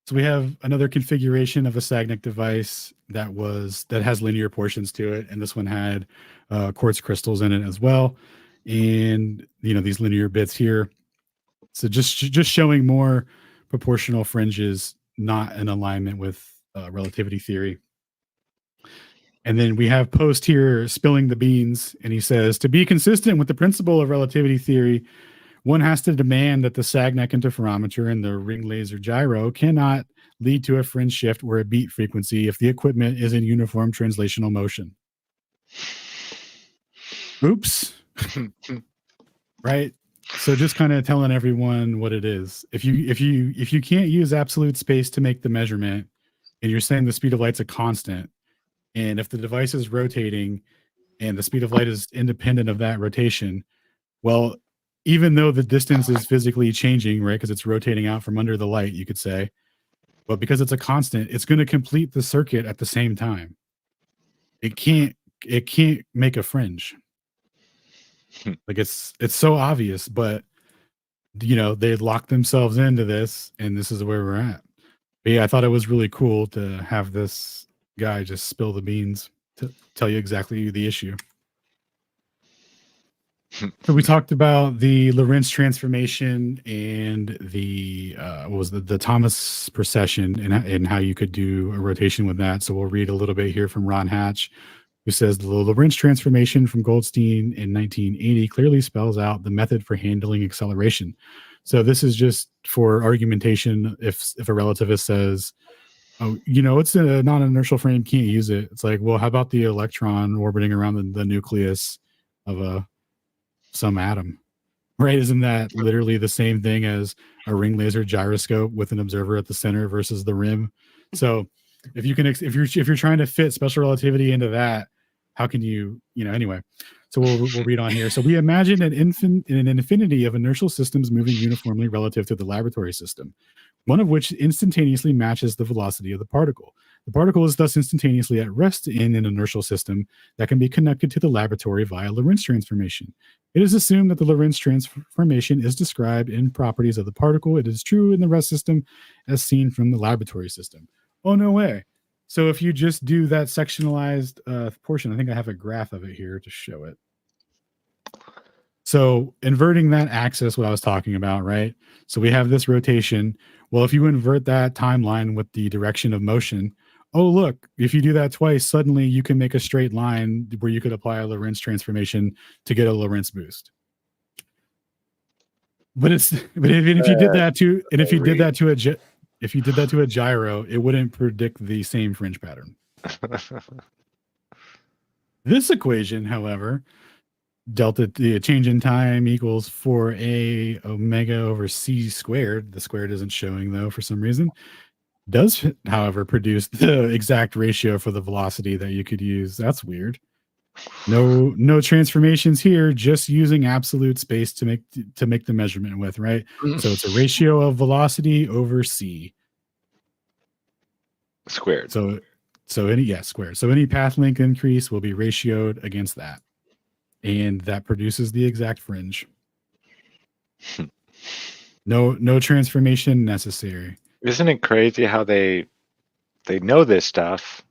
So we have another configuration of a Sagnac device that has linear portions to it, and this one had quartz crystals in it as well, and these linear bits here. So just showing more proportional fringes, not in alignment with relativity theory. And then we have Post here spilling the beans, and he says, to be consistent with the principle of relativity theory, one has to demand that the Sagnac interferometer and the ring laser gyro cannot lead to a fringe shift or a beat frequency if the equipment is in uniform translational motion. Oops. Right? So just kind of telling everyone what it is. If you can't use absolute space to make the measurement, and you're saying the speed of light's a constant, and if the device is rotating and the speed of light is independent of that rotation, well, even though the distance is physically changing, right, because it's rotating out from under the light, you could say, but because it's a constant, it's going to complete the circuit at the same time. It can't make a fringe. Like it's so obvious, but they locked themselves into this, and this is where we're at. But yeah, I thought it was really cool to have this guy just spill the beans to tell you exactly the issue. So we talked about the Lorentz transformation and the the Thomas precession and how you could do a rotation with that. So we'll read a little bit here from Ron Hatch, who says the Lorentz transformation from Goldstein in 1980 clearly spells out the method for handling acceleration. So this is just for argumentation. If a relativist says, oh, it's a non-inertial frame, can't use it. It's like, well, how about the electron orbiting around the nucleus of some atom, right? Isn't that literally the same thing as a ring laser gyroscope with an observer at the center versus the rim? So if you're trying to fit special relativity into that, how can you anyway? So we'll read on here. So we imagine an infinity of inertial systems moving uniformly relative to the laboratory system, one of which instantaneously matches the velocity of the particle. The particle is thus instantaneously at rest in an inertial system that can be connected to the laboratory via Lorentz transformation. It is assumed that the Lorentz transformation is described in properties of the particle. It is true in the rest system as seen from the laboratory system. Oh, no way. So if you just do that sectionalized portion, I think I have a graph of it here to show it. So inverting that axis, what I was talking about, right? So we have this rotation. Well, if you invert that timeline with the direction of motion, oh, look, if you do that twice, suddenly you can make a straight line where you could apply a Lorentz transformation to get a Lorentz boost. But if you did that to a gyro, it wouldn't predict the same fringe pattern. This equation, however, delta, the change in time equals 4a omega over c squared. The squared isn't showing though for some reason. Does, however, produce the exact ratio for the velocity that you could use. That's weird. No transformations here, just using absolute space to make the measurement with, right? So it's a ratio of velocity over c squared. So any squared. So any path length increase will be ratioed against that, and that produces the exact fringe. No transformation necessary. Isn't it crazy how they know this stuff?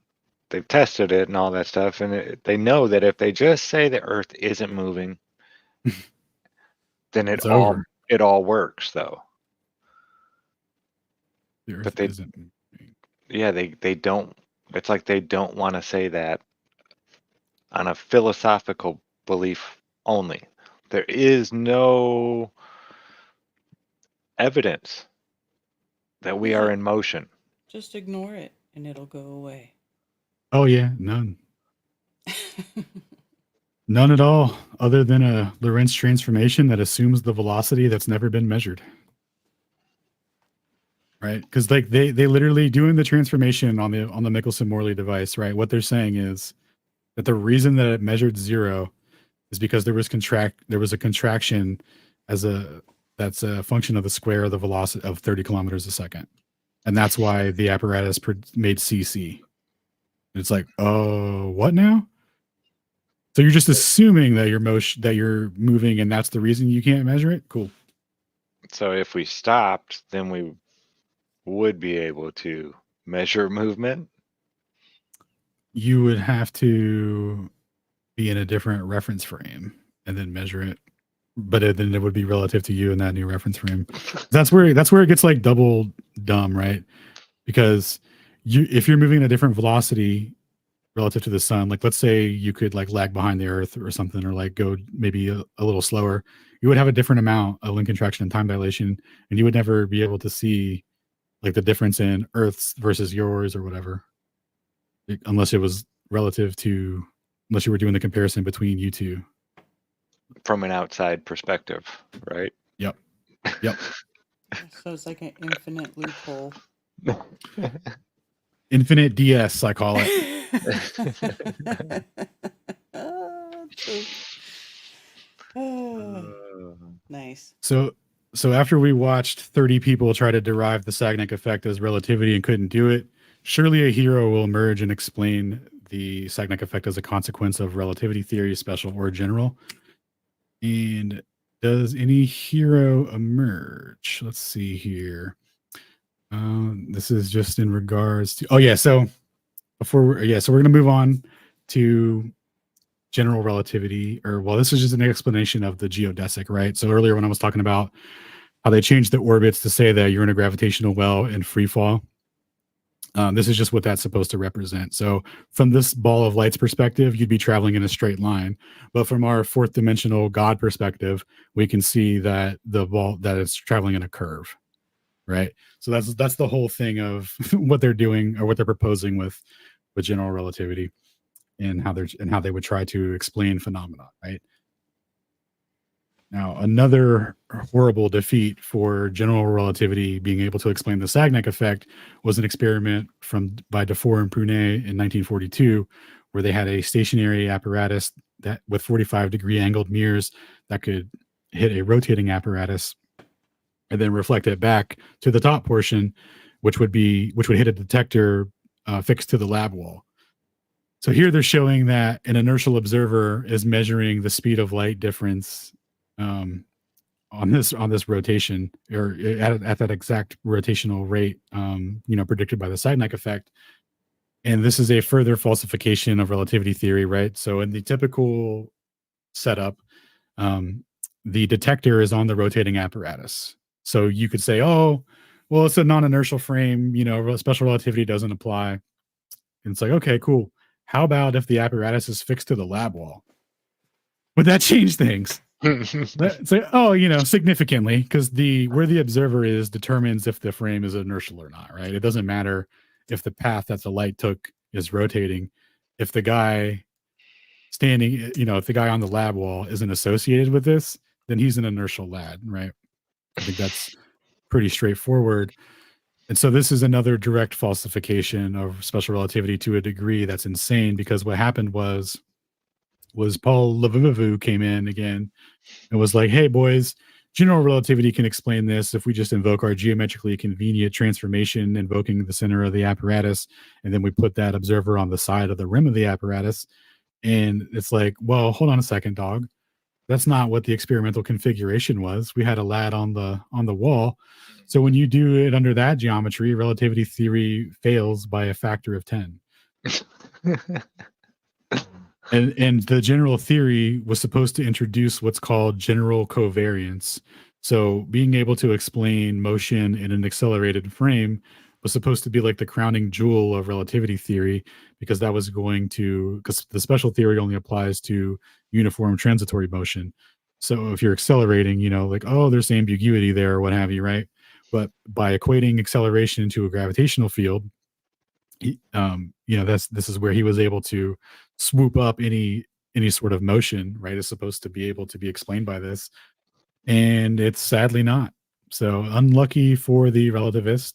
they've tested it and all that stuff, and they know that if they just say the Earth isn't moving, then It's over. it all works though. The Earth But they isn't. yeah, they don't. It's like they don't want to say that on a philosophical belief only. There is no evidence that we are in motion. Just ignore it and it'll go away. Oh yeah, none. None at all, other than a Lorentz transformation that assumes the velocity that's never been measured. Right? Because like they literally doing the transformation on the Michelson-Morley device, right? What they're saying is that the reason that it measured 0 is because there was a contraction that's a function of the square of the velocity of 30 kilometers a second. And that's why the apparatus made CC. It's like, oh, what now? So you're just assuming that you're moving, and that's the reason you can't measure it? Cool. So if we stopped, then we would be able to measure movement. You would have to be in a different reference frame and then measure it. But then it would be relative to you in that new reference frame. That's where it gets like double dumb, right? Because if you're moving at a different velocity relative to the sun, like let's say you could like lag behind the Earth or something, or like go maybe a little slower, you would have a different amount of link contraction and time dilation, and you would never be able to see like the difference in Earth's versus yours or whatever, unless it was unless you were doing the comparison between you two. From an outside perspective, right? Yep. So it's like an infinite loophole. Infinite DS, I call it. Nice. So after we watched 30 people try to derive the Sagnac effect as relativity and couldn't do it, surely a hero will emerge and explain the Sagnac effect as a consequence of relativity theory, special or general. And does any hero emerge? Let's see here. This is just in regards to, so we're going to move on to general relativity, this is just an explanation of the geodesic, right? So earlier when I was talking about how they changed the orbits to say that you're in a gravitational well in free fall, this is just what that's supposed to represent. So from this ball of light's perspective, you'd be traveling in a straight line. But from our fourth dimensional God perspective, we can see that the ball that it's traveling in a curve, right? So that's the whole thing of what they're doing or what they're proposing with general relativity and how they would try to explain phenomena, right? Now, another horrible defeat for general relativity being able to explain the Sagnac effect was an experiment by Dufour and Prunet in 1942, where they had a stationary apparatus that with 45-degree angled mirrors that could hit a rotating apparatus and then reflect it back to the top portion, which would hit a detector fixed to the lab wall. So here they're showing that an inertial observer is measuring the speed of light difference on this rotation, or at that exact rotational rate, predicted by the Sagnac effect. And this is a further falsification of relativity theory, right? So in the typical setup, the detector is on the rotating apparatus. So you could say, oh, well, it's a non-inertial frame, special relativity doesn't apply. And it's like, okay, cool. How about if the apparatus is fixed to the lab wall? Would that change things? Significantly, because where the observer is determines if the frame is inertial or not, right? It doesn't matter if the path that the light took is rotating. If the guy if the guy on the lab wall isn't associated with this, then he's an inertial lad, right? I think that's pretty straightforward. And so this is another direct falsification of special relativity to a degree that's insane, because what happened was Paul Lavoisier came in again and was like, hey, boys, general relativity can explain this if we just invoke our geometrically convenient transformation, invoking the center of the apparatus, and then we put that observer on the side of the rim of the apparatus. And it's like, well, hold on a second, dog. That's not what the experimental configuration was. We had a lad on the wall. So when you do it under that geometry, relativity theory fails by a factor of 10. And the general theory was supposed to introduce what's called general covariance. So being able to explain motion in an accelerated frame was supposed to be like the crowning jewel of relativity theory, because that was going to, because the special theory only applies to uniform transitory motion. So if you're accelerating, you know, like, oh, there's ambiguity there or what have you, right? But by equating acceleration to a gravitational field, you know, this is where he was able to swoop up any sort of motion, right, is supposed to be able to be explained by this, and it's sadly not. So unlucky for the relativist.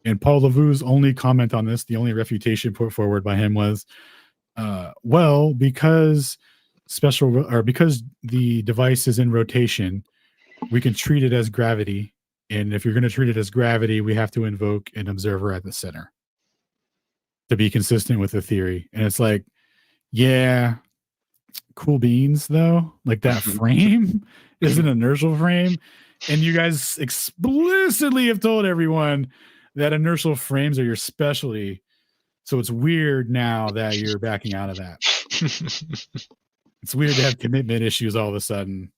And Paul Lavou's only comment on this, the only refutation put forward by him was, well, because because the device is in rotation, we can treat it as gravity, and if you're going to treat it as gravity, we have to invoke an observer at the center to be consistent with the theory. And it's like, yeah, cool beans though. Like that frame is an inertial frame, and you guys explicitly have told everyone that inertial frames are your specialty. So it's weird now that you're backing out of that. It's weird to have commitment issues all of a sudden.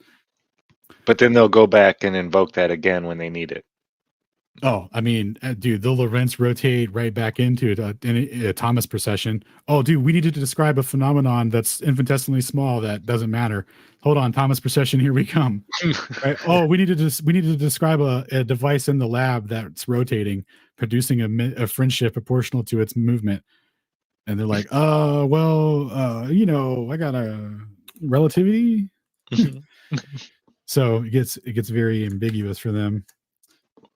But then they'll go back and invoke that again when they need it. Oh, I mean, dude, the Lorentz rotate right back into it in a Thomas precession. Oh, dude, we needed to describe a phenomenon that's infinitesimally small that doesn't matter. Hold on, Thomas precession, here we come. Right? Oh, we needed to describe a device in the lab that's rotating, producing a fringe shift proportional to its movement. And they're like, you know, I got a relativity. So it gets very ambiguous for them.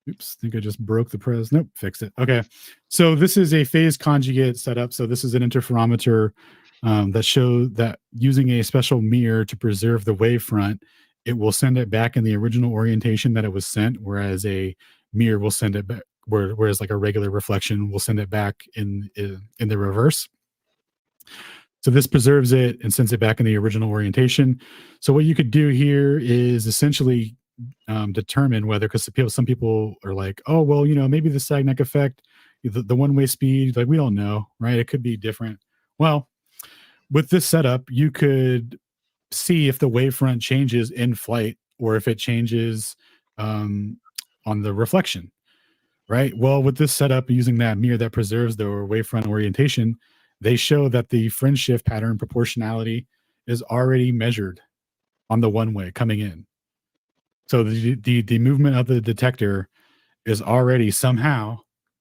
Oops, I think I just broke the pres. Nope, fixed it. Okay. So this is a phase conjugate setup. So this is an interferometer that shows that using a special mirror to preserve the wavefront, it will send it back in the original orientation that it was sent, whereas a mirror will send it back, whereas like a regular reflection will send it back in the reverse. So this preserves it and sends it back in the original orientation. So what you could do here is essentially determine whether, because some people are like, oh, well, you know, maybe the Sagnac effect, the one-way speed, like we don't know, right? It could be different. Well, with this setup, you could see if the wavefront changes in flight or if it changes on the reflection, right? Well, with this setup, using that mirror that preserves the wavefront orientation, they show that the fringe shift pattern proportionality is already measured on the one-way coming in. So the movement of the detector is already somehow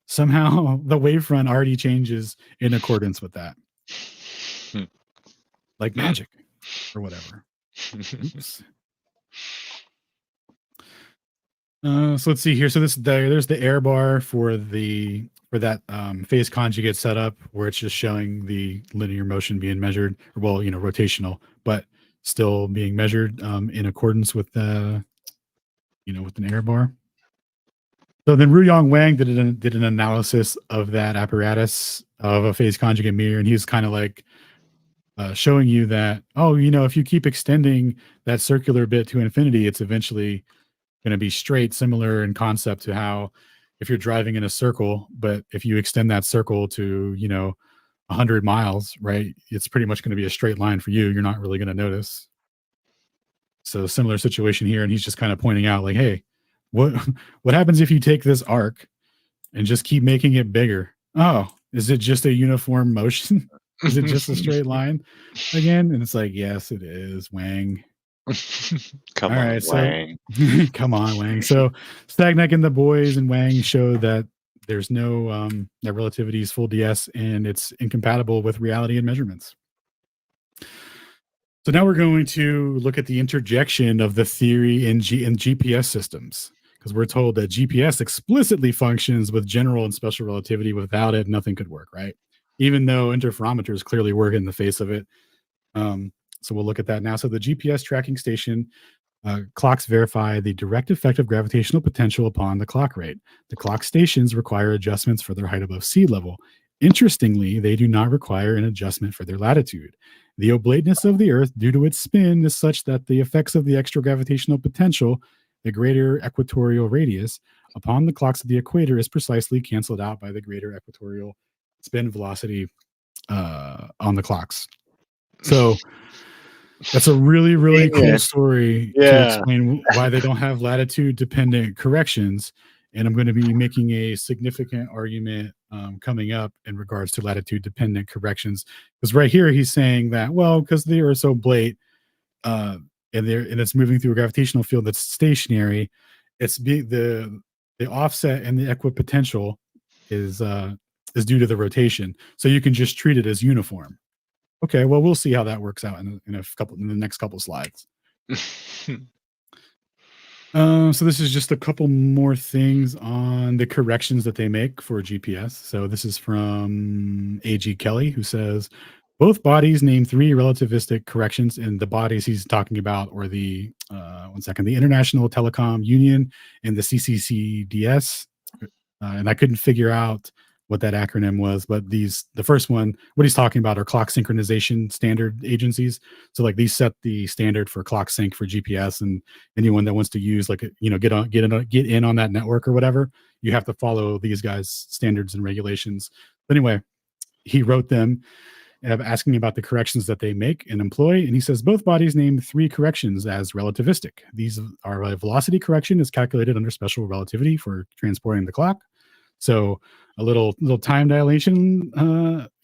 the wavefront already changes in accordance with that. Like magic or whatever. Oops. So let's see here. So there's the error bar for that phase conjugate setup, where it's just showing the linear motion being measured, or, well, you know, rotational, but still being measured in accordance with the, you know, with an error bar. So then Ruyong Wang did an analysis of that apparatus of a phase conjugate mirror, and he's kind of like showing you that, oh, you know, if you keep extending that circular bit to infinity, it's eventually going to be straight, similar in concept to how if you're driving in a circle, but if you extend that circle to, you know, 100 miles, right, it's pretty much going to be a straight line for you. You're not really going to notice. So similar situation here, and he's just kind of pointing out, like, hey, what happens if you take this arc and just keep making it bigger? Oh, is it just a uniform motion? Is it just a straight line again? And it's like, yes, it is, Wang. Come on, Wang. Come on, Wang. So Sagnac and the boys and Wang show that there's no that relativity is full DS and it's incompatible with reality and measurements. So now we're going to look at the interjection of the theory in GPS systems, because we're told that GPS explicitly functions with general and special relativity. Without it, nothing could work, right? Even though interferometers clearly work in the face of it. So we'll look at that now. So the GPS tracking station clocks verify the direct effect of gravitational potential upon the clock rate. The clock stations require adjustments for their height above sea level. Interestingly, they do not require an adjustment for their latitude. The oblateness of the Earth due to its spin is such that the effects of the extra gravitational potential, the greater equatorial radius, upon the clocks of the equator is precisely canceled out by the greater equatorial spin velocity on the clocks. So that's a really, really cool story to Yeah. explain why they don't have latitude dependent corrections. And I'm going to be making a significant argument coming up in regards to latitude dependent corrections. Because right here, he's saying that, well, because they are so blate and it's moving through a gravitational field that's stationary, the offset and the equipotential is due to the rotation. So you can just treat it as uniform. Okay, well, we'll see how that works out in the next couple slides. So this is just a couple more things on the corrections that they make for GPS. So this is from A.G. Kelly, who says, both bodies name 3 relativistic corrections, and the bodies he's talking about are the, the International Telecom Union and the CCCDS. And I couldn't figure out what that acronym was, but the first one, what he's talking about are clock synchronization standard agencies. So like these set the standard for clock sync for GPS, and anyone that wants to use get in on that network or whatever, you have to follow these guys' standards and regulations. But anyway, he wrote them asking about the corrections that they make and employ, and he says both bodies name 3 corrections as relativistic. These are a velocity correction is calculated under special relativity for transporting the clock. So a little time dilation,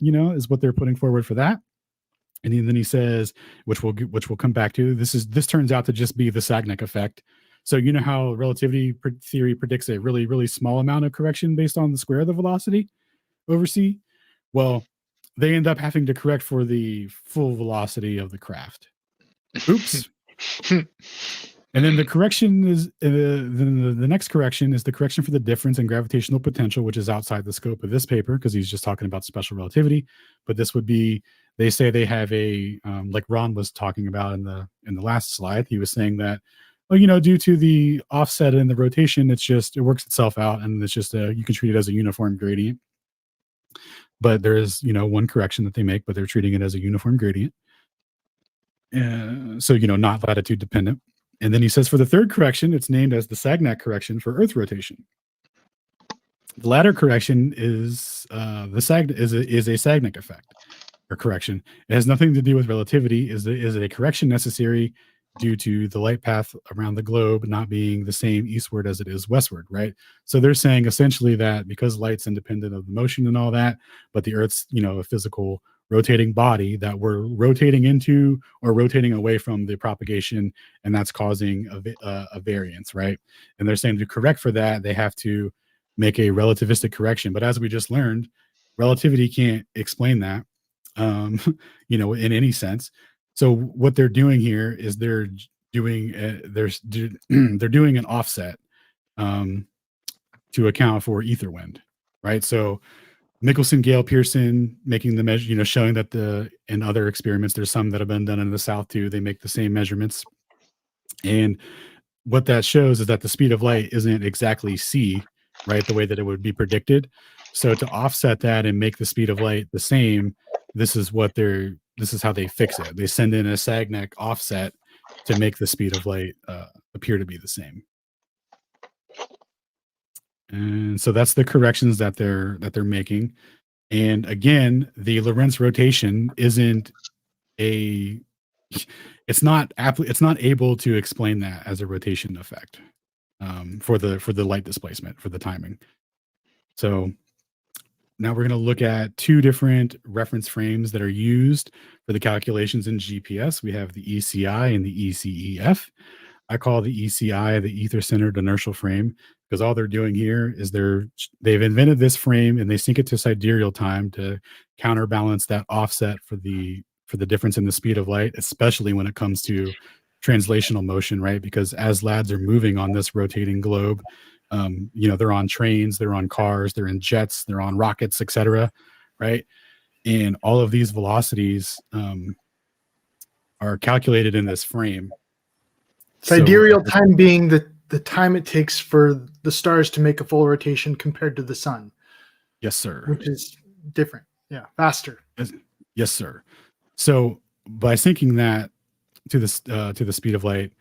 is what they're putting forward for that. And then he says, which we'll come back to. This turns out to just be the Sagnac effect. So you know how relativity theory predicts a really, really small amount of correction based on the square of the velocity over c? Well, they end up having to correct for the full velocity of the craft. Oops. And then the correction is the next correction is the correction for the difference in gravitational potential, which is outside the scope of this paper because he's just talking about special relativity. But this would be, they say they have a like Ron was talking about in the last slide. He was saying that, well, due to the offset and the rotation, it works itself out, and it's just you can treat it as a uniform gradient. But there is one correction that they make, but they're treating it as a uniform gradient. So not latitude dependent. And then he says for the third correction, it's named as the Sagnac correction for Earth rotation. The latter correction is a Sagnac effect or correction. It has nothing to do with relativity. Is a correction necessary due to the light path around the globe not being the same eastward as it is westward, right? So they're saying essentially that because light's independent of the motion and all that, but the Earth's a physical rotating body that we're rotating into or rotating away from the propagation, and that's causing a variance, right? And they're saying to correct for that, they have to make a relativistic correction. But as we just learned, relativity can't explain that, in any sense. So what they're doing here is they're doing an offset to account for ether wind, right? So Michelson, Gale, Pearson making the measure, showing that in other experiments, there's some that have been done in the South too. They make the same measurements. And what that shows is that the speed of light isn't exactly c, right? The way that it would be predicted. So to offset that and make the speed of light the same, this is how they fix it. They send in a Sagnac offset to make the speed of light appear to be the same. And so that's the corrections that they're making. And again, the Lorentz rotation it's not able to explain that as a rotation effect for the light displacement, for the timing. So now we're going to look at 2 different reference frames that are used for the calculations in GPS. We have the ECI and the ECEF. I call the ECI the ether-centered inertial frame because all they're doing here is they've invented this frame and they sync it to sidereal time to counterbalance that offset for the difference in the speed of light, especially when it comes to translational motion, right? Because as lads are moving on this rotating globe, they're on trains, they're on cars, they're in jets, they're on rockets, etc., right? And all of these velocities are calculated in this frame. Sidereal time being the time it takes for the stars to make a full rotation compared to the sun. Yes, sir. Which is different. Yeah, faster. Yes, sir. So by syncing that to the speed of light,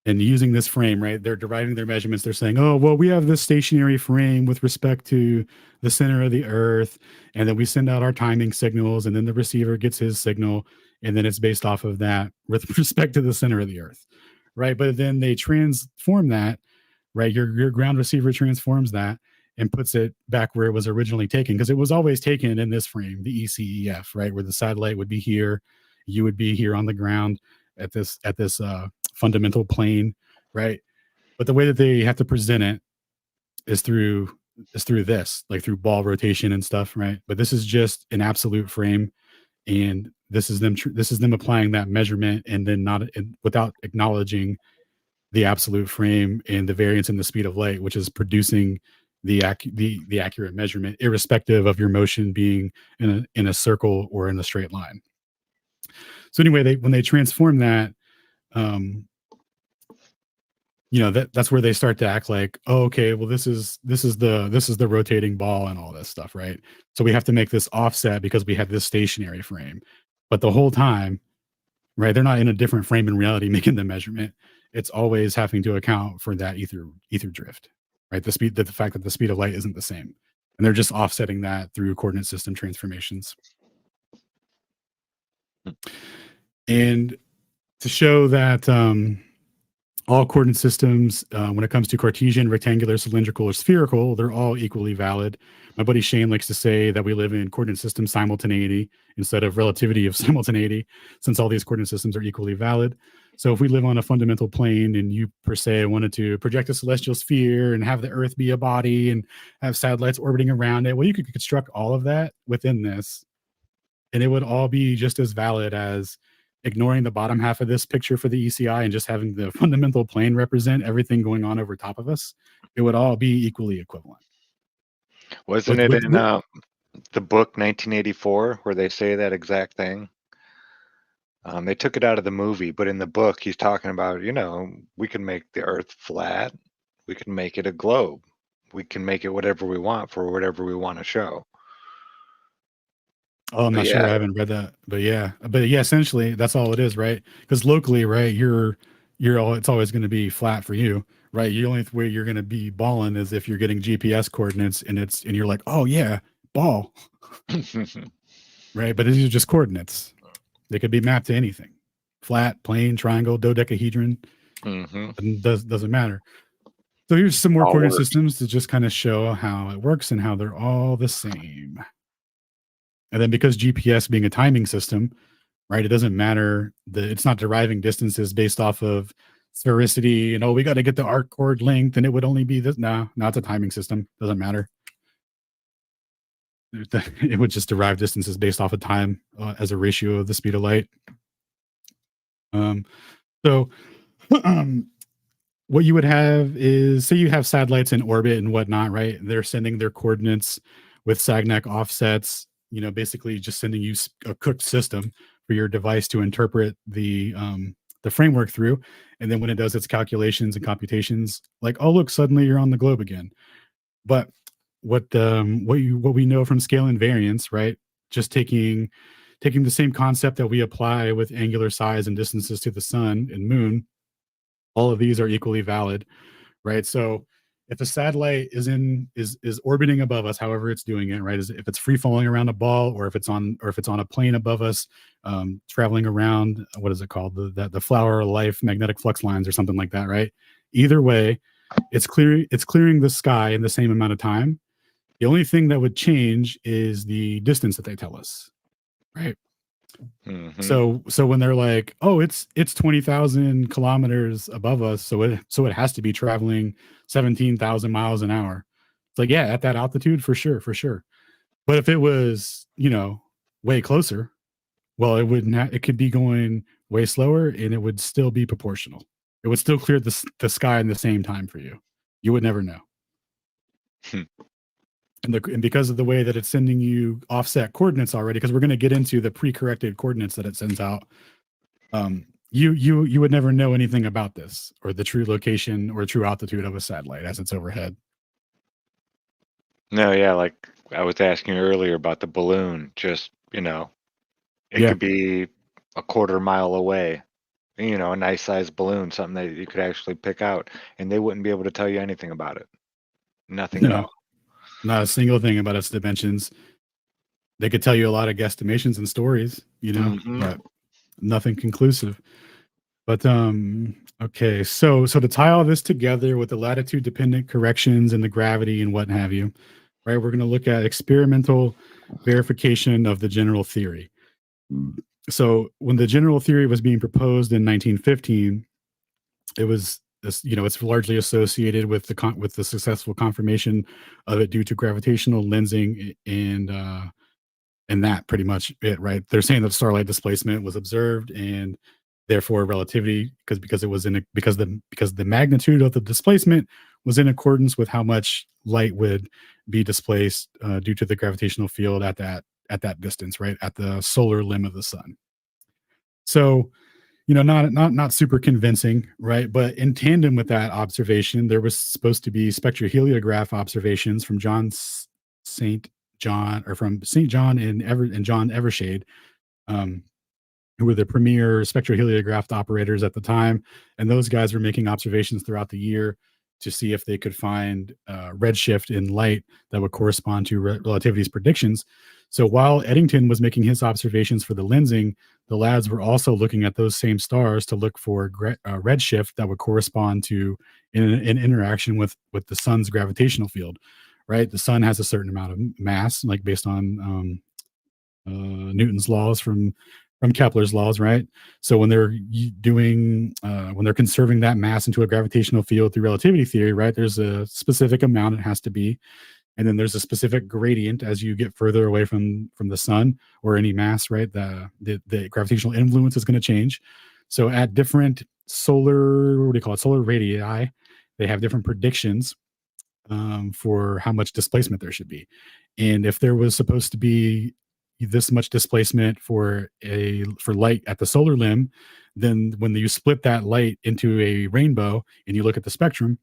And using this frame, right, they're deriving their measurements. They're saying, oh, well, we have this stationary frame with respect to the center of the Earth, and then we send out our timing signals, and then the receiver gets his signal, and then it's based off of that with respect to the center of the Earth, right? But then they transform that, right? Your ground receiver transforms that and puts it back where it was originally taken, because it was always taken in this frame, the ECEF, right, where the satellite would be here, you would be here on the ground at this fundamental plane, right? But the way that they have to present it is through this, like through ball rotation and stuff, right? But this is just an absolute frame, and this is them applying that measurement, and then without acknowledging the absolute frame and the variance in the speed of light, which is producing the accurate measurement, irrespective of your motion being in a circle or in a straight line. So anyway, when they transform that, that's where they start to act like, oh, okay, well, this is the rotating ball and all this stuff, right? So we have to make this offset because we have this stationary frame. But the whole time, right, they're not in a different frame in reality making the measurement. It's always having to account for that ether drift, right? The fact that the speed of light isn't the same, and they're just offsetting that through coordinate system transformations. And to show that all coordinate systems, when it comes to Cartesian, rectangular, cylindrical, or spherical, they're all equally valid. My buddy Shane likes to say that we live in coordinate system simultaneity instead of relativity of simultaneity, since all these coordinate systems are equally valid. So if we live on a fundamental plane and you, per se, wanted to project a celestial sphere and have the Earth be a body and have satellites orbiting around it, well, you could construct all of that within this, and it would all be just as valid as ignoring the bottom half of this picture for the ECI and just having the fundamental plane represent everything going on over top of us. It would all be equally equivalent. Wasn't it in the book 1984 where they say that exact thing? They took it out of the movie, but in the book, he's talking about, we can make the Earth flat. We can make it a globe. We can make it whatever we want for whatever we want to show. Oh, I'm not sure. I haven't read that, but yeah, essentially that's all it is, right? Because locally, right, it's always going to be flat for you, right? The only way you're going to be balling is if you're getting GPS coordinates and you're like, oh yeah, ball, right? But these are just coordinates. They could be mapped to anything: flat, plane, triangle, dodecahedron. And doesn't matter. So here's some more coordinate systems to just kind of show how it works and how they're all the same. And then because GPS being a timing system, right, it doesn't matter. It's not deriving distances based off of sphericity and, we got to get the arc chord length and it would only be this. No, it's a timing system. Doesn't matter. It would just derive distances based off of time as a ratio of the speed of light. So what you would have is, say you have satellites in orbit and whatnot, right? They're sending their coordinates with Sagnac offsets, basically just sending you a cooked system for your device to interpret the framework through. And then when it does its calculations and computations, like, oh, look, suddenly you're on the globe again. But what we know from scale invariance, right? Just taking the same concept that we apply with angular size and distances to the sun and moon, all of these are equally valid, right? So if a satellite is orbiting above us, however it's doing it, right? If it's free falling around a ball, or if it's on a plane above us, traveling around, what is it called? The flower of life magnetic flux lines or something like that, right? Either way, it's clearing the sky in the same amount of time. The only thing that would change is the distance that they tell us, right? So when they're like, oh, it's 20,000 kilometers above us, so it has to be traveling 17,000 miles an hour. It's like, yeah, at that altitude, for sure. But if it was, way closer, well, it could be going way slower, and it would still be proportional. It would still clear the sky in the same time for you. You would never know. And because of the way that it's sending you offset coordinates already, because we're going to get into the pre-corrected coordinates that it sends out, you would never know anything about this, or the true location or true altitude of a satellite as it's overhead. No, yeah, like I was asking earlier about the balloon, just, it could be a quarter mile away You know, a nice sized balloon, something that you could actually pick out, and they wouldn't be able to tell you anything about it. Nothing at No, all. not a single thing about its dimensions. They could tell you a lot of guesstimations and stories, you know, Mhm. but nothing conclusive. But okay, so to tie all this together with the latitude dependent corrections and the gravity and what have you, right? We're going to look at experimental verification of the general theory. So when the general theory was being proposed in 1915, it was this, you know, it's largely associated with the successful confirmation of it due to gravitational lensing and that pretty much it, right? They're saying that starlight displacement was observed and therefore relativity because it was because the magnitude of the displacement was in accordance with how much light would be displaced due to the gravitational field at that distance, right? At the solar limb of the sun. So, you know, not super convincing, right? But in tandem with that observation, there was supposed to be spectroheliograph observations from St. John and John Evershade, who were the premier spectroheliograph operators at the time. And those guys were making observations throughout the year to see if they could find redshift in light that would correspond to relativity's predictions. So while Eddington was making his observations for the lensing, the lads were also looking at those same stars to look for redshift that would correspond to an interaction with the sun's gravitational field, right? The sun has a certain amount of mass, like based on Newton's laws from Kepler's laws, right? So when they're when they're conserving that mass into a gravitational field through relativity theory, right? There's a specific amount it has to be, and then there's a specific gradient as you get further away from the sun or any mass, right? The gravitational influence is going to change. So at different solar radii, they have different predictions for how much displacement there should be, and if there was supposed to be this much displacement for light at the solar limb, then when you split that light into a rainbow and you look at the spectrum,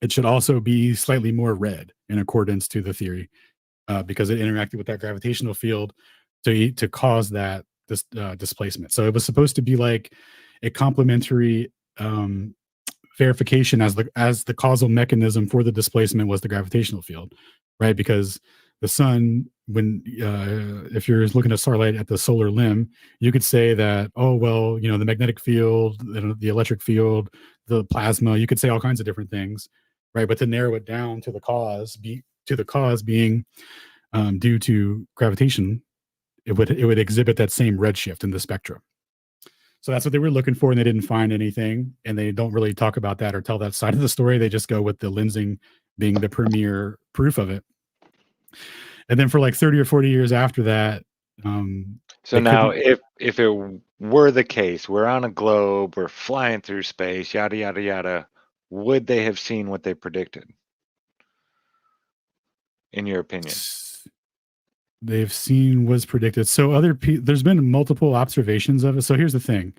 it should also be slightly more red in accordance to the theory, because it interacted with that gravitational field to cause that displacement. So it was supposed to be like a complementary verification as the causal mechanism for the displacement was the gravitational field, right? Because the sun, when if you're looking at starlight at the solar limb, you could say that, oh well, you know, the magnetic field, the electric field, the plasma, you could say all kinds of different things, right? But to narrow it down to the cause being due to gravitation, it would exhibit that same redshift in the spectrum. So that's what they were looking for, and they didn't find anything, and they don't really talk about that or tell that side of the story. They just go with the lensing being the premier proof of it. And then for like 30 or 40 years after that, so now if it were the case, we're on a globe, we're flying through space, yada yada yada, would they have seen what they predicted, in your opinion? They've seen was predicted. So there's been multiple observations of it. So here's the thing: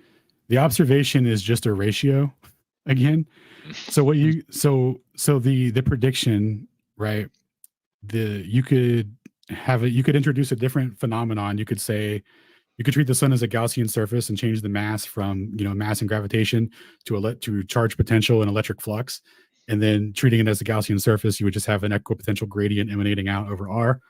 the observation is just a ratio again. So what you the prediction, right? You could introduce a different phenomenon. You could say you could treat the sun as a Gaussian surface and change the mass from, you know, mass and gravitation to charge potential and electric flux. And then treating it as a Gaussian surface, you would just have an equipotential gradient emanating out over R.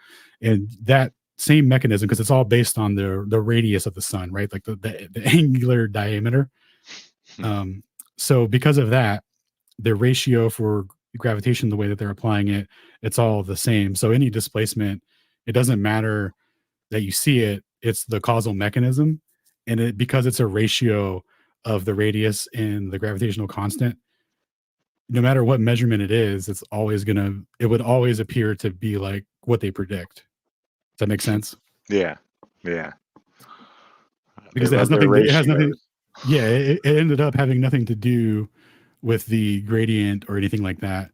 And that same mechanism, because it's all based on the radius of the sun, right? Like the angular diameter. So because of that, the ratio for gravitation, the way that they're applying it, it's all the same. So any displacement, it doesn't matter that you see it, it's the causal mechanism. And because it's a ratio of the radius and the gravitational constant, no matter what measurement it is, it would always appear to be like what they predict. Does that make sense? Yeah. Because it has nothing. Yeah, it ended up having nothing to do with the gradient or anything like that.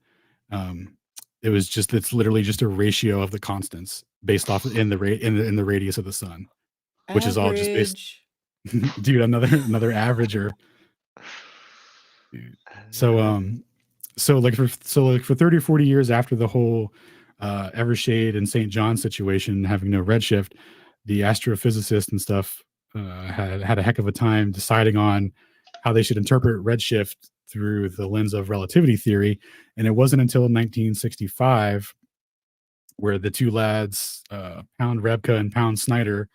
It's literally just a ratio of the constants based off in the radius of the sun, which is all just based. Dude, another averager. So like for 30 or 40 years after the whole Evershade and St. John situation having no redshift, the astrophysicists and stuff had a heck of a time deciding on how they should interpret redshift through the lens of relativity theory. And it wasn't until 1965 where the two lads, Pound Rebka and Pound Snyder,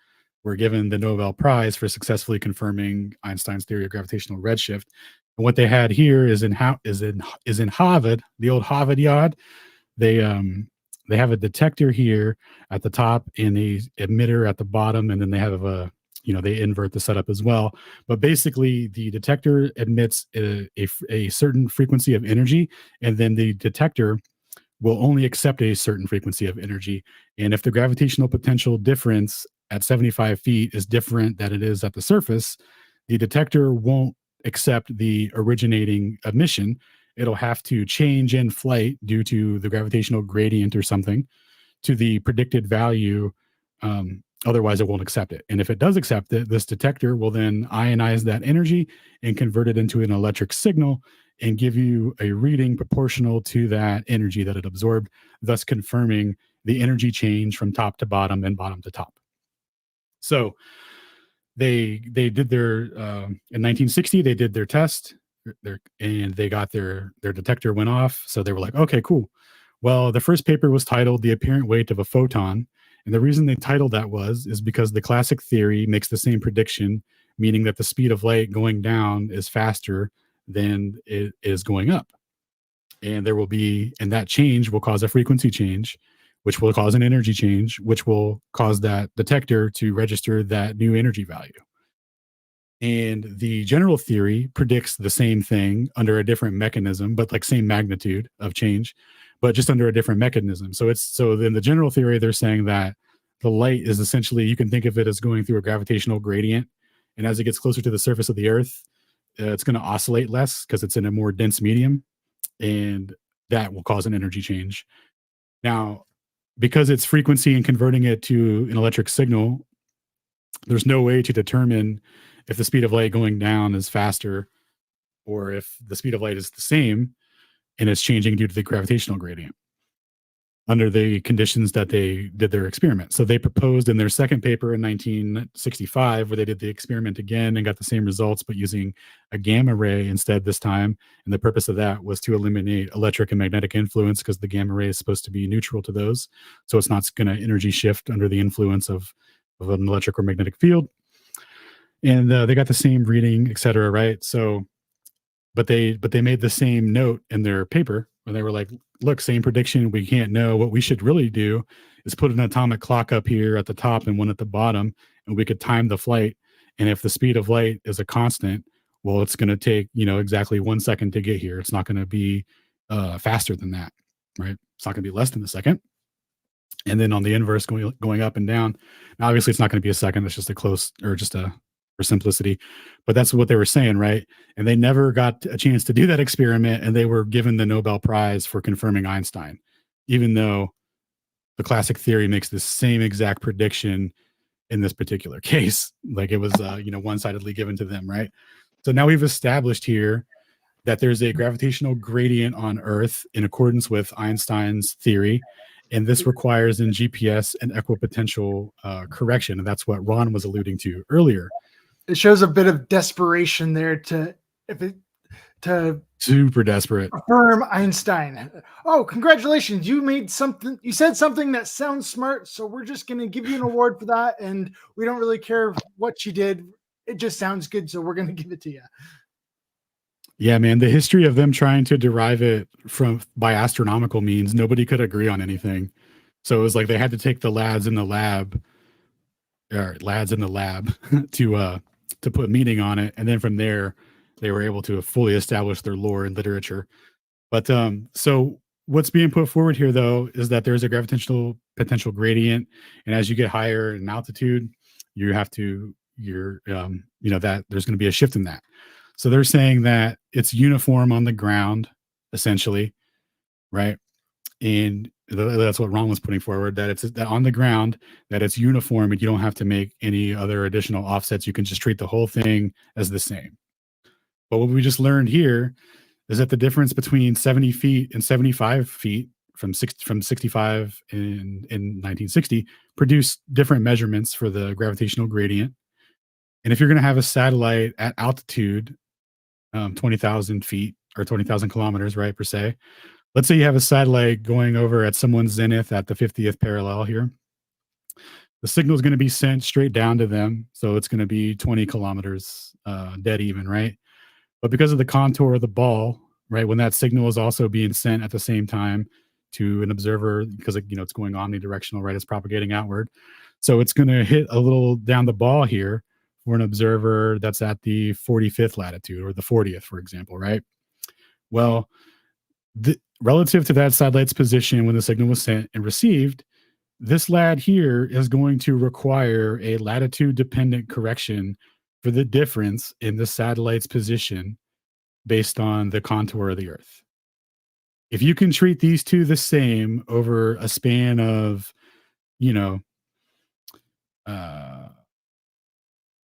were given the Nobel Prize for successfully confirming Einstein's theory of gravitational redshift. And what they had here is in Harvard, the old Harvard yard. They have a detector here at the top and a emitter at the bottom, and then they have they invert the setup as well. But basically, the detector emits a certain frequency of energy, and then the detector will only accept a certain frequency of energy. And if the gravitational potential difference at 75 feet is different than it is at the surface, the detector won't accept the originating emission. It'll have to change in flight due to the gravitational gradient or something to the predicted value. Otherwise, it won't accept it. And if it does accept it, this detector will then ionize that energy and convert it into an electric signal and give you a reading proportional to that energy that it absorbed, thus confirming the energy change from top to bottom and bottom to top. So they did their in 1960 they did their test, and they got their detector went off. So they were like, okay, cool. Well, the first paper was titled "The Apparent Weight of a Photon," and the reason they titled that is because the classic theory makes the same prediction, meaning that the speed of light going down is faster than it is going up, and that change will cause a frequency change, which will cause an energy change, which will cause that detector to register that new energy value. And the general theory predicts the same thing under a different mechanism, but like same magnitude of change, but just under a different mechanism. So in the general theory, they're saying that the light is essentially, you can think of it as going through a gravitational gradient. And as it gets closer to the surface of the Earth, it's going to oscillate less because it's in a more dense medium, and that will cause an energy change. Now, because it's frequency and converting it to an electric signal, there's no way to determine if the speed of light going down is faster or if the speed of light is the same and it's changing due to the gravitational gradient under the conditions that they did their experiment. So they proposed in their second paper in 1965, where they did the experiment again and got the same results, but using a gamma ray instead this time. And the purpose of that was to eliminate electric and magnetic influence, because the gamma ray is supposed to be neutral to those. So it's not going to energy shift under the influence of an electric or magnetic field. And they got the same reading, et cetera, right? So, but they made the same note in their paper, and they were like, look, same prediction. We can't know. What we should really do is put an atomic clock up here at the top and one at the bottom, and we could time the flight. And if the speed of light is a constant, well, it's going to take, exactly 1 second to get here. It's not going to be faster than that, right? It's not going to be less than a second. And then on the inverse, going up and down, now, obviously it's not going to be a second. It's just for simplicity, but that's what they were saying, right? And they never got a chance to do that experiment, and they were given the Nobel Prize for confirming Einstein, even though the classic theory makes the same exact prediction in this particular case. Like it was, one-sidedly given to them, right? So now we've established here that there's a gravitational gradient on Earth in accordance with Einstein's theory, and this requires in GPS an equipotential correction, and that's what Ron was alluding to earlier. It shows a bit of desperation there to super desperate affirm Einstein. Oh, congratulations. You said something that sounds smart, so we're just going to give you an award for that, and we don't really care what you did. It just sounds good, so we're going to give it to you. Yeah, man, the history of them trying to derive it by astronomical means, nobody could agree on anything. So it was like they had to take the lads in the lab to put meaning on it, and then from there they were able to fully establish their lore and literature. But so what's being put forward here, though, is that there's a gravitational potential gradient, and as you get higher in altitude, that there's going to be a shift in that. So they're saying that it's uniform on the ground, essentially, right? And that's what Ron was putting forward, that it's that on the ground, that it's uniform and you don't have to make any other additional offsets. You can just treat the whole thing as the same. But what we just learned here is that the difference between 70 feet and 75 feet from 65 in 1960 produced different measurements for the gravitational gradient. And if you're going to have a satellite at altitude 20,000 feet or 20,000 kilometers, right, per se. Let's say you have a satellite going over at someone's zenith at the 50th parallel here. The signal is going to be sent straight down to them. So it's going to be 20 kilometers dead even, right? But because of the contour of the ball, right, when that signal is also being sent at the same time to an observer, because it's going omnidirectional, right? It's propagating outward. So it's going to hit a little down the ball here for an observer that's at the 45th latitude or the 40th, for example, right? Well, relative to that satellite's position when the signal was sent and received, this lad here is going to require a latitude-dependent correction for the difference in the satellite's position based on the contour of the Earth. If you can treat these two the same over a span of,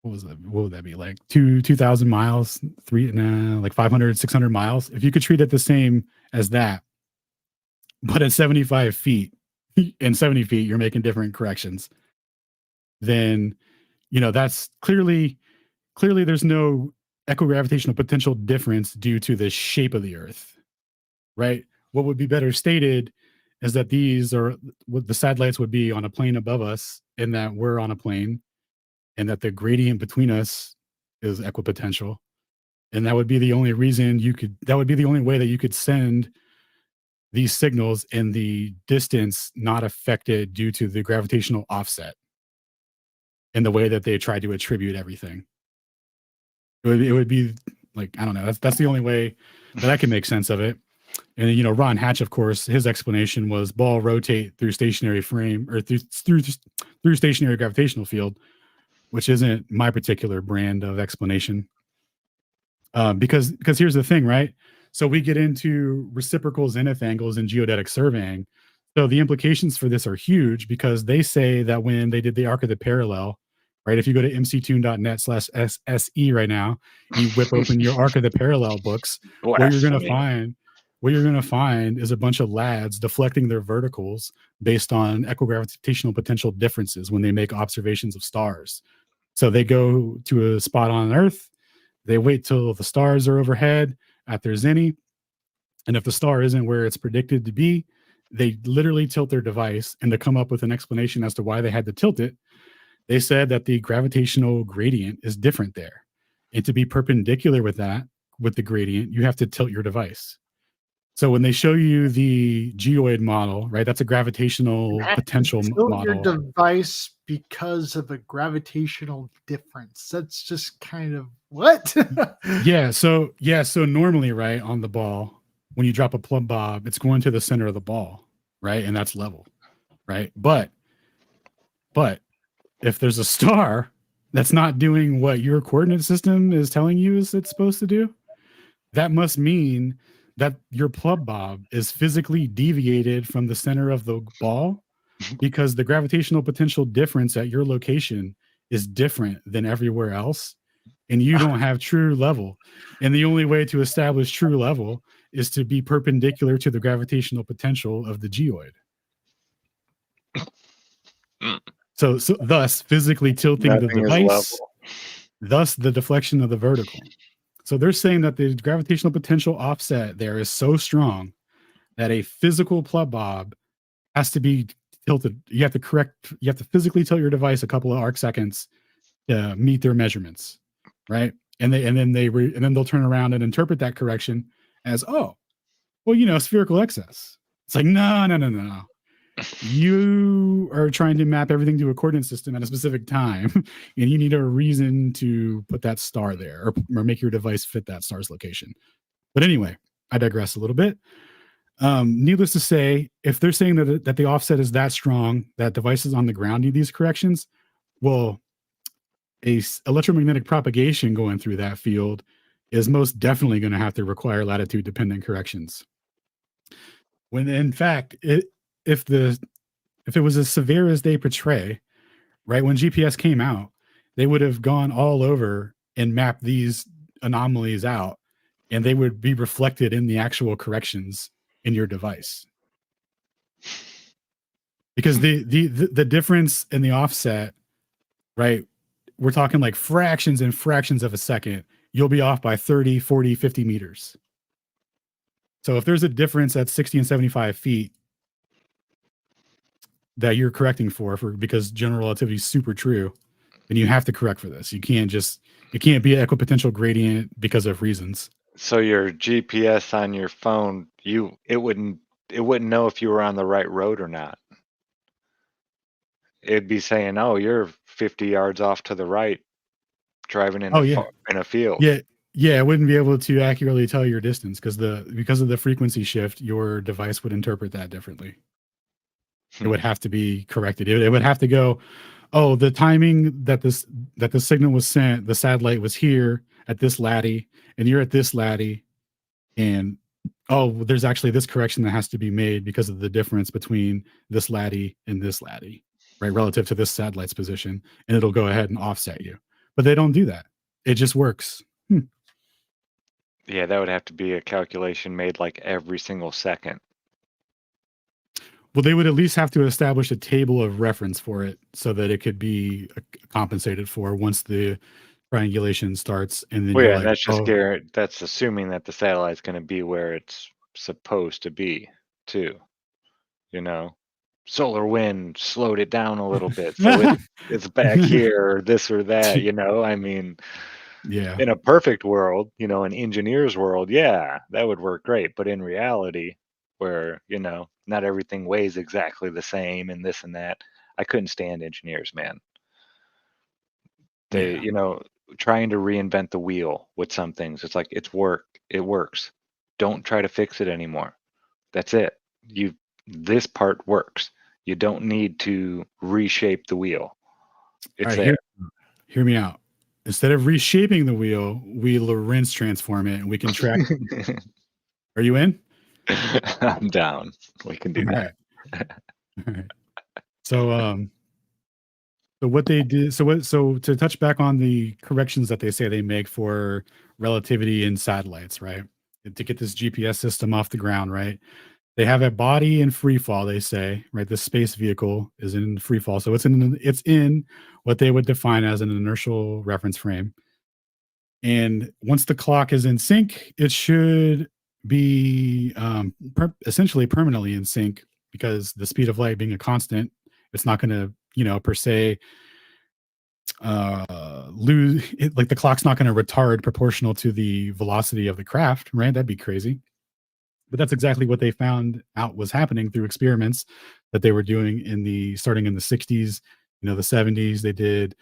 what would that be, like 2,000 miles, like 500, 600 miles? If you could treat it the same as that, but at 75 feet and 70 feet, you're making different corrections, then, that's clearly there's no equigravitational potential difference due to the shape of the Earth, right? What would be better stated is that these are what the satellites would be on a plane above us, and that we're on a plane, and that the gradient between us is equipotential. And that would be the only reason that would be the only way that you could send these signals in the distance not affected due to the gravitational offset and the way that they tried to attribute everything. It would be like, I don't know, that's the only way that I can make sense of it. And Ron Hatch, of course, his explanation was ball rotate through stationary frame or through stationary gravitational field, which isn't my particular brand of explanation. Because here's the thing, right? So we get into reciprocal zenith angles in geodetic surveying. So the implications for this are huge, because they say that when they did the arc of the parallel, right? If you go to mctune.net/SE right now, you whip open your arc of the parallel books, what you're going to find is a bunch of lads deflecting their verticals based on equigravitational potential differences when they make observations of stars. So they go to a spot on Earth, they wait till the stars are overhead at their zenith, and if the star isn't where it's predicted to be, they literally tilt their device. And to come up with an explanation as to why they had to tilt it, they said that the gravitational gradient is different there. And to be perpendicular with the gradient, you have to tilt your device. So when they show you the geoid model, right, that's a gravitational potential model. Your device because of a gravitational difference. That's just kind of what? Yeah. So normally, right, on the ball, when you drop a plumb bob, it's going to the center of the ball, right, and that's level, right? But if there's a star that's not doing what your coordinate system is telling you it's supposed to do, that must mean that your plumb bob is physically deviated from the center of the ball, because the gravitational potential difference at your location is different than everywhere else, and you don't have true level. And the only way to establish true level is to be perpendicular to the gravitational potential of the geoid. So thus physically tilting the device, thus the deflection of the vertical. So they're saying that the gravitational potential offset there is so strong that a physical plumb bob has to be tilted. You have to physically tilt your device a couple of arc seconds to meet their measurements, right? And then they'll turn around and interpret that correction as, spherical excess. It's like, no. You are trying to map everything to a coordinate system at a specific time, and you need a reason to put that star there or make your device fit that star's location. But anyway, I digress a little bit. Needless to say, if they're saying that the offset is that strong that devices on the ground need these corrections, well, a electromagnetic propagation going through that field is most definitely going to have to require latitude dependent corrections. When in fact, if it was as severe as they portray, right, when GPS came out, they would have gone all over and mapped these anomalies out, and they would be reflected in the actual corrections in your device. Because the difference in the offset, right, we're talking like fractions and fractions of a second you'll be off by 30, 40, 50 meters. So if there's a difference at 60 and 75 feet that you're correcting for because general relativity is super true, then you have to correct for this. It can't be an equipotential gradient because of reasons. So your GPS on your phone, it wouldn't know if you were on the right road or not. It'd be saying, "Oh, you're 50 yards off to the right, driving in a field." Yeah, it wouldn't be able to accurately tell your distance because of the frequency shift, your device would interpret that differently. It would have to be corrected. It would have to go, oh, the timing that the signal was sent, the satellite was here at this lattie, and you're at this lattie, and oh, there's actually this correction that has to be made because of the difference between this lattie and this lattie, right, relative to this satellite's position, and it'll go ahead and offset you. But they don't do that. It just works. Yeah, that would have to be a calculation made like every single second. Well, they would at least have to establish a table of reference for it so that it could be compensated for once the triangulation starts. And then Well, yeah, that's just that's assuming that the satellite's going to be where it's supposed to be, too. You know, solar wind slowed it down a little bit, so it's back here, or this or that. You know, I mean, yeah. In a perfect world, you know, an engineer's world, yeah, that would work great. But in reality, where, you know, not everything weighs exactly the same and this and that, I couldn't stand engineers, man. They, you know, trying to reinvent the wheel with some things. It's like, it works. Don't try to fix it anymore. That's it. This part works. You don't need to reshape the wheel. It's there. Hear me out. Instead of reshaping the wheel, we Lorentz transform it and we can track. Are you in? I'm down. We can do that. All right. So what they did, so to touch back on the corrections that they say they make for relativity in satellites, right? To get this GPS system off the ground, right? They have a body in free fall, they say, right? The space vehicle is in free fall. So it's in what they would define as an inertial reference frame. And once the clock is in sync, it should be essentially permanently in sync, because the speed of light being a constant, it's not going to, you know, per se lose it, like the clock's not going to retard proportional to the velocity of the craft, right? That'd be crazy. But that's exactly what they found out was happening through experiments that they were doing starting in the 60s, you know, the 70s. They did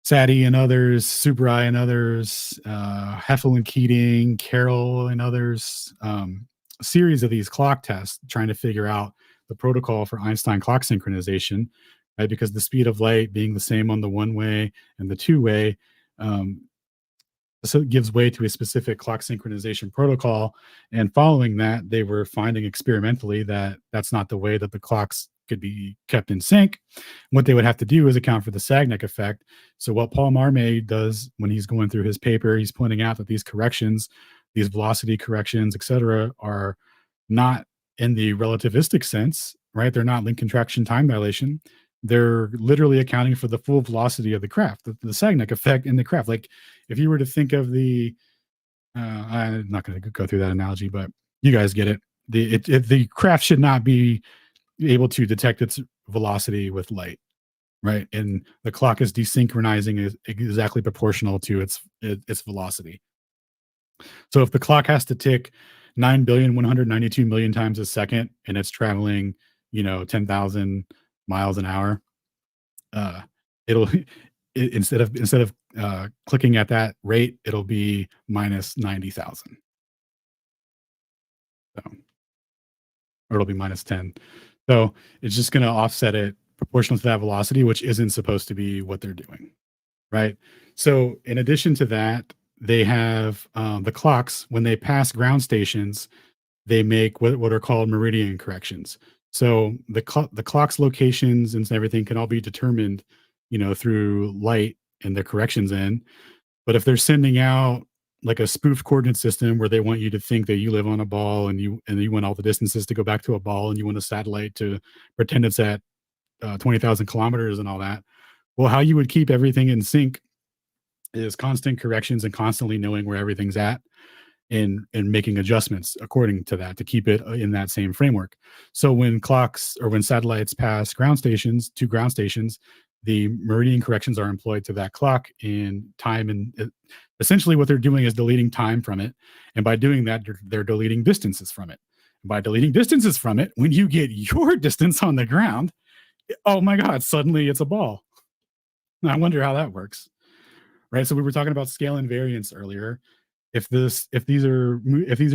Sadi and others, Subrai and others, Heffel and Keating, Carroll and others, a series of these clock tests trying to figure out the protocol for Einstein clock synchronization, right? Because the speed of light being the same on the one-way and the two-way, so it gives way to a specific clock synchronization protocol. And following that, they were finding experimentally that that's not the way that the clocks could be kept in sync. What they would have to do is account for the Sagnac effect. So what Paul Marmé does when he's going through his paper, he's pointing out that these corrections, these velocity corrections, etc., are not in the relativistic sense, right? They're not link contraction time dilation. They're literally accounting for the full velocity of the craft, the Sagnac effect in the craft. Like if you were to think of I'm not going to go through that analogy, but you guys get it. The craft should not be able to detect its velocity with light, right? And the clock is desynchronizing is exactly proportional to its velocity. So if the clock has to tick 9,192,000,000 times a second and it's traveling, you know, 10,000 miles an hour, instead of clicking at that rate, it'll be minus 90,000. So, or it'll be minus 10. So it's just going to offset it proportional to that velocity, which isn't supposed to be what they're doing, right? So in addition to that, they have the clocks, when they pass ground stations, they make what are called meridian corrections. So the clock's locations and everything can all be determined, you know, through light and the corrections in. But if they're sending out like a spoofed coordinate system where they want you to think that you live on a ball and you want all the distances to go back to a ball, and you want a satellite to pretend it's at 20,000 kilometers and all that. Well, how you would keep everything in sync is constant corrections and constantly knowing where everything's at and making adjustments according to that to keep it in that same framework. So when clocks or when satellites pass ground stations, the meridian corrections are employed to that clock in time, and essentially what they're doing is deleting time from it, and by doing that they're deleting distances from it. And by deleting distances from it, when you get your distance on the ground, oh my god, suddenly it's a ball. I wonder how that works, right? So we were talking about scale invariance earlier. If these are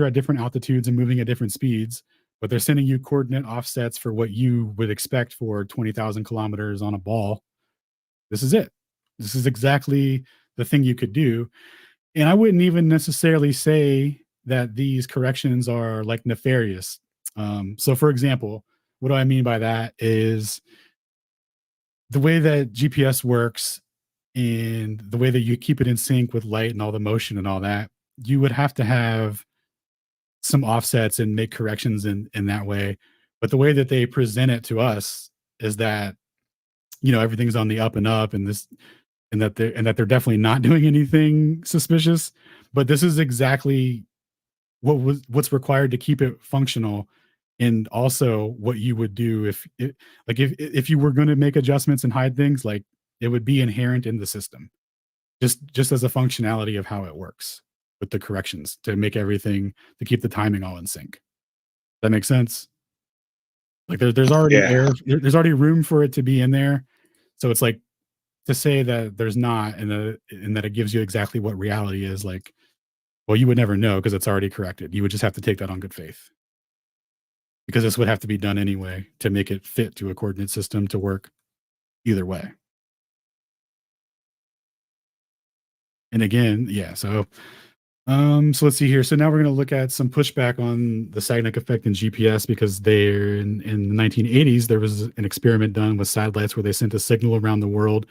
at different altitudes and moving at different speeds, but they're sending you coordinate offsets for what you would expect for 20,000 kilometers on a ball, this is it. This is exactly the thing you could do. And I wouldn't even necessarily say that these corrections are like nefarious. So for example, what do I mean by that is the way that GPS works and the way that you keep it in sync with light and all the motion and all that, you would have to have some offsets and make corrections in that way. But the way that they present it to us is that, everything's on the up and up, and that they're definitely not doing anything suspicious. But this is exactly what's required to keep it functional, and also what you would do if you were going to make adjustments and hide things. Like, it would be inherent in the system, just as a functionality of how it works with the corrections to make everything, to keep the timing all in sync. That makes sense. Like there's already there's already room for it to be in there. So it's like, to say that there's not, and that it gives you exactly what reality is, like, well, you would never know because it's already corrected. You would just have to take that on good faith, because this would have to be done anyway to make it fit to a coordinate system to work either way. And again, so let's see here. So now we're going to look at some pushback on the Sagnac effect in GPS, because in the 1980s, there was an experiment done with satellites where they sent a signal around the world,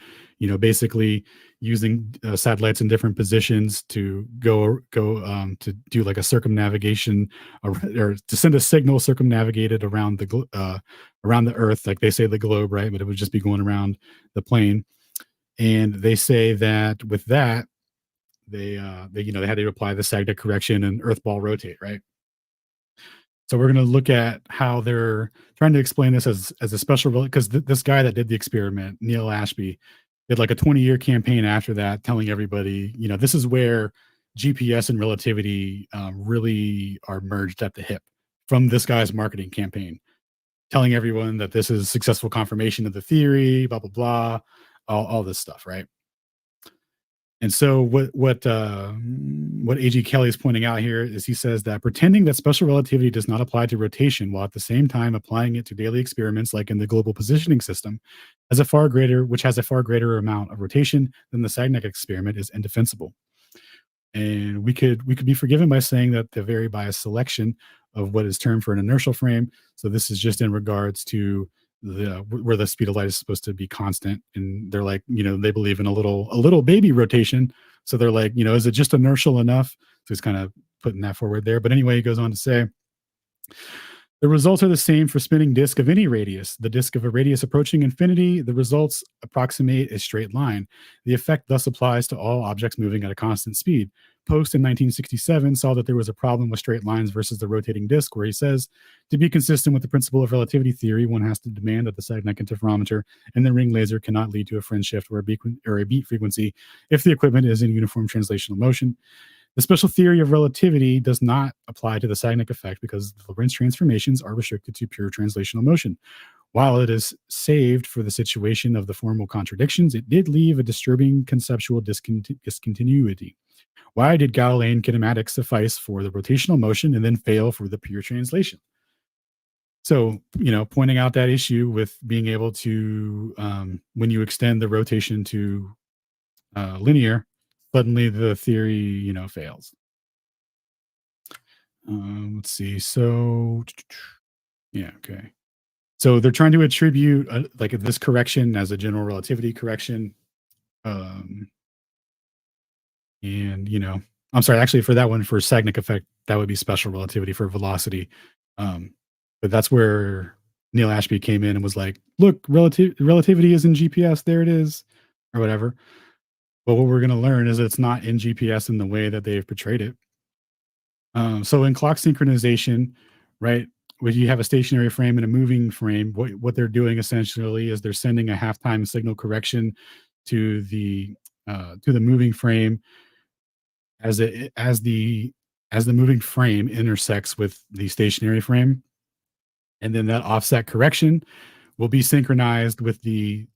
basically using satellites in different positions to go to do like a circumnavigation, or to send a signal circumnavigated around the Earth, like they say the globe, right? But it would just be going around the plane. And they say that with that, they had to apply the Sagnac correction and Earth ball rotate, right? So we're going to look at how they're trying to explain this as a special, because this guy that did the experiment, Neil Ashby, did like a 20-year campaign after that, telling everybody, this is where GPS and relativity really are merged at the hip, from this guy's marketing campaign, telling everyone that this is successful confirmation of the theory, blah, blah, blah, all this stuff, right? And so what A.G. Kelly is pointing out here is, he says that pretending that special relativity does not apply to rotation, while at the same time applying it to daily experiments like in the global positioning system, which has a far greater amount of rotation than the Sagnac experiment, is indefensible. And we could be forgiven by saying that they vary by a selection of what is termed for an inertial frame. So this is just in regards to where the speed of light is supposed to be constant, and they're like, they believe in a little baby rotation. So they're like, is it just inertial enough? So he's kind of putting that forward there. But anyway, he goes on to say, the results are the same for spinning disk of any radius. The disk of a radius approaching infinity, the results approximate a straight line. The effect thus applies to all objects moving at a constant speed. Post in 1967 saw that there was a problem with straight lines versus the rotating disk, where he says, to be consistent with the principle of relativity theory, one has to demand that the Sagnac interferometer and the ring laser cannot lead to a fringe shift or a beat frequency if the equipment is in uniform translational motion. The special theory of relativity does not apply to the Sagnac effect, because the Lorentz transformations are restricted to pure translational motion. While it is saved for the situation of the formal contradictions, it did leave a disturbing conceptual discontinuity. Why did Galilean kinematics suffice for the rotational motion and then fail for the pure translation? So, pointing out that issue with being able to, when you extend the rotation to linear, suddenly the theory, fails. Let's see. So, okay. So they're trying to attribute like this correction as a general relativity correction. And, I'm sorry, actually for that one, for Sagnac effect, that would be special relativity for velocity. But that's where Neil Ashby came in and was like, look, relativity is in GPS. There it is, or whatever. But what we're going to learn is it's not in GPS in the way that they've portrayed it. So in clock synchronization, right, where you have a stationary frame and a moving frame, what they're doing essentially is they're sending a halftime signal correction to the moving frame as the moving frame intersects with the stationary frame, and then that offset correction will be synchronized with the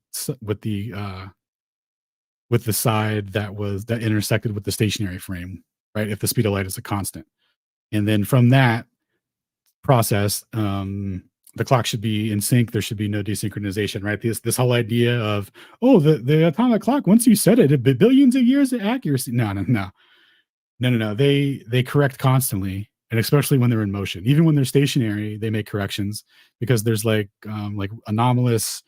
side that intersected with the stationary frame, right? If the speed of light is a constant. And then from that process, the clock should be in sync. There should be no desynchronization, right? This whole idea of, oh, the atomic clock, once you set it, billions of years of accuracy. No. They correct constantly, and especially when they're in motion. Even when they're stationary, they make corrections because there's like anomalous.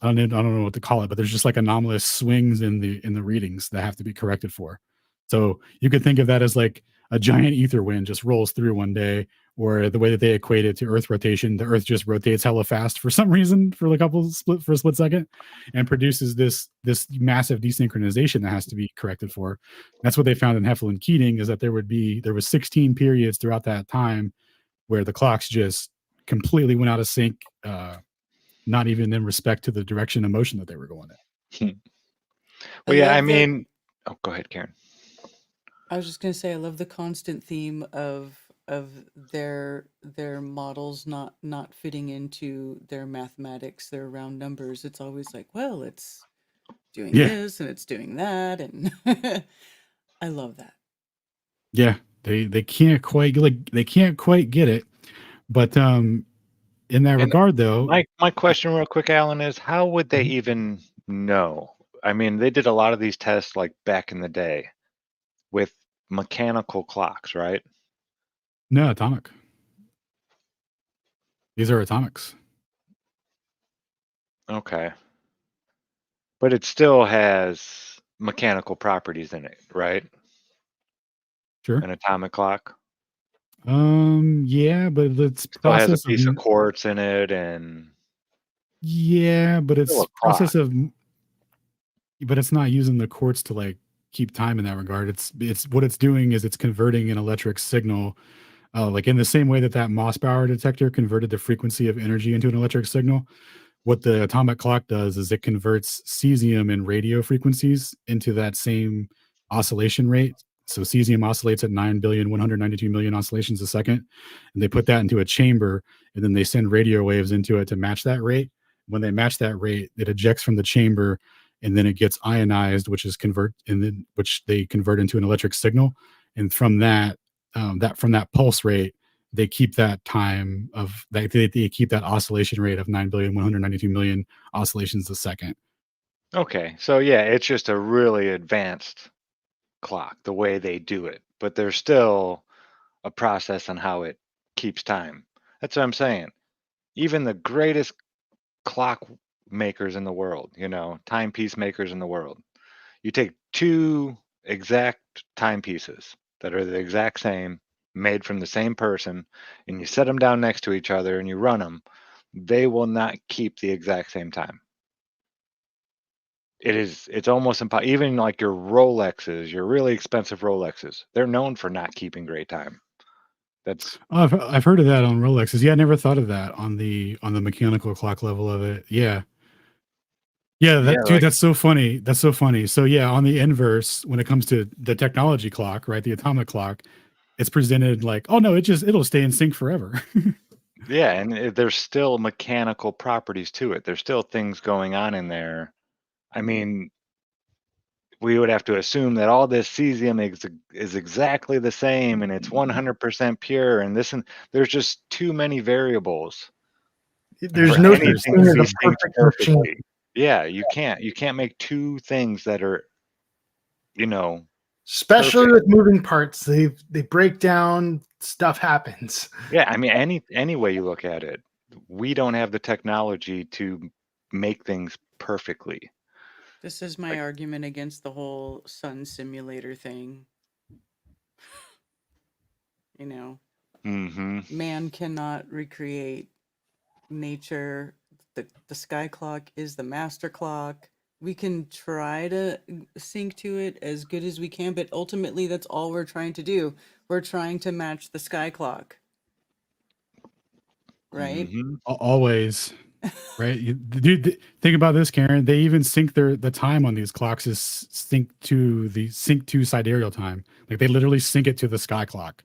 I don't know what to call it, but there's just like anomalous swings in the readings that have to be corrected for. So you could think of that as like a giant ether wind just rolls through one day, or the way that they equate it to Earth rotation, the Earth just rotates hella fast for some reason for a split second, and produces this massive desynchronization that has to be corrected for. That's what they found in Heffel and Keating, is that there was 16 periods throughout that time where the clocks just completely went out of sync, not even in respect to the direction of motion that they were going in. Well, yeah, I mean, go ahead, Karen. I was just going to say, I love the constant theme of their models not fitting into their mathematics, their round numbers. It's always like, well, it's doing this and it's doing that, and I love that. Yeah, they can't quite get it, but in that regard, though, my question, real quick, Alan, is how would they even know? I mean, they did a lot of these tests like back in the day with mechanical clocks, right? No, atomic. These are atomics. Okay. But it still has mechanical properties in it, right? Sure. An atomic clock. Yeah, but it's still has a piece of quartz in it, and yeah, but it's process of, but it's not using the quartz to like keep time in that regard. It's what it's doing is it's converting an electric signal, like in the same way that Mossbauer detector converted the frequency of energy into an electric signal. What the atomic clock does is it converts cesium and radio frequencies into that same oscillation rate. So cesium oscillates at 9,192,000,000 oscillations a second, and they put that into a chamber, and then they send radio waves into it to match that rate. When they match that rate, it ejects from the chamber, and then it gets ionized, which they convert into an electric signal. And from that pulse rate, they keep that time of they keep that oscillation rate of 9,192,000,000 oscillations a second. Okay, so yeah, it's just a really advanced clock the way they do it, but there's still a process on how it keeps time. That's what I'm saying. Even the greatest clock makers in the world, timepiece makers in the world, you take two exact timepieces that are the exact same, made from the same person, and you set them down next to each other and you run them, they will not keep the exact same time. It's almost impossible. Even like your Rolexes, your really expensive Rolexes, they're known for not keeping great time. I've heard of that on Rolexes. Yeah, I never thought of that on the mechanical clock level of it. Yeah. Dude, that's so funny. That's so funny. So yeah, on the inverse, when it comes to the technology clock, right, the atomic clock, it's presented like, oh no, it'll stay in sync forever. Yeah, and there's still mechanical properties to it. There's still things going on in there. I mean, we would have to assume that all this cesium is exactly the same, and it's 100% pure, and there's just too many variables. There's no such thing as a perfect machine. Yeah, you can't make two things that are, especially perfect. with moving parts. They break down, stuff happens. Yeah, I mean, any way you look at it, we don't have the technology to make things perfectly. This is my argument against the whole sun simulator thing. Man cannot recreate nature. The sky clock is the master clock. we can try to sync to it as good as we can, but ultimately that's all we're trying to do. We're trying to match the sky clock, right? Mhm. Always. Right, dude. Think about this, Karen. They even sync the time on these clocks is sync to sidereal time. Like they literally sync it to the sky clock.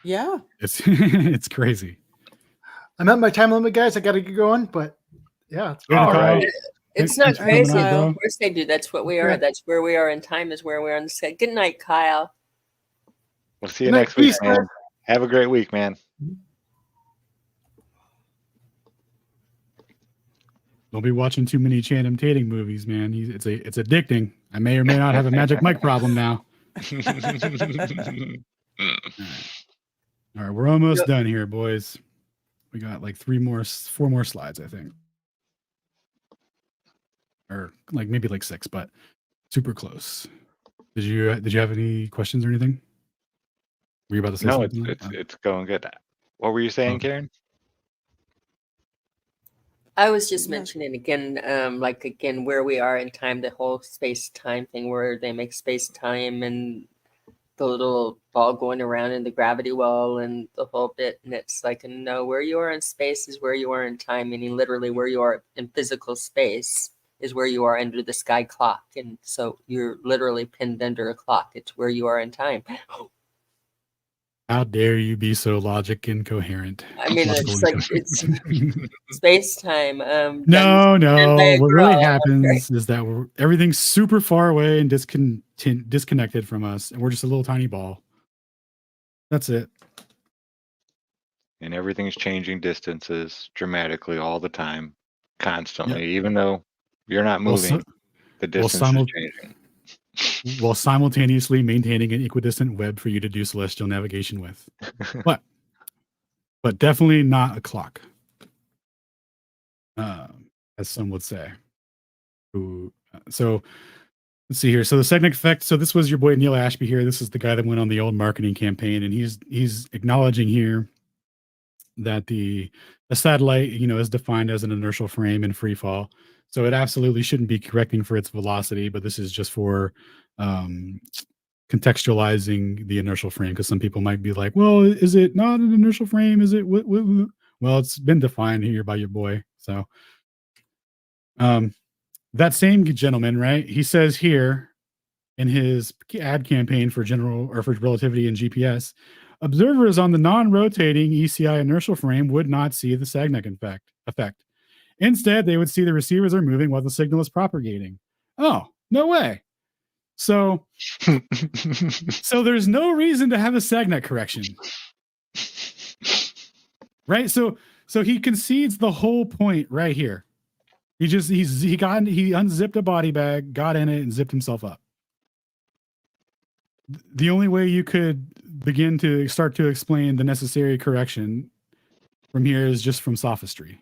Yeah. It's it's crazy. I'm at my time limit, guys. I got to get going, but yeah, it's been All a right. couple. It's Thanks not for coming crazy. out, bro. Of course they do. That's what we are. Yeah. That's where we are in time, is where we are in the sky. Good night, Kyle. We'll see you Good night. next week, Peace, man. guys. Have a great week, man. Don't be watching too many Channing Tatum movies, man. It's addicting. I may or may not have a magic mic problem now. All right, we're almost done here, boys. We got like 4 more slides, I think, or like maybe like 6, but super close. Did you have any questions or anything? Were you about to say No, something? it's going good. What were you saying, Okay. Karen? I was just mentioning again, where we are in time, the whole space time thing, where they make space time and the little ball going around in the gravity well and the whole bit. And it's like, no, where you are in space is where you are in time, meaning literally where you are in physical space is where you are under the sky clock. And so you're literally pinned under a clock. It's where you are in time. How dare you be so logic incoherent? I mean, it's like it's space time. No. by a What really girl. happens is that everything's super far away and disconnected from us, and we're just a little tiny ball. That's it. And everything's changing distances dramatically all the time, constantly. Even though you're not moving, the distance is changing. While simultaneously maintaining an equidistant web for you to do celestial navigation with. But definitely not a clock, as some would say. So let's see here. So the Sagnac effect. So this was your boy Neil Ashby here. This is the guy that went on the old marketing campaign, and he's acknowledging here that the satellite, is defined as an inertial frame in free fall. So it absolutely shouldn't be correcting for its velocity, but this is just for contextualizing the inertial frame, because some people might be like, well, is it not an inertial frame? Is it what? Well, it's been defined here by your boy. So that same gentleman, right? He says here in his ad campaign for relativity and GPS, observers on the non-rotating ECI inertial frame would not see the Sagnac effect. Instead, they would see the receivers are moving while the signal is propagating. Oh, no way. So there's no reason to have a Sagnac correction. Right? So he concedes the whole point right here. He unzipped a body bag, got in it, and zipped himself up. The only way you could begin to start to explain the necessary correction from here is just from sophistry.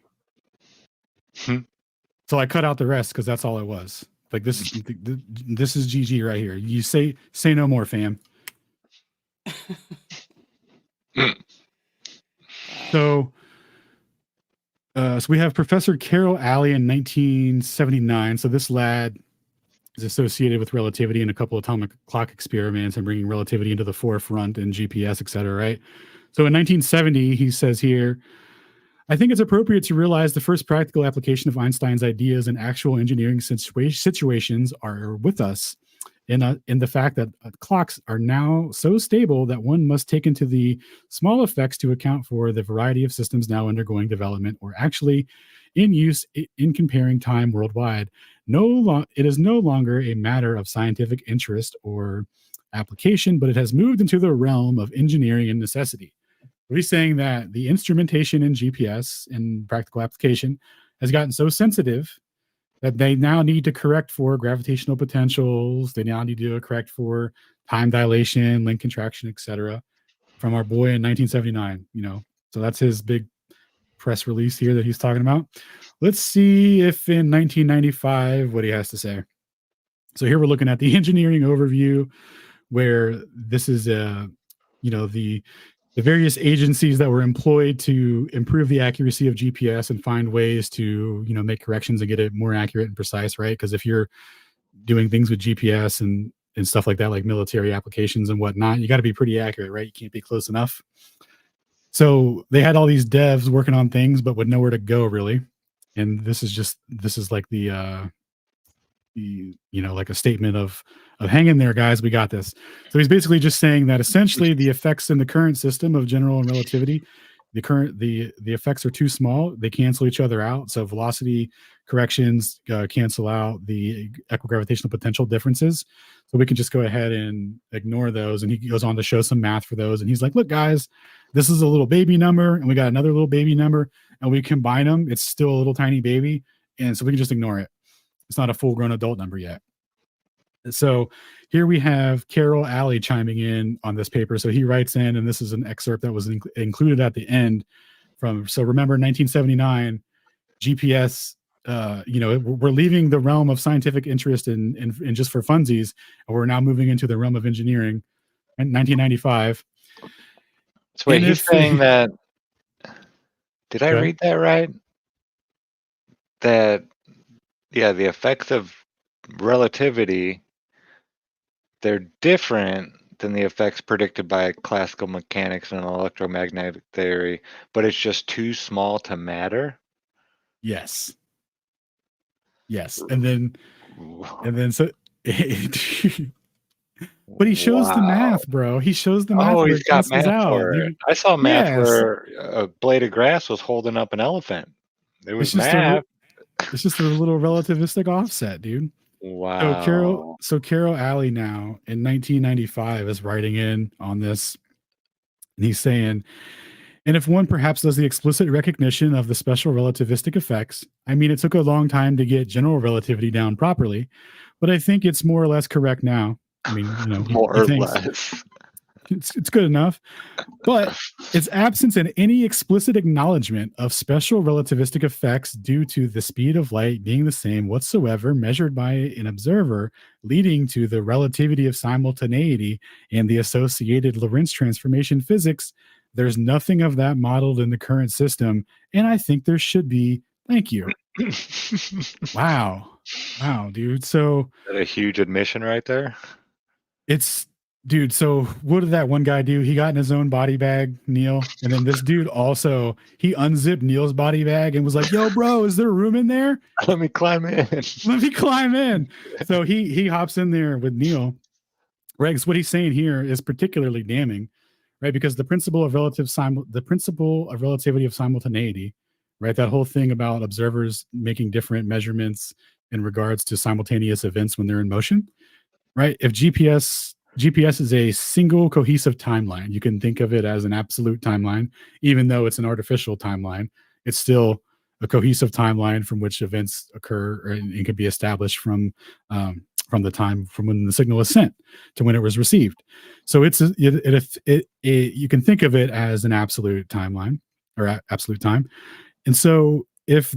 So I cut out the rest because that's all it was. Like this is GG right here. You say no more, fam. So we have Professor Carol Alley in 1979. So this lad is associated with relativity and a couple of atomic clock experiments and bringing relativity into the forefront and GPS, et cetera, right? So in 1970, he says here, I think it's appropriate to realize the first practical application of Einstein's ideas in actual engineering situations are with us in the fact that clocks are now so stable that one must take into the small effects to account for the variety of systems now undergoing development or actually in use in comparing time worldwide. It is no longer a matter of scientific interest or application, but it has moved into the realm of engineering and necessity. We're saying that the instrumentation in GPS and practical application has gotten so sensitive that they now need to correct for gravitational potentials. They now need to correct for time dilation, length contraction, etc. From our boy in 1979, So that's his big press release here that he's talking about. Let's see if in 1995 what he has to say. So here we're looking at the engineering overview, where this is the the various agencies that were employed to improve the accuracy of GPS and find ways to, make corrections and get it more accurate and precise, right? Because if you're doing things with GPS and stuff like that, like military applications and whatnot, you got to be pretty accurate, right? You can't be close enough. So they had all these devs working on things, but with nowhere to go really. And this is like the like a statement of hang in there, guys, we got this. So he's basically just saying that essentially the effects in the current system of general and relativity, the effects are too small. They cancel each other out. So velocity corrections cancel out the equigravitational potential differences. So we can just go ahead and ignore those. And he goes on to show some math for those. And he's like, look, guys, this is a little baby number, and we got another little baby number, and we combine them. It's still a little tiny baby. And so we can just ignore it. It's not a full-grown adult number yet. So here we have Carol Alley chiming in on this paper. So he writes in, and this is an excerpt that was included at the end so remember 1979, GPS, we're leaving the realm of scientific interest in just for funsies, and we're now moving into the realm of engineering in 1995. So wait, he's saying that, did I read that right? That, yeah, the effects of relativity, they're different than the effects predicted by classical mechanics and electromagnetic theory, but it's just too small to matter? Yes. And then so but he shows the math, bro. He shows the math. Oh, he's got math for it. I saw math where a blade of grass was holding up an elephant. It was math. It's just a little relativistic offset, dude. Wow. So Carol Alley now in 1995 is writing in on this, and he's saying, and if one perhaps does the explicit recognition of the special relativistic effects, I mean, it took a long time to get general relativity down properly, but I think it's more or less correct now. I mean, more or less. It's good enough, but its absence in any explicit acknowledgement of special relativistic effects due to the speed of light being the same whatsoever measured by an observer, leading to the relativity of simultaneity and the associated Lorentz transformation physics. There's nothing of that modeled in the current system, and I think there should be. Thank you. Wow, dude. So is that a huge admission right there? Dude, so what did that one guy do? He got in his own body bag, Neil, and then this dude also, he unzipped Neil's body bag and was like, yo, bro, is there room in there? Let me climb in. So he hops in there with Neil. Right, because what he's saying here is particularly damning, right? Because the principle of relativity of simultaneity, right? That whole thing about observers making different measurements in regards to simultaneous events when they're in motion, right? If GPS is a single cohesive timeline. You can think of it as an absolute timeline, even though it's an artificial timeline. It's still a cohesive timeline from which events occur and can be established from the time from when the signal was sent to when it was received. So you can think of it as an absolute timeline or absolute time. And so if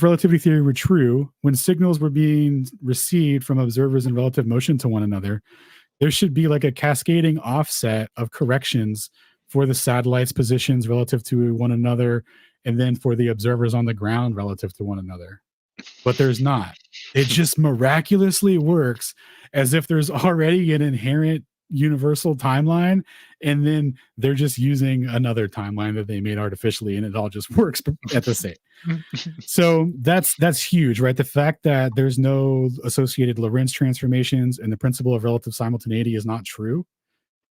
relativity theory were true, when signals were being received from observers in relative motion to one another, there should be like a cascading offset of corrections for the satellite's positions relative to one another, and then for the observers on the ground relative to one another. But there's not. It just miraculously works as if there's already an inherent universal timeline, and then they're just using another timeline that they made artificially, and it all just works at the same. So that's huge, right? The fact that there's no associated Lorentz transformations and the principle of relative simultaneity is not true.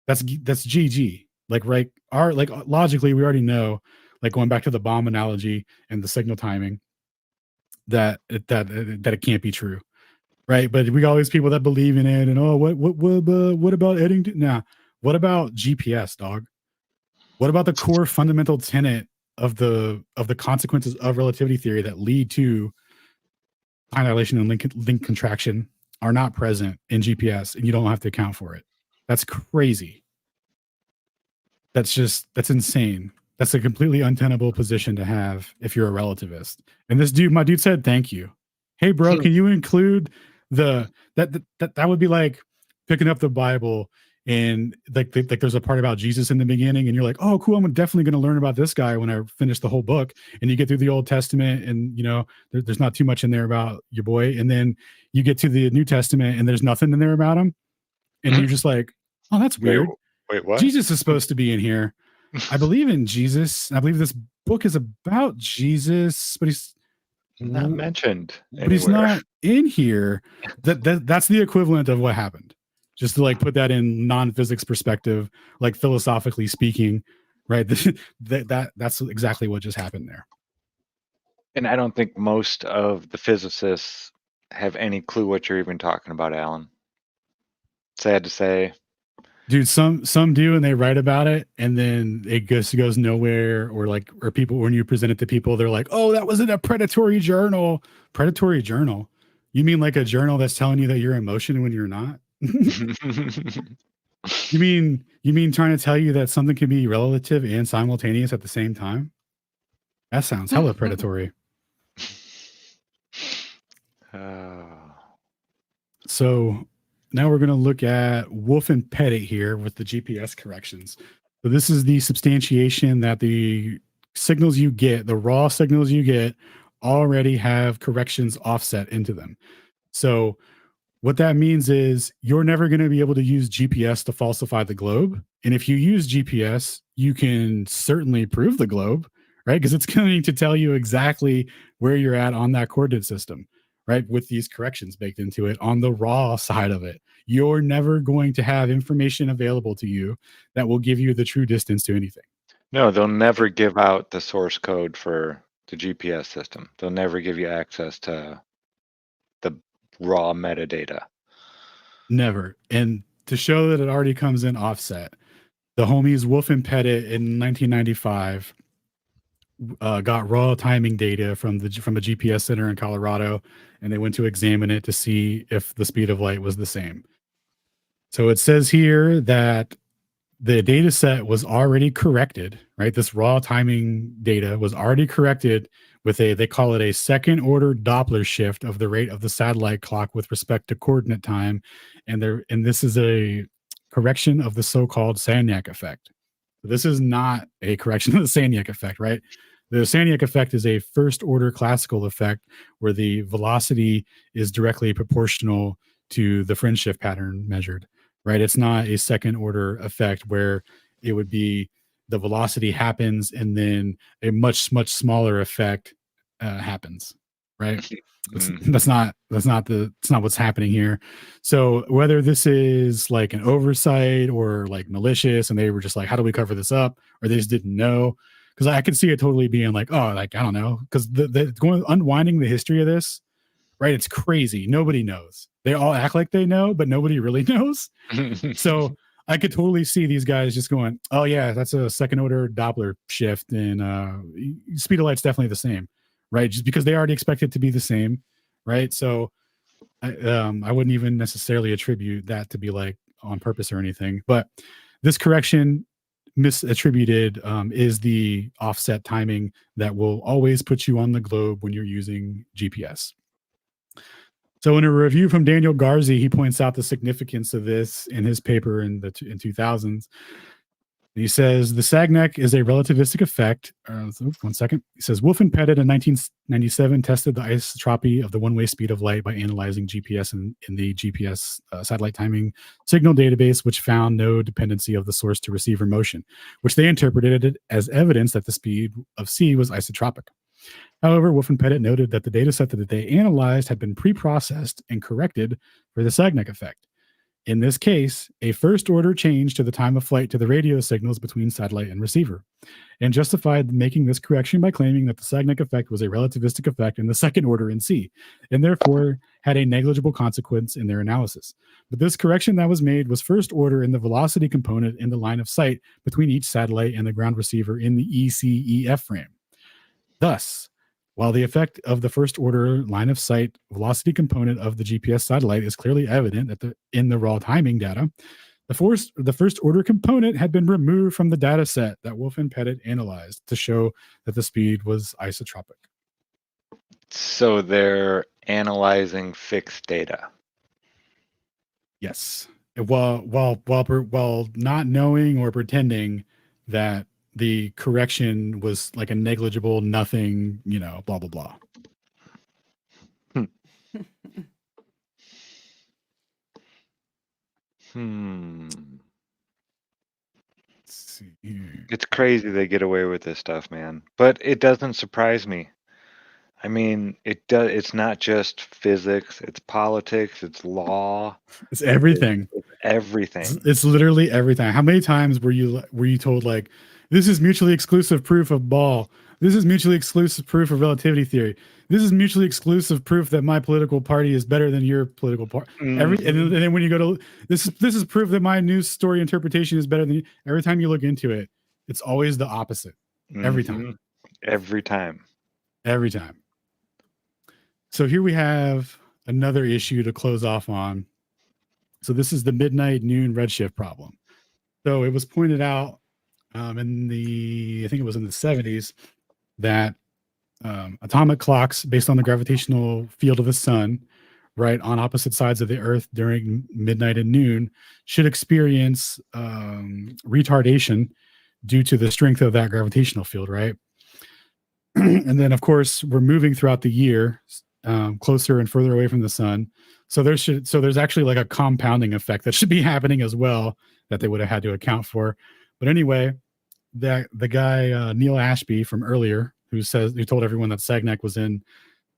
That's GG. Logically, we already know, like going back to the bomb analogy and the signal timing, that it can't be true, right? But we got all these people that believe in it, and what about Eddington? Nah, what about GPS, dog? What about the core fundamental tenet of the consequences of relativity theory that lead to time dilation and link contraction are not present in GPS, and you don't have to account for it? That's crazy. That's insane. That's a completely untenable position to have if you're a relativist. And my dude said, thank you. Hey, bro, can you include that would be like picking up the Bible and like there's a part about Jesus in the beginning, and you're like, oh, cool, I'm definitely going to learn about this guy when I finish the whole book. And you get through the Old Testament, and there's not too much in there about your boy, and then you get to the New Testament, and there's nothing in there about him, and you're just like, oh, that's weird. Wait, what? Jesus is supposed to be in here. I believe in Jesus. I believe this book is about Jesus, but he's not mentioned but he's not in here. That's the equivalent of what happened. Just to like put that in non-physics perspective, like philosophically speaking, right? That's exactly what just happened there. And I don't think most of the physicists have any clue what you're even talking about, Alan. Sad to say. Dude, some do, and they write about it, and then it goes nowhere, or people, when you present it to people, they're like, oh, that was in a predatory journal. Predatory journal? You mean like a journal that's telling you that you're in motion when you're not? You mean trying to tell you that something can be relative and simultaneous at the same time? That sounds hella predatory. So now we're going to look at Wolf and Pettit here with the GPS corrections. So this is the substantiation that the signals you get, the raw signals you get, already have corrections offset into them. So what that means is you're never going to be able to use GPS to falsify the globe. And if you use GPS, you can certainly prove the globe, right? Because it's going to tell you exactly where you're at on that coordinate system, right? With these corrections baked into it on the raw side of it. You're never going to have information available to you that will give you the true distance to anything. No, they'll never give out the source code for the GPS system. They'll never give you access to the raw metadata. Never. And to show that it already comes in offset, the homies Wolf and Pettit in 1995 got raw timing data from a GPS center in Colorado, and they went to examine it to see if the speed of light was the same. So it says here that the data set was already corrected, right? This raw timing data was already corrected with they call it a second order Doppler shift of the rate of the satellite clock with respect to coordinate time. And this is a correction of the so-called Sagnac effect. This is not a correction of the Sagnac effect, right? The Sagnac effect is a first order classical effect where the velocity is directly proportional to the fringe shift pattern measured, right? It's not a second order effect where it would be the velocity happens and then a much smaller effect happens, right? That's not what's happening here. So whether this is like an oversight or like malicious, and they were just like, how do we cover this up? Or they just didn't know. Because I could see it totally being like, oh, like, I don't know. Because unwinding the history of this, right? It's crazy. Nobody knows. They all act like they know, but nobody really knows. So I could totally see these guys just going, oh yeah, that's a second order Doppler shift, and speed of light's definitely the same, right? Just because they already expect it to be the same, right? So I wouldn't even necessarily attribute that to be like on purpose or anything. But this correction misattributed is the offset timing that will always put you on the globe when you're using GPS. So in a review from Daniel Garzi, he points out the significance of this in his paper in 2000s. He says the Sagnac is a relativistic effect. One second. He says Wolf and Pettit in 1997 tested the isotropy of the one-way speed of light by analyzing GPS in the GPS satellite timing signal database, which found no dependency of the source to receiver motion, which they interpreted it as evidence that the speed of C was isotropic. However, Wolf and Pettit noted that the data set that they analyzed had been pre-processed and corrected for the Sagnac effect. In this case, a first-order change to the time of flight to the radio signals between satellite and receiver, and justified making this correction by claiming that the Sagnac effect was a relativistic effect in the second order in C, and therefore had a negligible consequence in their analysis. But this correction that was made was first order in the velocity component in the line of sight between each satellite and the ground receiver in the ECEF frame. Thus, while the effect of the first order line of sight velocity component of the GPS satellite is clearly evident in the raw timing data, the first order component had been removed from the data set that Wolf and Pettit analyzed to show that the speed was isotropic. So they're analyzing fixed data. Yes. while not knowing or pretending that the correction was like a negligible nothing, blah blah blah. Let's see here. It's crazy they get away with this stuff, man. But it doesn't surprise me. I mean, it's not just physics, it's politics, it's law. It's everything. It's everything. It's literally everything. How many times were you told like, this is mutually exclusive proof of ball? This is mutually exclusive proof of relativity theory. This is mutually exclusive proof that my political party is better than your political party. And then when you go to this is proof that my news story interpretation is better than you. Every time you look into it, it's always the opposite. Every time. Every time. Every time. So here we have another issue to close off on. So this is the midnight noon redshift problem. So it was pointed out I think it was in the 70s, that atomic clocks based on the gravitational field of the sun, right, on opposite sides of the Earth during midnight and noon should experience retardation due to the strength of that gravitational field, right? And then, of course, we're moving throughout the year closer and further away from the sun. So there's actually like a compounding effect that should be happening as well that they would have had to account for. But anyway, the guy Neil Ashby from earlier, who told everyone that Sagnac was in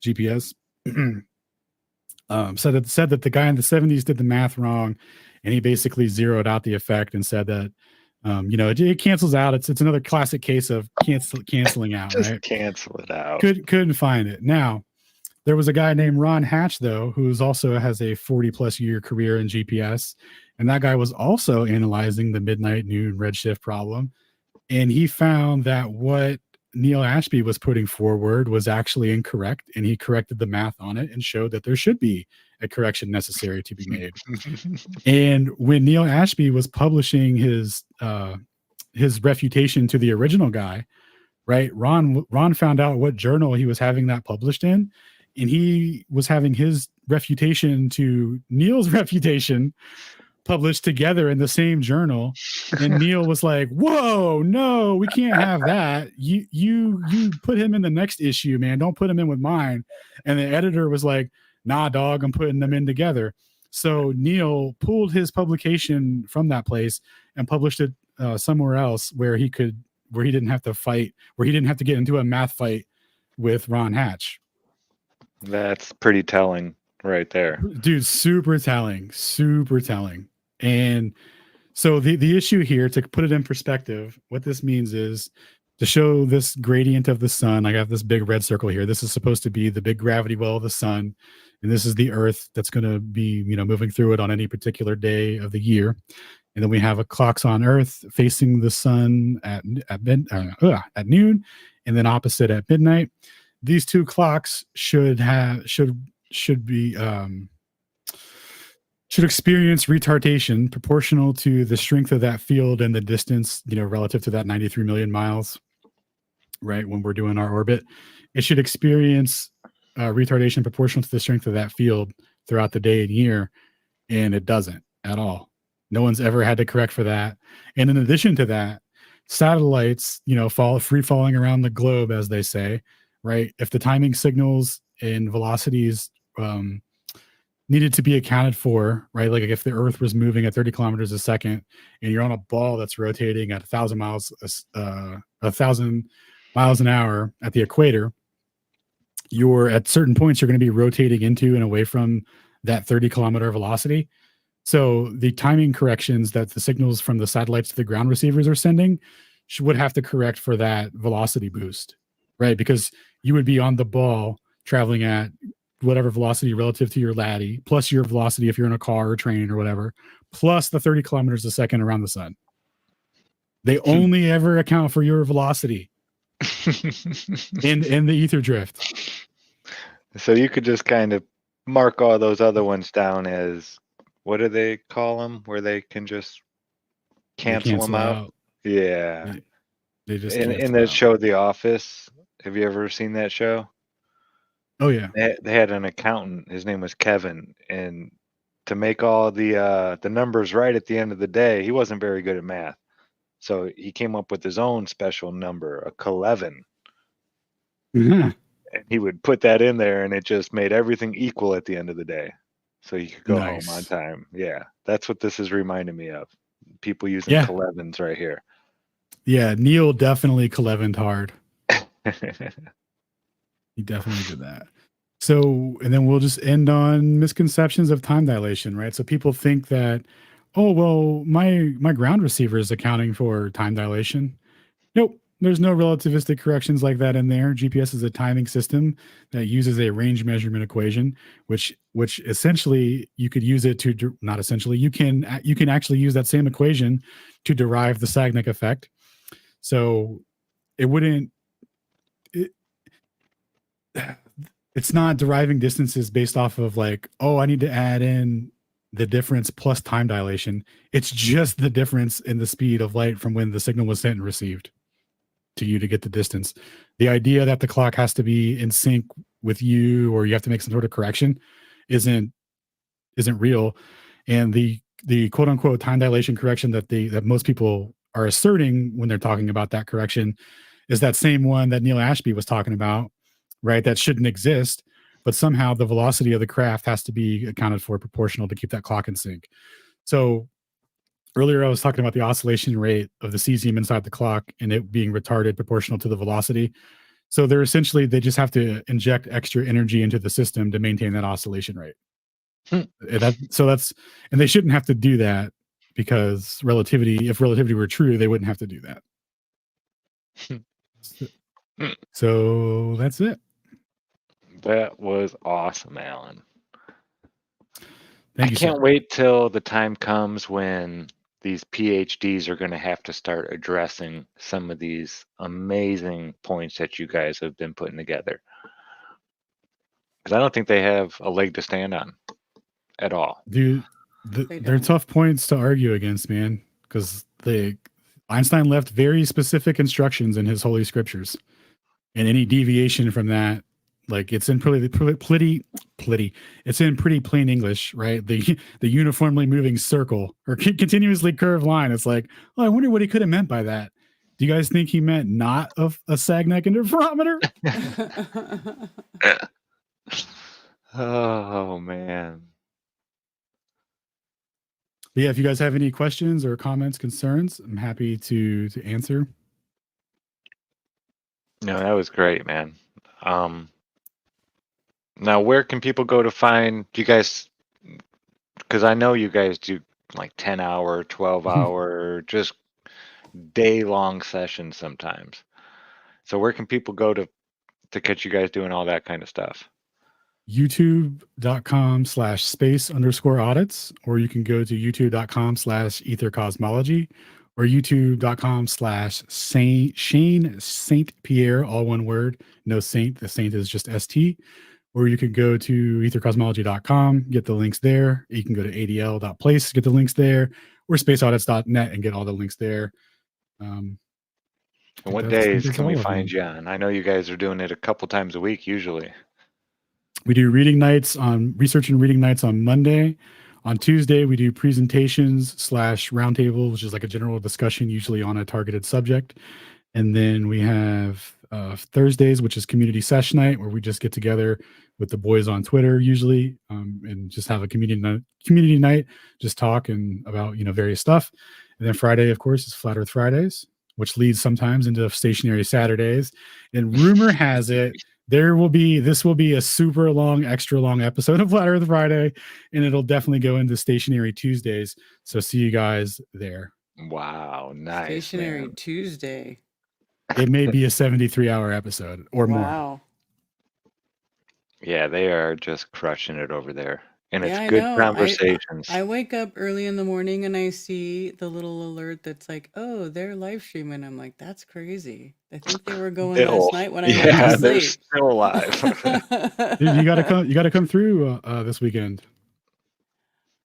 GPS, said that the guy in the 70s did the math wrong, and he basically zeroed out the effect and said that it cancels out. It's another classic case of canceling out. Just right? cancel it out. Couldn't find it. Now, there was a guy named Ron Hatch, though, who's also has a 40+ year career in GPS. And that guy was also analyzing the midnight noon redshift problem. And he found that what Neil Ashby was putting forward was actually incorrect. And he corrected the math on it and showed that there should be a correction necessary to be made. And when Neil Ashby was publishing his refutation to the original guy, right, Ron found out what journal he was having that published in. And he was having his refutation to Neil's refutation published together in the same journal. And Neil was like, whoa, no, we can't have that. You put him in the next issue, man. Don't put him in with mine. And the editor was like, nah, dog, I'm putting them in together. So Neil pulled his publication from that place and published it somewhere else where he didn't have to get into a math fight with Ron Hatch. That's pretty telling right there. Dude, super telling. And so the issue here, to put it in perspective, what this means is to show this gradient of the sun. I got this big red circle here. This is supposed to be the big gravity well of the sun. And this is the Earth that's going to be, moving through it on any particular day of the year. And then we have a clocks on Earth facing the sun at noon, and then opposite at midnight. These two clocks should experience retardation proportional to the strength of that field and the distance, relative to that 93 million miles, right? When we're doing our orbit, it should experience retardation proportional to the strength of that field throughout the day and year. And it doesn't at all. No one's ever had to correct for that. And in addition to that, satellites, free falling around the globe, as they say, right? If the timing signals and velocities needed to be accounted for, right? Like if the Earth was moving at 30 kilometers a second and you're on a ball that's rotating at 1,000 miles an hour at the equator, at certain points, you're going to be rotating into and away from that 30 kilometer velocity. So the timing corrections that the signals from the satellites to the ground receivers are sending would have to correct for that velocity boost, right? Because you would be on the ball traveling at whatever velocity relative to your laddie, plus your velocity if you're in a car or train or whatever, plus the 30 kilometers a second around the sun. They only ever account for your velocity in the ether drift. So you could just kind of mark all those other ones down as, what do they call them, where they can just cancel them out? Yeah. They just in that show, The Office. Have you ever seen that show? Oh yeah. They had an accountant. His name was Kevin, and to make all the numbers right at the end of the day. He wasn't very good at math. So he came up with his own special number, a K11. Yeah. And he would put that in there, and it just made everything equal at the end of the day. So he could go home on Nice. time. Yeah, that's what this is reminding me of. People using Yeah. K11s right here. Yeah, Neil definitely K11'd hard. He definitely did that. So, and then we'll just end on misconceptions of time dilation, right? So people think that, oh, well, my ground receiver is accounting for time dilation. Nope, there's no relativistic corrections like that in there. GPS is a timing system that uses a range measurement equation, which essentially you could use it to, not essentially, you can actually use that same equation to derive the Sagnac effect. So it wouldn't, it's not deriving distances based off of like, oh, I need to add in the difference plus time dilation. It's just the difference in the speed of light from when the signal was sent and received to you to get the distance. The idea that the clock has to be in sync with you or you have to make some sort of correction isn't real. And the quote unquote time dilation correction that most people are asserting when they're talking about that correction is that same one that Neil Ashby was talking about, right? That shouldn't exist, but somehow the velocity of the craft has to be accounted for proportional to keep that clock in sync. So earlier I was talking about the oscillation rate of the cesium inside the clock and it being retarded proportional to the velocity. So they just have to inject extra energy into the system to maintain that oscillation rate. And they shouldn't have to do that because if relativity were true, they wouldn't have to do that. So that's it. That was awesome, Alan. Thank you, I can't sir. wait till the time comes when these PhDs are going to have to start addressing some of these amazing points that you guys have been putting together. Because I don't think they have a leg to stand on at all. Dude, they're tough points to argue against, man, because Einstein left very specific instructions in his holy scriptures, and any deviation from that, like it's in pretty plain English, right? The uniformly moving circle or continuously curved line. It's like, oh, I wonder what he could have meant by that. Do you guys think he meant not a Sagnac interferometer? Oh man. But yeah, if you guys have any questions or comments, concerns, I'm happy to answer. No, that was great, man. Now, where can people go to find you guys? Because I know you guys do like 10-hour, 12-hour, just day-long sessions sometimes. So where can people go to catch you guys doing all that kind of stuff? youtube.com/space_audits, or you can go to youtube.com/ethercosmology, or youtube.com/Shane Saint Pierre, all one word, no saint. The saint is just ST. Or you could go to ethercosmology.com, get the links there. You can go to adl.place, get the links there, or spaceaudits.net and get all the links there. And what days can we find you on? I know you guys are doing it a couple times a week usually. We do research and reading nights on Monday. On Tuesday, we do presentations/roundtable, which is like a general discussion, usually on a targeted subject. And then we have Thursdays, which is community session night, where we just get together with the boys on Twitter usually, and just have a community night, just talk about various stuff. And then Friday, of course, is Flat Earth Fridays, which leads sometimes into stationary Saturdays. And rumor has it this will be a super long, extra long episode of Flat Earth Friday, and it'll definitely go into stationary Tuesdays. So see you guys there. Wow, nice. Stationary man. Tuesday. It may be a 73-hour episode or more. Wow. Yeah, they are just crushing it over there. And Yeah, it's I good know. conversations. I wake up early in the morning and I see the little alert that's like, oh, they're live streaming. I'm like, that's crazy. I think they were going last night when I went to they're sleep. still alive. Dude, you gotta come through this weekend.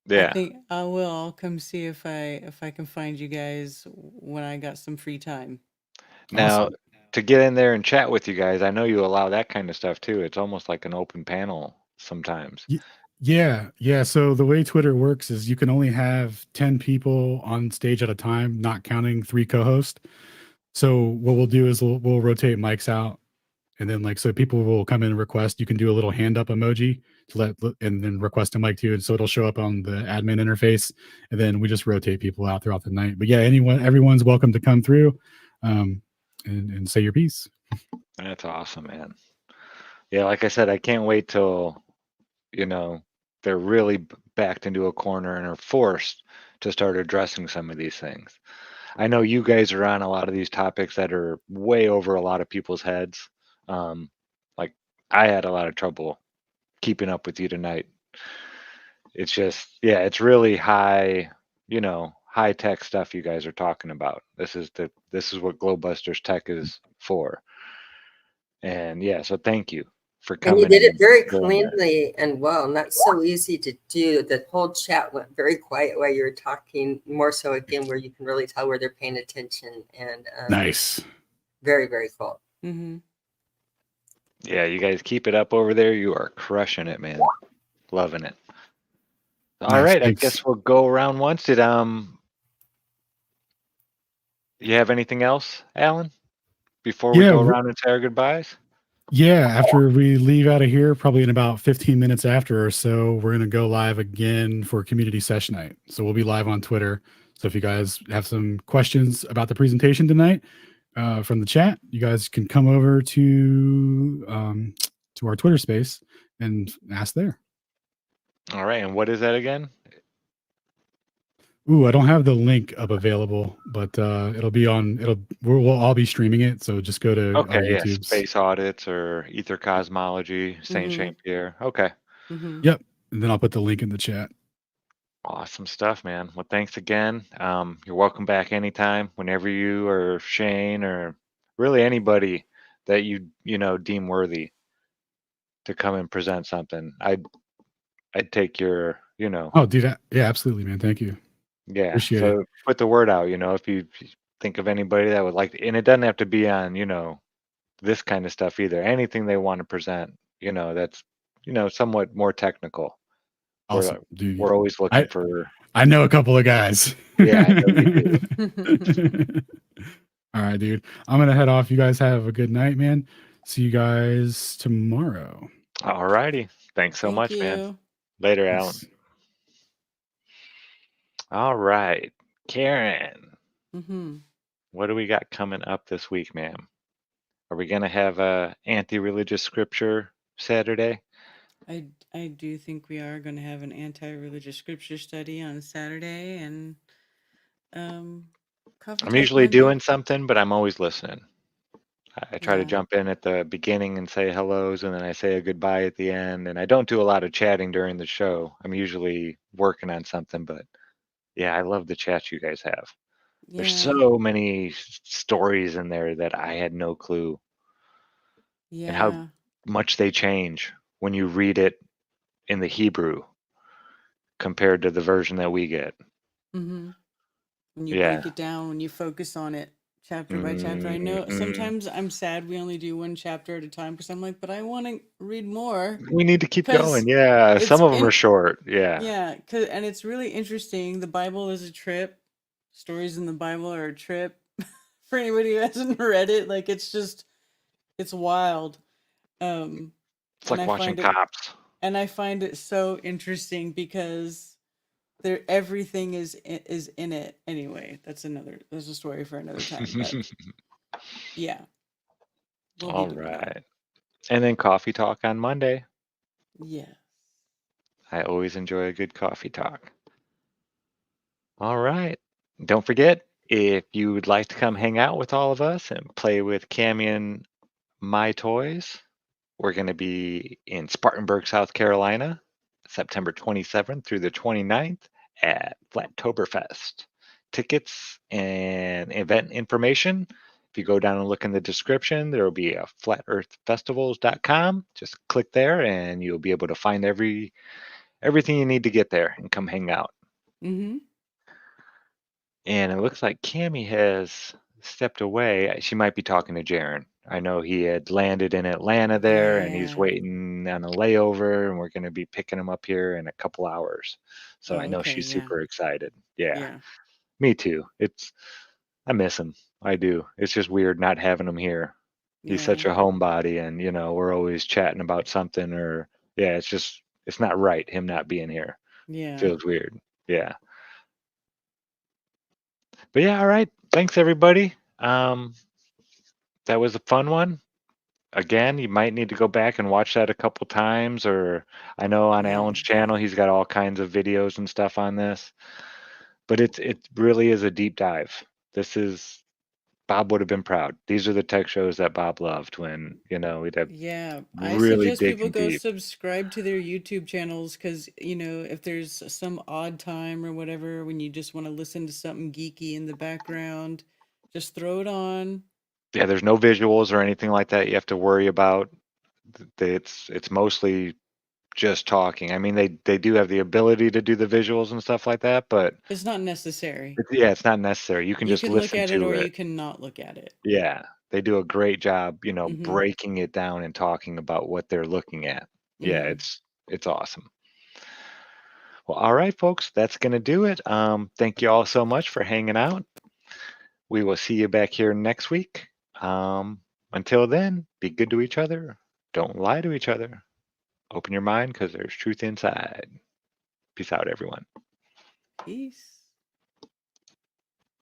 Yeah. I think I will. I'll come see if I can find you guys when I got some free time. Now, Awesome. to get in there and chat with you guys, I know you allow that kind of stuff too. It's almost like an open panel sometimes. Yeah. So the way Twitter works is you can only have 10 people on stage at a time, not counting 3 co-hosts. So what we'll do is we'll rotate mics out, and then so people will come in and request. You can do a little hand up emoji to and then request a mic too, and so it'll show up on the admin interface, and then we just rotate people out throughout the night. But yeah, everyone's welcome to come through, and say your piece. That's awesome, man. Yeah, like I said, I can't wait till they're really backed into a corner and are forced to start addressing some of these things. I know you guys are on a lot of these topics that are way over a lot of people's heads. Like I had a lot of trouble keeping up with you tonight. It's just, yeah, it's really high tech stuff you guys are talking about. This is what GLOBEBUSTERS Tech is for. And yeah, so thank you for And coming you did in it very and doing that. cleanly and well, and that's so easy to do. The whole chat went very quiet while you were talking, more so again where you can really tell where they're paying attention. And Nice. Very, very cool. Mm-hmm. Yeah, you guys keep it up over there. You are crushing it, man. Loving it. All Nice, right, I thanks. guess we'll go around once. Did you have anything else, Alan, before we Yeah, go around and say our goodbyes? Yeah, after we leave out of here, probably in about 15 minutes after or so, we're going to go live again for community session night. So we'll be live on Twitter. So if you guys have some questions about the presentation tonight from the chat, you guys can come over to our Twitter space and ask there. All right, and what is that again? Ooh, I don't have the link up available, but we'll all be streaming it. So just go to our Okay, yeah, YouTubes. space audits or ether cosmology, Saint Mhm. Pierre. Okay. Mm-hmm. Yep. And then I'll put the link in the chat. Awesome stuff, man. Well, thanks again. You're welcome back anytime, whenever you or Shane or really anybody that you deem worthy to come and present something. I'd take your, Oh, dude. Yeah, absolutely, man. Thank you. yeah. Appreciate So it. put the word out, if you think of anybody that would like to, and it doesn't have to be on, this kind of stuff either. Anything they want to present, that's, somewhat more technical. Awesome, dude. We're always looking for. I know a couple of guys. Yeah, I know you do. All right, dude. I'm gonna head off. You guys have a good night, man. See you guys tomorrow. All righty. Thanks so Thank much, you. man. Later, Alan. Thanks. All right, Karen. Mm-hmm. What do we got coming up this week, ma'am? Are we gonna have a anti-religious scripture Saturday? I do think we are going to have an anti-religious scripture study on Saturday and coffee I'm talk usually Monday. doing something, but I'm always listening. I try to Yeah. jump in at the beginning and say hellos, and then I say a goodbye at the end. And I don't do a lot of chatting during the show. I'm usually working on something, but yeah, I love the chats you guys have. There's Yeah. so many stories in there that I had no clue, and how Yeah. much they change when you read it in the Hebrew compared to the version that we get. Mm-hmm. When you Yeah. break it down, when you focus on it chapter by chapter. I know sometimes I'm sad we only do one chapter at a time because I'm like, but I want to read more. We need to keep 'Cause going. Yeah. it's Some of them in- are short. Yeah. Yeah, and it's really interesting. The Bible is a trip. Stories in the Bible are a trip. For anybody who hasn't read it, like it's wild. It's like watching cops. And I find it so interesting because everything is in it. Anyway, there's a story for another time. But yeah. We'll All be doing that. right. And then coffee talk on Monday. Yeah. I always enjoy a good coffee talk. All right. Don't forget, if you would like to come hang out with all of us and play with Cammy and my toys, we're going to be in Spartanburg, South Carolina, September 27th through the 29th at Flattoberfest. Tickets and event information, if you go down and look in the description, there will be a flatearthfestivals.com. Just click there and you'll be able to find everything you need to get there and come hang out. Mm-hmm. And it looks like Cammy has stepped away. She might be talking to Jaren. I know he had landed in Atlanta there, and he's Yeah. waiting on a layover, and we're going to be picking him up here in a couple hours. So Oh, I know okay. she's Yeah. super excited. Yeah, Yeah. me too. I miss him. I do. It's just weird not having him here. He's such Yeah. a homebody, and we're always chatting about something, or yeah, it's not right him not being here. Yeah. Feels weird. Yeah. But yeah, all right. Thanks everybody. That was a fun one. Again, you might need to go back and watch that a couple times, or I know on Yeah. Alan's channel he's got all kinds of videos and stuff on this. But it really is a deep dive. Bob would have been proud. These are the tech shows that Bob loved when, we'd have Yeah. I really suggest people digging go deep. subscribe to their YouTube channels because, if there's some odd time or whatever, when you just want to listen to something geeky in the background, just throw it on. Yeah, there's no visuals or anything like that you have to worry about. It's mostly just talking. I mean, they do have the ability to do the visuals and stuff like that, but It's not necessary. yeah, it's not necessary. You can You just can look listen at it to or it. you can not look at it. Yeah, they do a great job, Mm-hmm. breaking it down and talking about what they're looking at. Yeah, Mm-hmm. it's awesome. Well, all right, folks, that's gonna do it. Thank you all so much for hanging out. We will see you back here next week. Until then, be good to each other. Don't lie to each other. Open your mind because there's truth inside. Peace out, everyone. Peace.